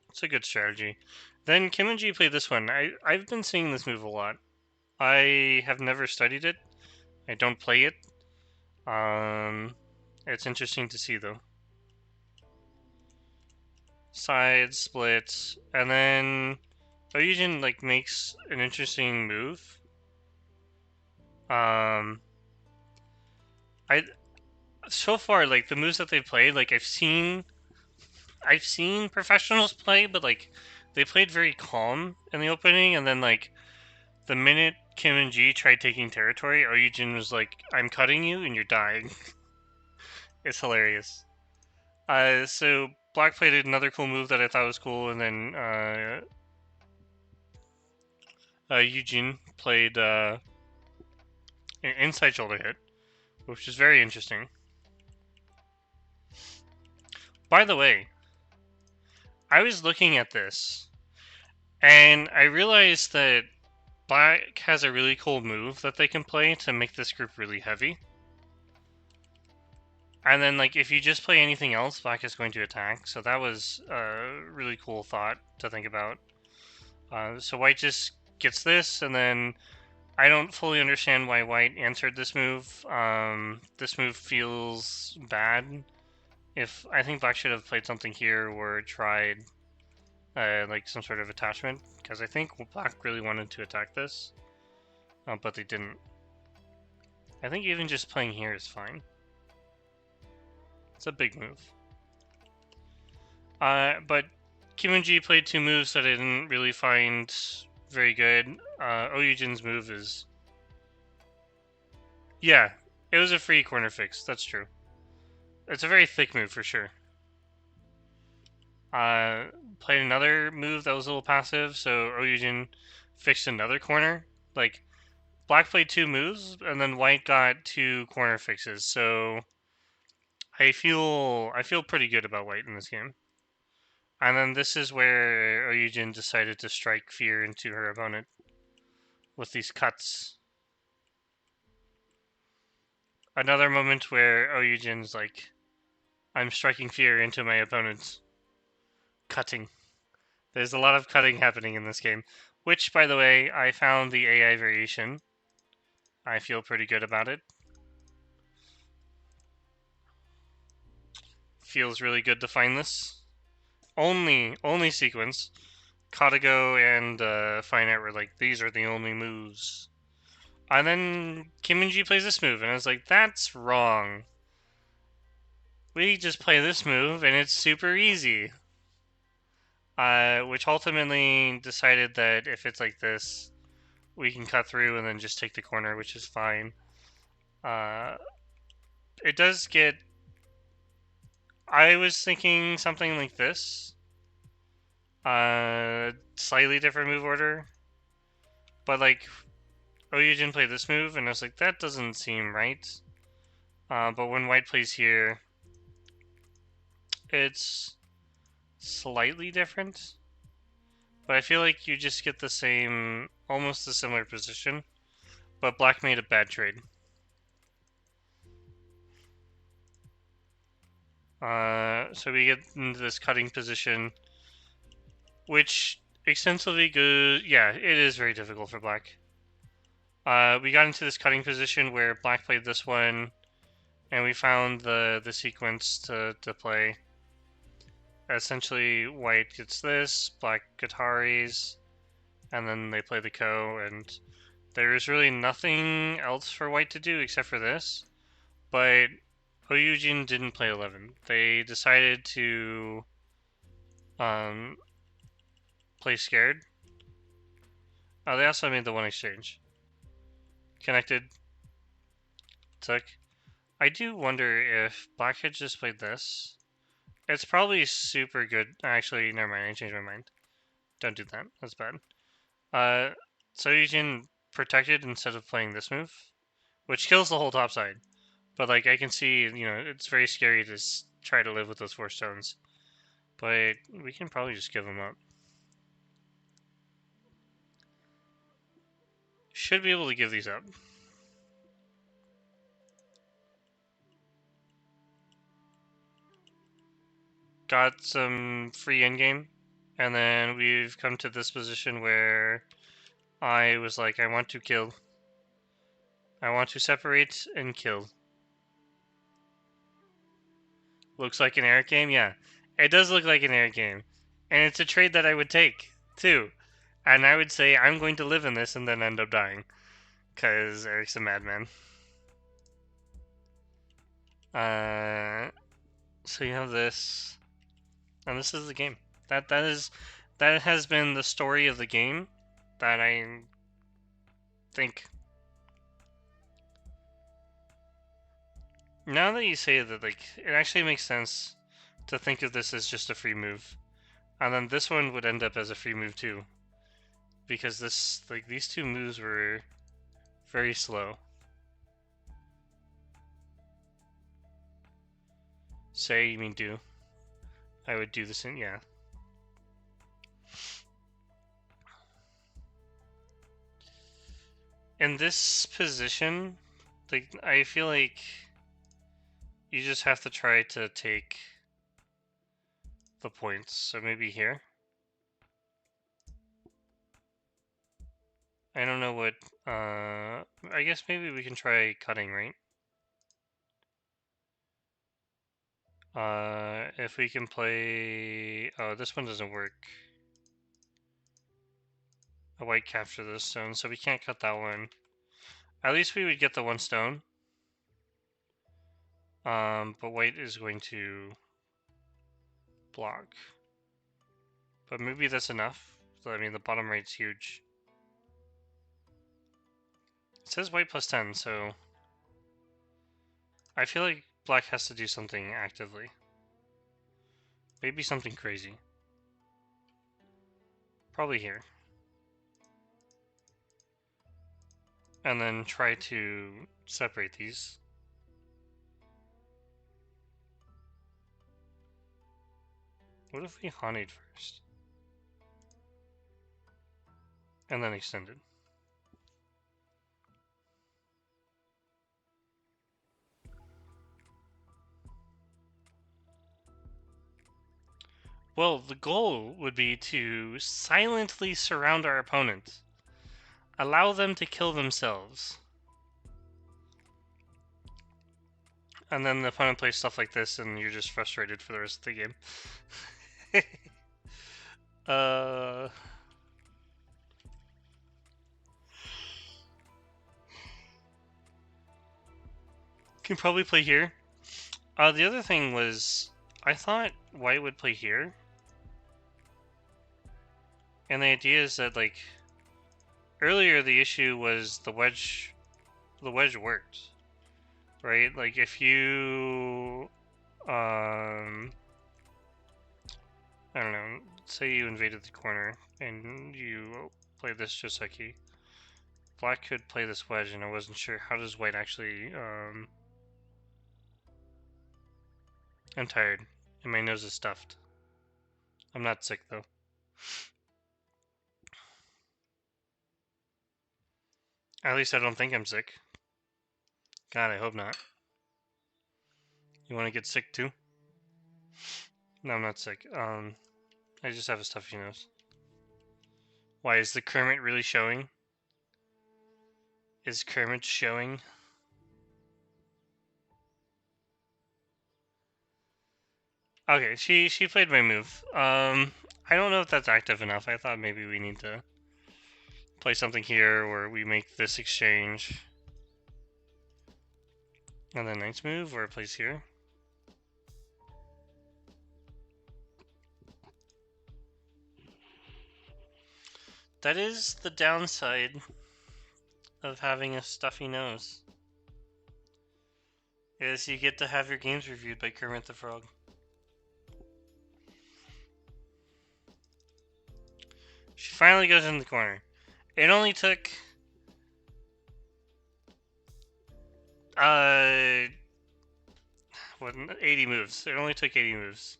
It's a good strategy. Then Eunji played this one. I've been seeing this move a lot. I have never studied it. I don't play it. It's interesting to see though. Side splits, and then Yujin like makes an interesting move. I so far like the moves that they've played, like I've seen professionals play, but like they played very calm in the opening, and then like the minute Kim and G tried taking territory, Yujin was like, "I'm cutting you, and you're dying." It's hilarious. So Black played another cool move that I thought was cool, and then Yujin played an inside shoulder hit, which is very interesting. By the way, I was looking at this, and I realized that Black has a really cool move that they can play to make this group really heavy. And then, like, if you just play anything else, Black is going to attack. So that was a really cool thought to think about. So White just gets this, and then I don't fully understand why White answered this move. This move feels bad. I think Black should have played something here or tried like some sort of attachment, because I think Black really wanted to attack this, but they didn't. I think even just playing here is fine. It's a big move. But Eunji played two moves that I didn't really find very good. Yujin's move is... Yeah, it was a free corner fix, that's true. It's a very thick move for sure. Played another move that was a little passive, so Yujin fixed another corner. Like, Black played two moves, and then White got two corner fixes, so I feel pretty good about White in this game. And then this is where Yujin decided to strike fear into her opponent with these cuts. Another moment where Yujin's like, I'm striking fear into my opponents. Cutting. There's a lot of cutting happening in this game, which, by the way, I found the AI variation. I feel pretty good about it. Feels really good to find this. Only sequence. Katago and Fine Art were like, these are the only moves. And then Eunji plays this move, and I was like, that's wrong. We just play this move, and it's super easy. Which ultimately decided that if it's like this, we can cut through and then just take the corner, which is fine. It does get... I was thinking something like this. Slightly different move order. But like, Yujin played this move, and I was like, that doesn't seem right. But when White plays here, it's slightly different. But I feel like you just get the same, almost a similar position. But Black made a bad trade. So we get into this cutting position, which extensively goes... Yeah, it is very difficult for Black. We got into this cutting position where Black played this one, and we found the sequence to play. Essentially, White gets this, Black Guitaris, and then they play the Ko, and there's really nothing else for White to do except for this. But Yujin didn't play 11. They decided to play scared. Oh, they also made the one exchange. Connected. Took. I do wonder if Black had just played this. It's probably super good. Actually, never mind. I changed my mind. Don't do that. That's bad. So Yujin protected instead of playing this move, which kills the whole top side. But like, I can see, it's very scary to try to live with those 4 stones. But we can probably just give them up. Should be able to give these up. Got some free endgame. And then we've come to this position where I was like, I want to kill. I want to separate and kill. Looks like an Eric game? Yeah. It does look like an Eric game. And it's a trade that I would take, too. And I would say, I'm going to live in this and then end up dying. Because Eric's a madman. So you have this. And this is the game. That has been the story of the game that I think. Now that you say that, like, it actually makes sense to think of this as just a free move. And then this one would end up as a free move too. Because these two moves were very slow. Say, you mean do. I would do this in, yeah. In this position, like, I feel like you just have to try to take the points. So maybe here. I don't know what, I guess maybe we can try cutting, right? If we can play, oh, this one doesn't work. A white capture this stone, so we can't cut that one. At least we would get the one stone. But white is going to block. But maybe that's enough. So, I mean, the bottom right's huge. It says white plus 10, so I feel like black has to do something actively. Maybe something crazy. Probably here. And then try to separate these. What if we Haned first? And then extended. Well, the goal would be to silently surround our opponent. Allow them to kill themselves. And then the opponent plays stuff like this and you're just frustrated for the rest of the game. Can probably play here. The other thing was, I thought white would play here. And the idea is that, like, earlier the issue was the wedge worked. Right? Like, if you, I don't know, say you invaded the corner and you played this Joseki. Black could play this wedge and I wasn't sure, how does white actually, I'm tired and my nose is stuffed. I'm not sick though. At least I don't think I'm sick. God, I hope not. You want to get sick too? No, I'm not sick. I just have a stuffy nose. Why, is the Kermit really showing? Is Kermit showing? Okay, she played my move. I don't know if that's active enough. I thought maybe we need to play something here where we make this exchange. And then knight's move, or plays here. That is the downside of having a stuffy nose. Is you get to have your games reviewed by Kermit the Frog. She finally goes in the corner. It only took what, 80 moves. It only took 80 moves.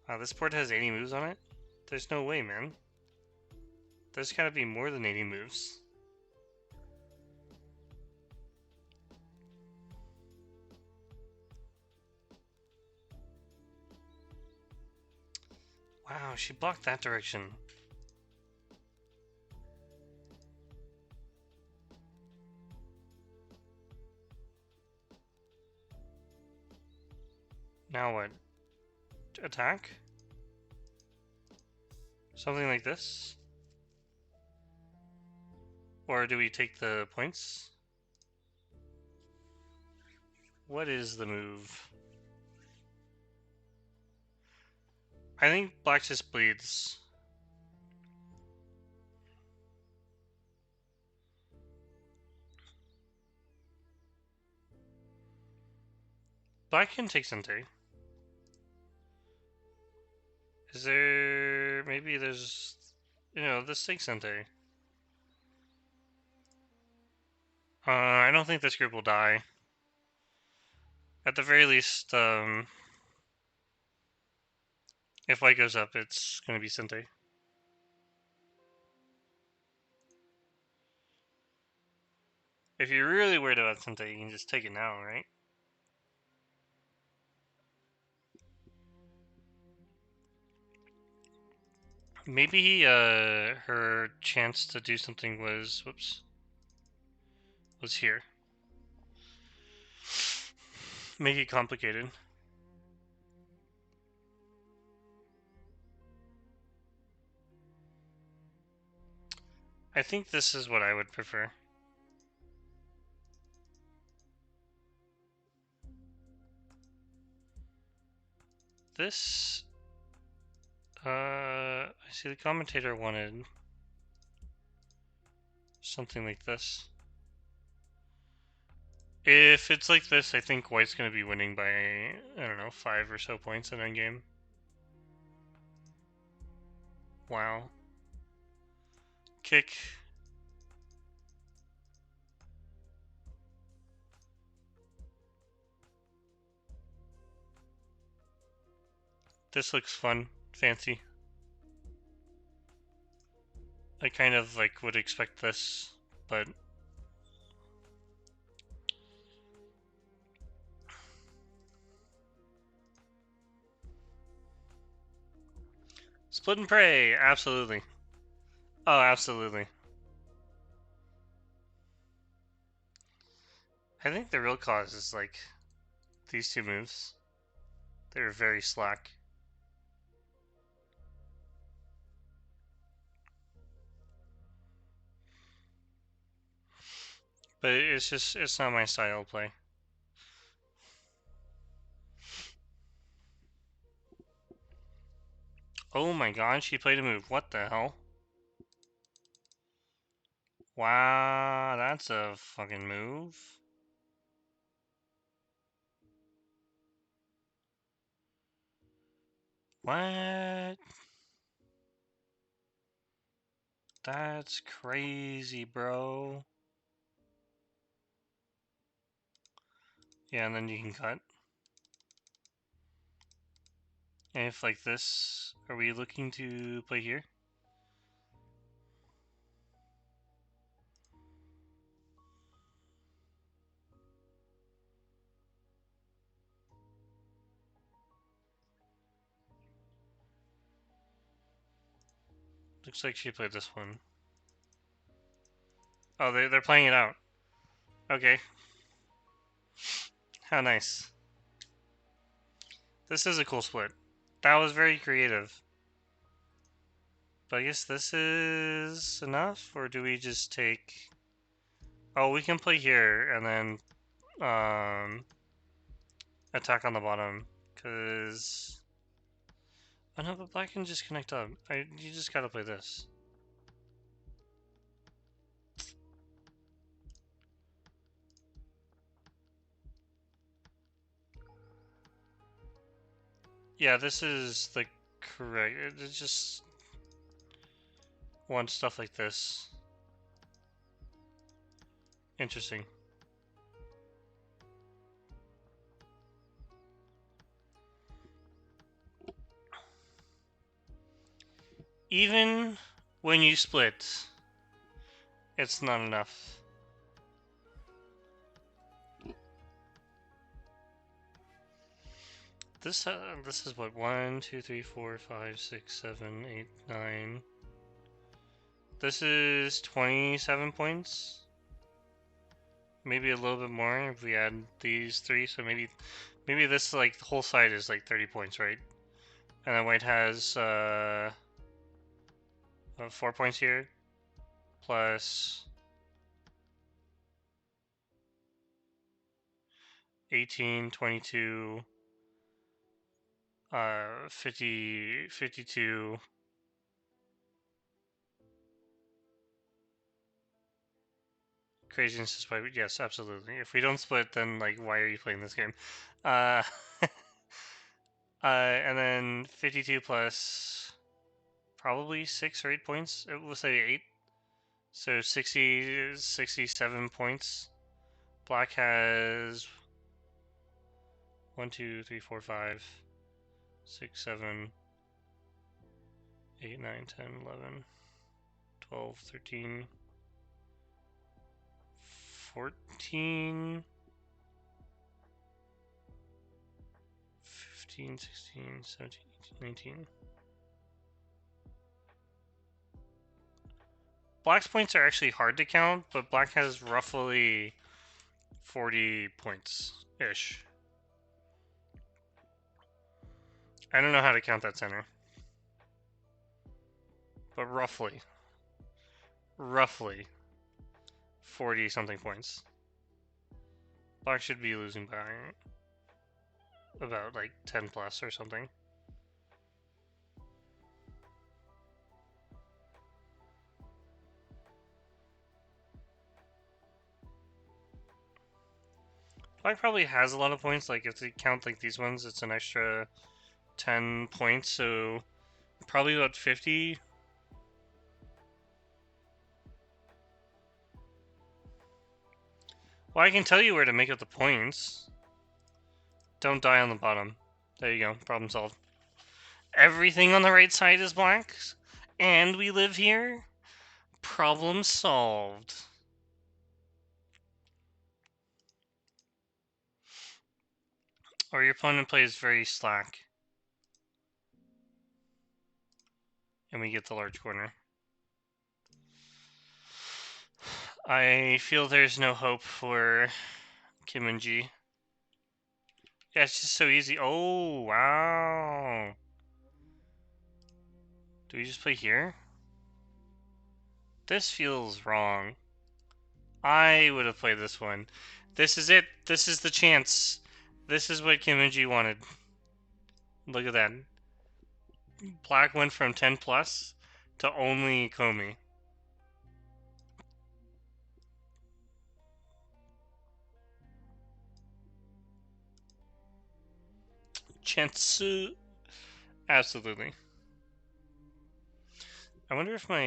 Wow, this board has 80 moves on it? There's no way, man. There's gotta be more than 80 moves. Wow, she blocked that direction. Now what? Attack? Something like this? Or do we take the points? What is the move? I think black just bleeds. Black can take Sente. Is there... maybe there's... you know, this takes Sente. I don't think this group will die. At the very least, If white goes up, it's gonna be Sente. If you're really worried about Sente, you can just take it now, right? Maybe her chance to do something was was here. Make it complicated. I think this is what I would prefer. This, I see the commentator wanted something like this. If it's like this, I think white's gonna be winning by, I don't know, 5 or so points in endgame. Wow. Kick. This looks fun, fancy. I kind of like would expect this, but split and pray, absolutely. Oh, absolutely. I think the real cause is like these two moves. They're very slack. But it's not my style of play. Oh my god, she played a move. What the hell? Wow, that's a fucking move. What? That's crazy, bro. Yeah, and then you can cut. And if like this, are we looking to play here? Looks like she played this one. Oh, they're playing it out. Okay. How nice. This is a cool split. That was very creative. But I guess this is enough, or do we just take... Oh, we can play here, and then, attack on the bottom, because... Oh no, but black can just connect up. You just gotta play this. Yeah, this is the correct... It just wants stuff like this. Interesting. Even when you split, it's not enough. This is what, 1, 2, 3, 4, 5, 6, 7, 8, 9. This is 27 points. Maybe a little bit more if we add these three. So maybe this like the whole side is like 30 points, right? And then white has 4 points here, plus 18, 22, 50, 52. Craziness is why, yes, absolutely. If we don't split, then like, why are you playing this game? Uh, and then 52 plus probably 6 or 8 points. We'll say 8. So 60, 67 points. Black has 1, 2, 3, 4, 5, 6, 7. 8, 9, 10, 11, 12, 13, 14, 15, 16, 17, 18, 19. Black's points are actually hard to count, but black has roughly 40 points-ish. I don't know how to count that center. But roughly 40-something points. Black should be losing by about like 10 plus or something. Black probably has a lot of points. Like if they count like these ones, it's an extra 10 points, so probably about 50. Well, I can tell you where to make up the points. Don't die on the bottom. There you go. Problem solved. Everything on the right side is black, and we live here. Problem solved. Or your opponent plays very slack. And we get the large corner. I feel there's no hope for Eunji. Yeah, it's just so easy. Oh, wow. Do we just play here? This feels wrong. I would have played this one. This is it. This is the chance. This is what Eunji wanted. Look at that. Black went from 10 plus to only Komi. Chance. Absolutely. I wonder if my,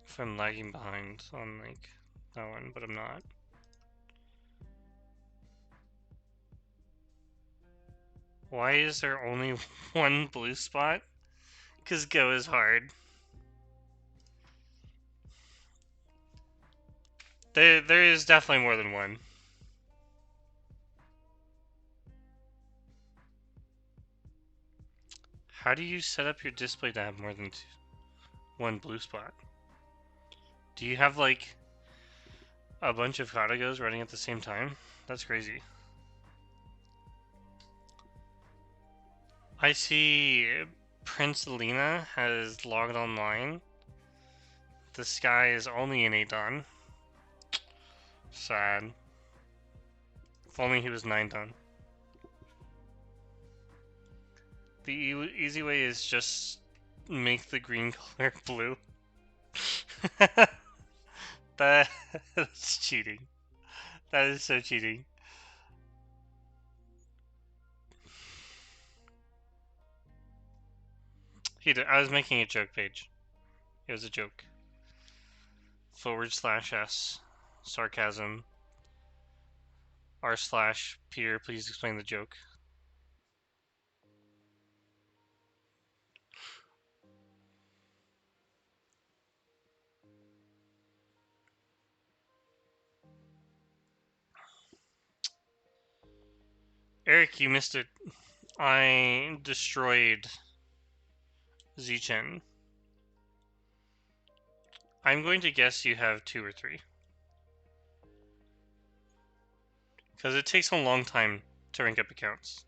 if I'm lagging behind on, like, that one, but I'm not. Why is there only one blue spot? Because Go is hard. There is definitely more than one. How do you set up your display to have more than one blue spot? Do you have, like, a bunch of Katagos running at the same time? That's crazy. I see Prince Lena has logged online. The sky is only an 8 dan. Sad. If only he was 9 dan. The easy way is just make the green color blue. That's cheating. That is so cheating. I was making a joke page. It was a joke. /s. Sarcasm. r/ Peter, please explain the joke. Eric, you missed it. I destroyed Zichen. I'm going to guess you have 2 or 3. Because it takes a long time to rank up accounts.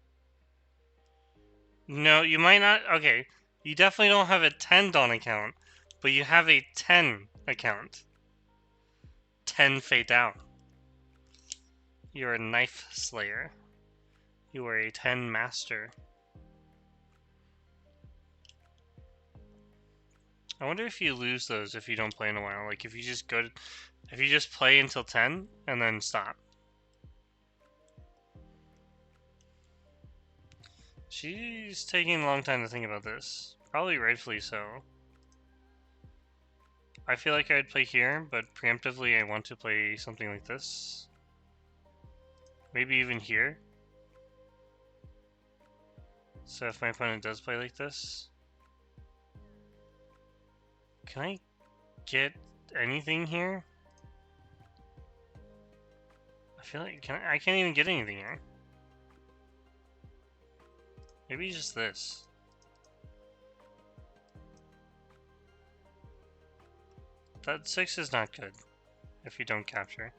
No, you might not. Okay, you definitely don't have a 10 Dawn account, but you have a 10 account. 10 Fate Down. You're a Knife Slayer. You are a 10 Master. I wonder if you lose those if you don't play in a while. Like if you just if you just play until 10 and then stop. She's taking a long time to think about this. Probably rightfully so. I feel like I'd play here, but preemptively I want to play something like this. Maybe even here. So if my opponent does play like this... Can I get anything here? I feel like I can't even get anything here. Maybe just this. That 6 is not good if you don't capture.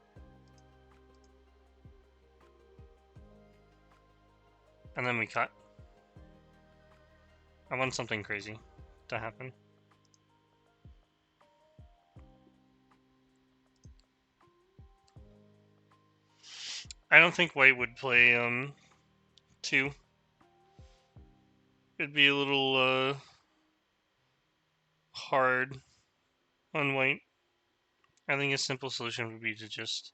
And then we cut. I want something crazy to happen. I don't think white would play 2. It'd be a little hard on white. I think a simple solution would be to just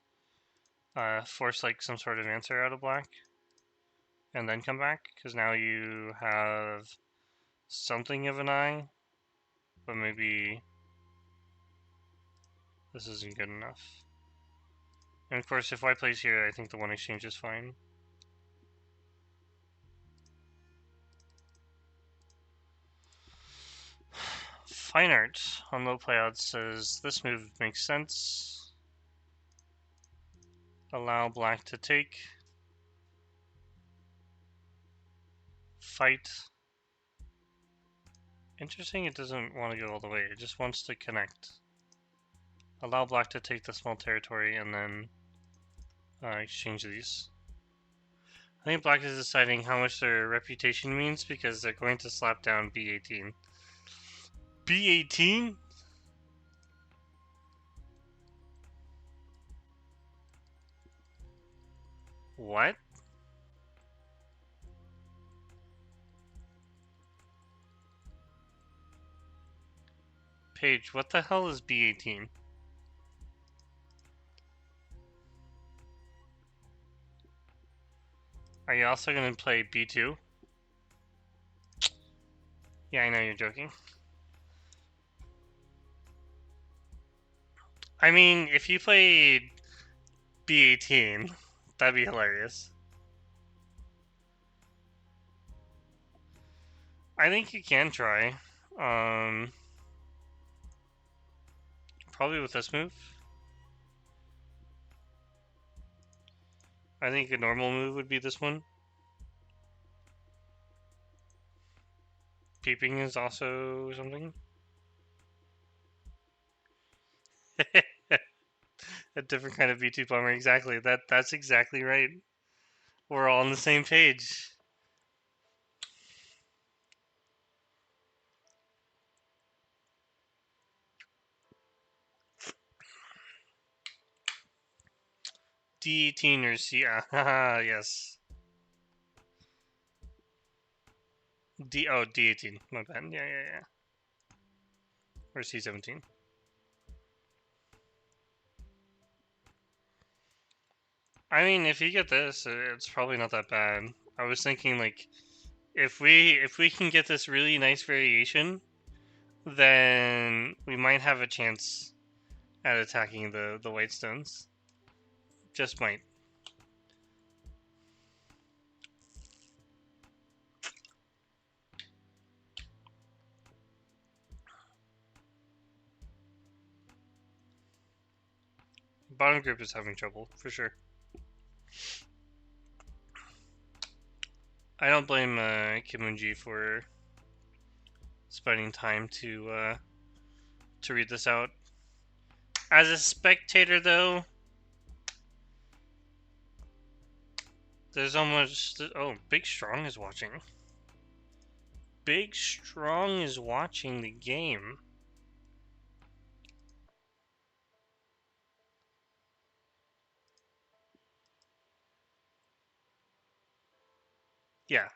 force like some sort of answer out of black and then come back, because now you have something of an eye, but maybe this isn't good enough. And of course, if white plays here, I think the one exchange is fine. Fine Art on low play odds says this move makes sense. Allow black to take. Fight. Interesting, it doesn't want to go all the way, it just wants to connect. Allow black to take the small territory and then exchange these. I think black is deciding how much their reputation means because they're going to slap down B18. B18? What? Paige, what the hell is B18? Are you also going to play B2? Yeah, I know you're joking. I mean, if you played B18, that'd be hilarious. I think you can try. Probably with this move. I think a normal move would be this one. Peeping is also something. A different kind of B2 bomber, exactly. That's exactly right. We're all on the same page. D18 or C. Haha, yes. D18. My bad. Yeah. Or C17. I mean, if you get this, it's probably not that bad. I was thinking like, if we can get this really nice variation, then we might have a chance at attacking the white stones. Just might. Bottom group is having trouble, for sure. I don't blame Eunji for spending time to read this out. As a spectator, though, there's almost... Oh, Big Strong is watching. Big Strong is watching the game. Yeah.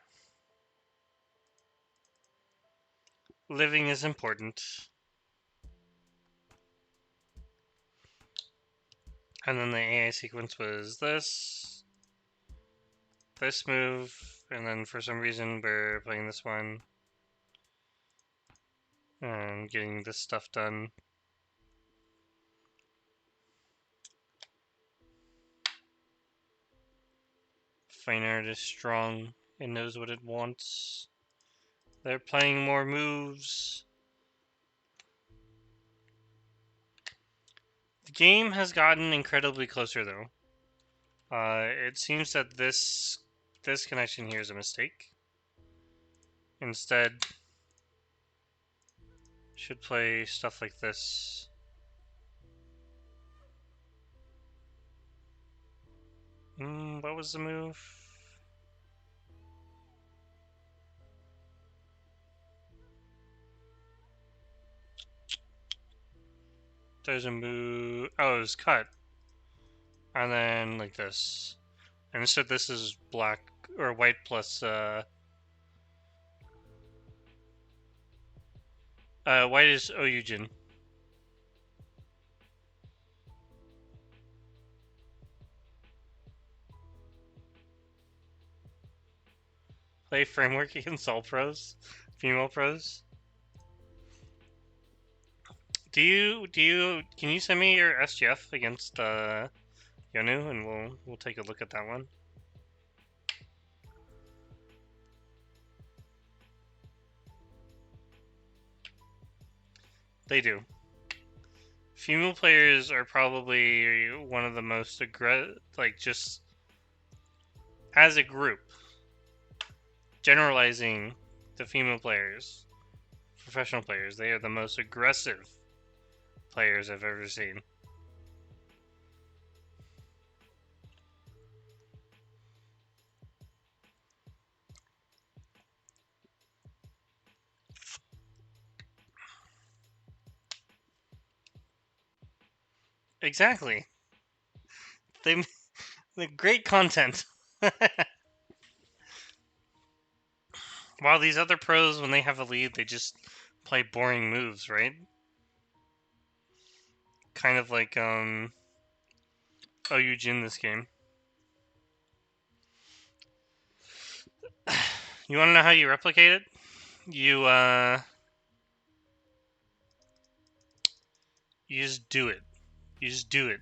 Living is important. And then the AI sequence was this move, and then for some reason we're playing this one and getting this stuff done. fine art is strong. It knows what it wants. They're playing more moves. The game has gotten incredibly closer, though. It seems that this connection here is a mistake. Instead, should play stuff like this. What was the move? There's a move. Oh, it was cut. And then like this. And instead this is black or white plus white is Yujin. Play framework against all pros, female pros. Can you send me your SGF against Ueno, and we'll take a look at that one. They do. Female players are probably one of the most just as a group, generalizing the female players, professional players, they are the most aggressive players I've ever seen. Exactly. They great content. While these other pros, when they have a lead, they just play boring moves, right? Kind of like Yujin this game. You want to know how you replicate it? You just do it. You just do it.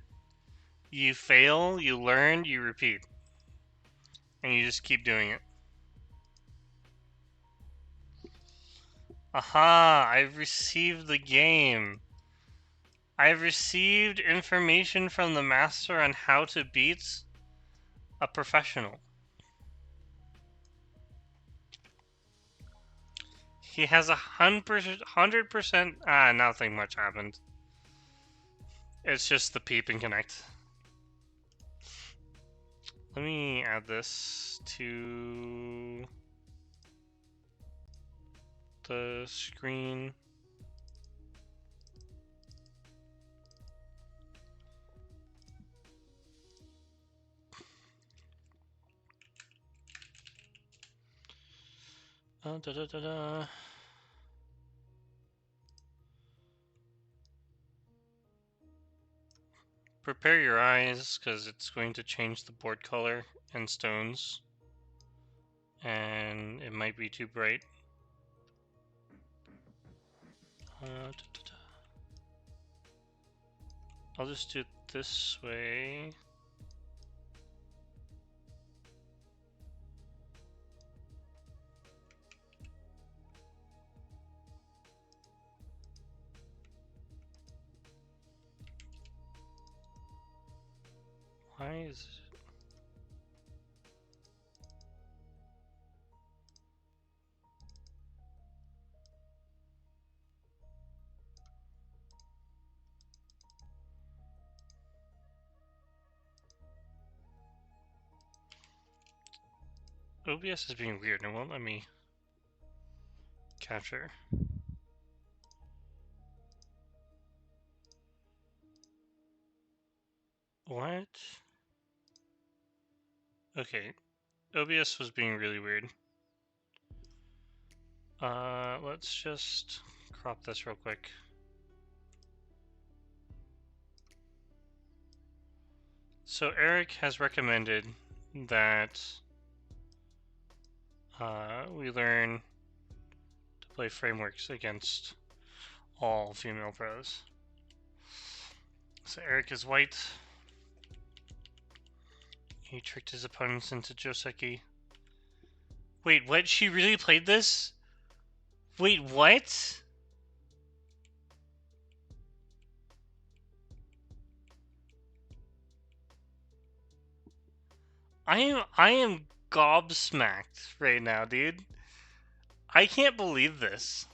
You fail, you learn, you repeat. And you just keep doing it. Aha! I've received the game. I've received information from the master on how to beat a professional. He has 100%. Nothing much happened. It's just the peep and connect. Let me add this to the screen. Da, da, da, da. Prepare your eyes, because it's going to change the board color and stones. And it might be too bright. Da, da, da. I'll just do it this way. Why is it? OBS is being weird and won't let me capture. What? Okay, OBS was being really weird. Let's just crop this real quick. So Eric has recommended that we learn to play frameworks against all female pros. So Eric is white. He tricked his opponents into Joseki. Wait, what? She really played this? Wait, what? I am gobsmacked right now, dude. I can't believe this.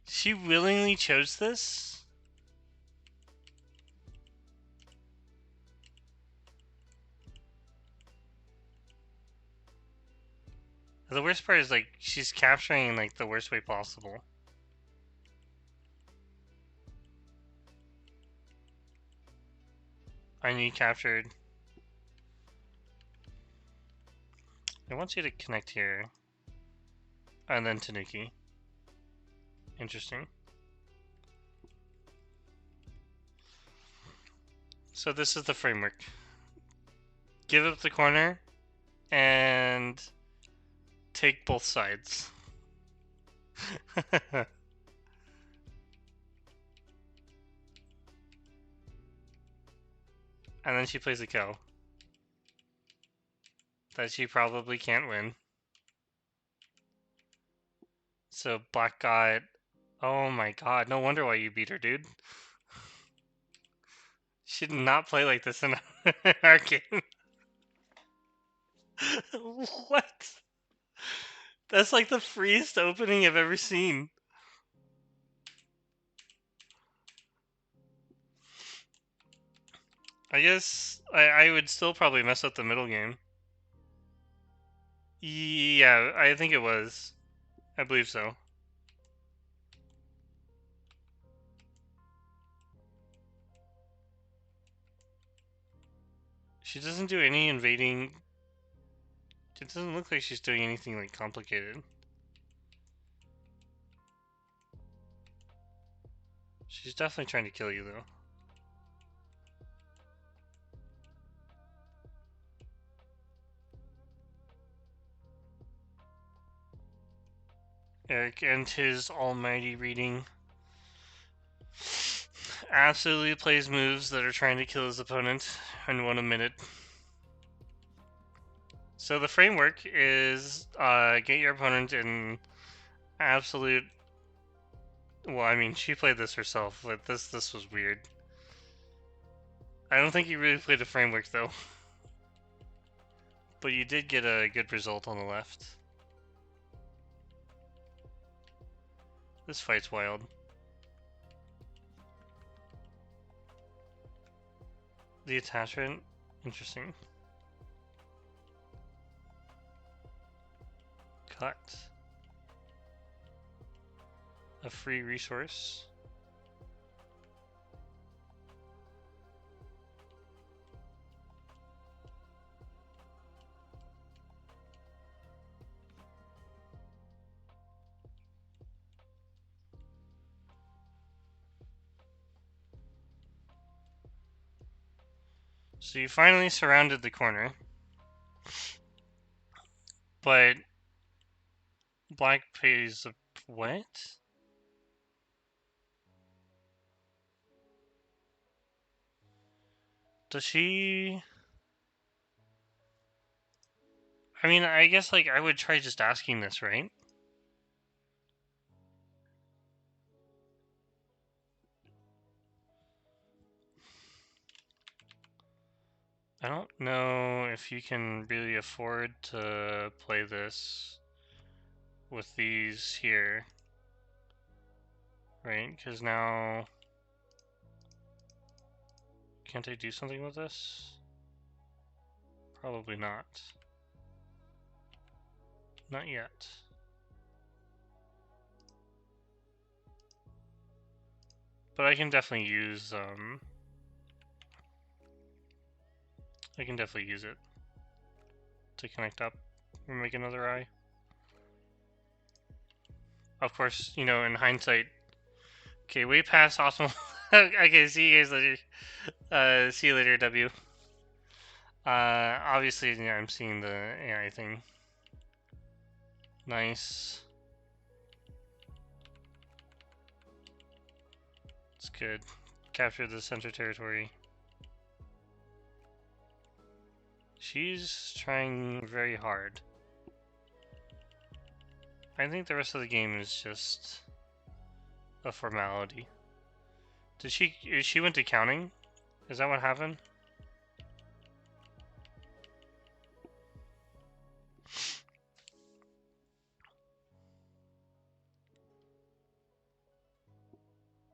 She willingly chose this? The worst part is, like, she's capturing in, like, the worst way possible. I need captured. It wants you to connect here. And then Tanuki. Interesting. So this is the framework. Give up the corner and take both sides. And then she plays a go. That she probably can't win. So black got... Oh my god, no wonder why you beat her, dude. She did not play like this in our game. What? That's like the freest opening I've ever seen. I guess I would still probably mess up the middle game. Yeah, I think it was. I believe so. She doesn't do any invading. It doesn't look like she's doing anything like complicated. She's definitely trying to kill you though. Eric and his almighty reading absolutely plays moves that are trying to kill his opponent in 1 minute. So the framework is get your opponent in absolute... Well, I mean, she played this herself, but this was weird. I don't think you really played a framework though. But you did get a good result on the left. This fight's wild. The attachment, interesting. Cut. A free resource. So you finally surrounded the corner. But black pays a what? Does she... I mean, I guess, like, I would try just asking this, right? I don't know if you can really afford to play this with these here. Right? Because now... Can't I do something with this? Probably not. Not yet. But I can definitely use, I can definitely use it to connect up and make another eye. Of course, you know, in hindsight. Okay, way past optimal. Okay, see you guys later. See you later, W. Obviously, yeah, I'm seeing the AI thing. Nice. It's good. Capture the center territory. She's trying very hard. I think the rest of the game is just a formality. She went to counting? Is that what happened?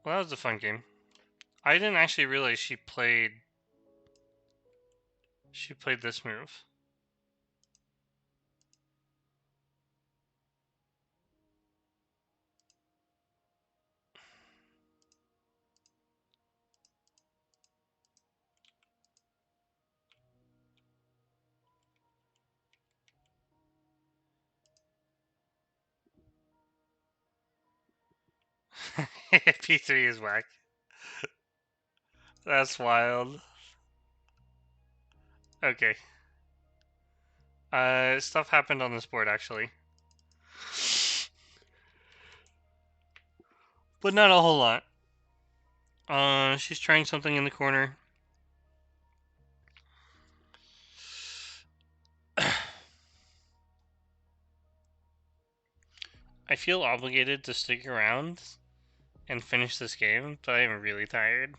Well, that was a fun game. I didn't actually realize she played this move. P3 is whack. That's wild. Okay. Stuff happened on this board actually. But not a whole lot. She's trying something in the corner. I feel obligated to stick around and finish this game, but I am really tired.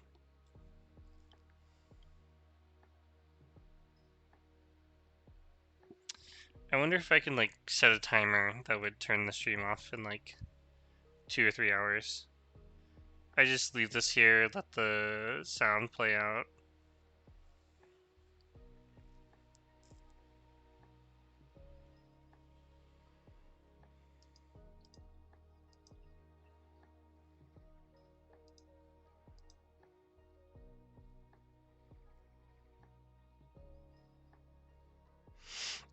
I wonder if I can like set a timer that would turn the stream off in like 2 or 3 hours. I just leave this here, let the sound play out.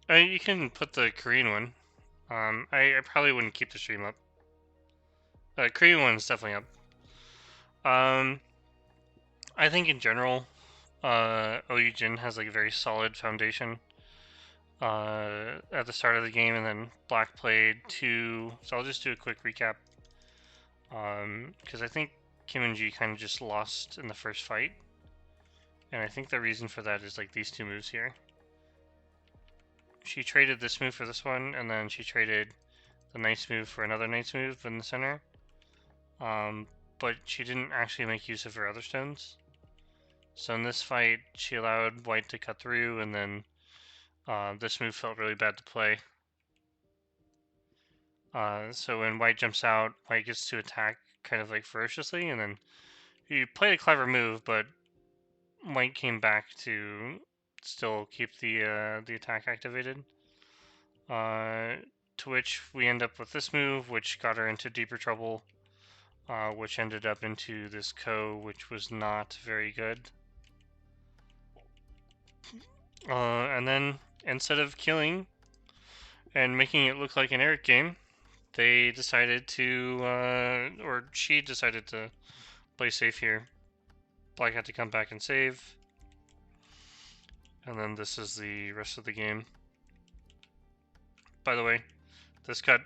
You can put the Korean one. I probably wouldn't keep the stream up. Korean one's definitely up. I think in general, Yujin has like a very solid foundation. At the start of the game, and then Black played 2. So I'll just do a quick recap. Because I think Eunji kind of just lost in the first fight, and I think the reason for that is like these 2 moves here. She traded this move for this one, and then she traded the nice move for another nice move in the center. But she didn't actually make use of her other stones. So in this fight, she allowed White to cut through, and then this move felt really bad to play. So when White jumps out, White gets to attack kind of like ferociously, and then he played a clever move, but White came back to still keep the attack activated. To which we end up with this move, which got her into deeper trouble, which ended up into this Ko, which was not very good. And then instead of killing and making it look like an Eric game, they decided to, or she decided to play safe here. Black had to come back and save. And then this is the rest of the game. By the way, this got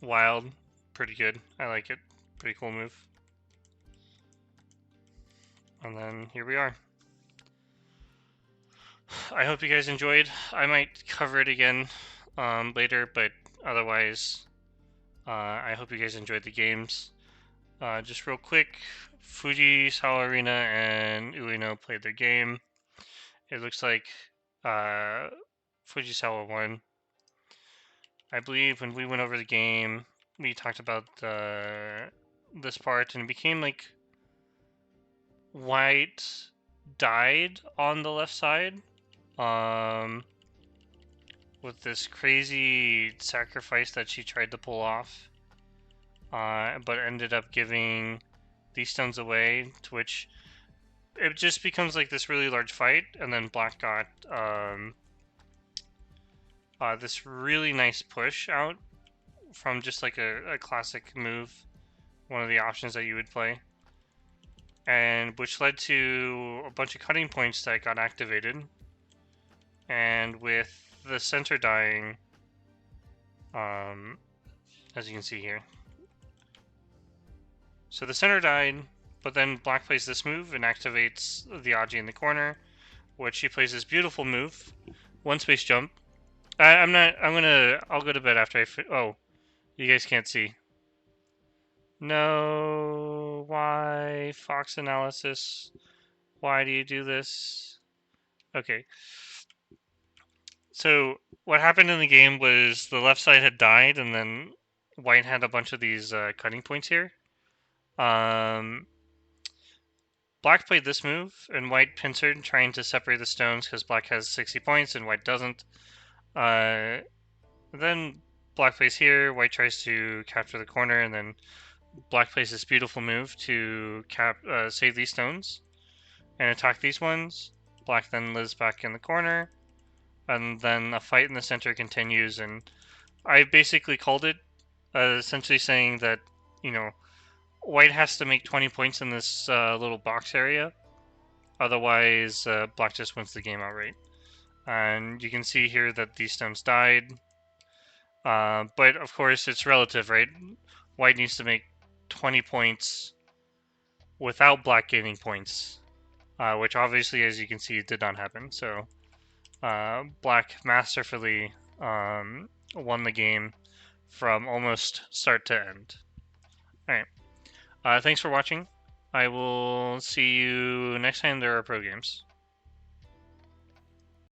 wild, pretty good. I like it. Pretty cool move. And then here we are. I hope you guys enjoyed. I might cover it again later, but otherwise, I hope you guys enjoyed the games. Just real quick, Fujisawa Arena and Ueno played their game. It looks like Fujisawa won. I believe when we went over the game, we talked about this part, and it became like White died on the left side with this crazy sacrifice that she tried to pull off, but ended up giving these stones away, to which it just becomes like this really large fight, and then Black got this really nice push out from just like a classic move, one of the options that you would play, and which led to a bunch of cutting points that got activated. And with the center dying, as you can see here, so the center died, but then Black plays this move and activates the Aji in the corner, which she plays this beautiful move, one space jump. I'll go to bed after oh, you guys can't see. No, why? Fox analysis. Why do you do this? Okay. So, what happened in the game was the left side had died, and then white had a bunch of these cutting points here. Black played this move, and white pincered, trying to separate the stones because black has 60 points and white doesn't. Then black plays here, white tries to capture the corner, and then black plays this beautiful move to save these stones and attack these ones. Black then lives back in the corner, and then a fight in the center continues, and I basically called it, essentially saying that, you know, white has to make 20 points in this little box area, otherwise black just wins the game outright. And you can see here that these stones died, but of course it's relative, right? White needs to make 20 points without black gaining points, which obviously, as you can see, did not happen. So black masterfully won the game from almost start to end. Alright, thanks for watching. I will see you next time there are pro games.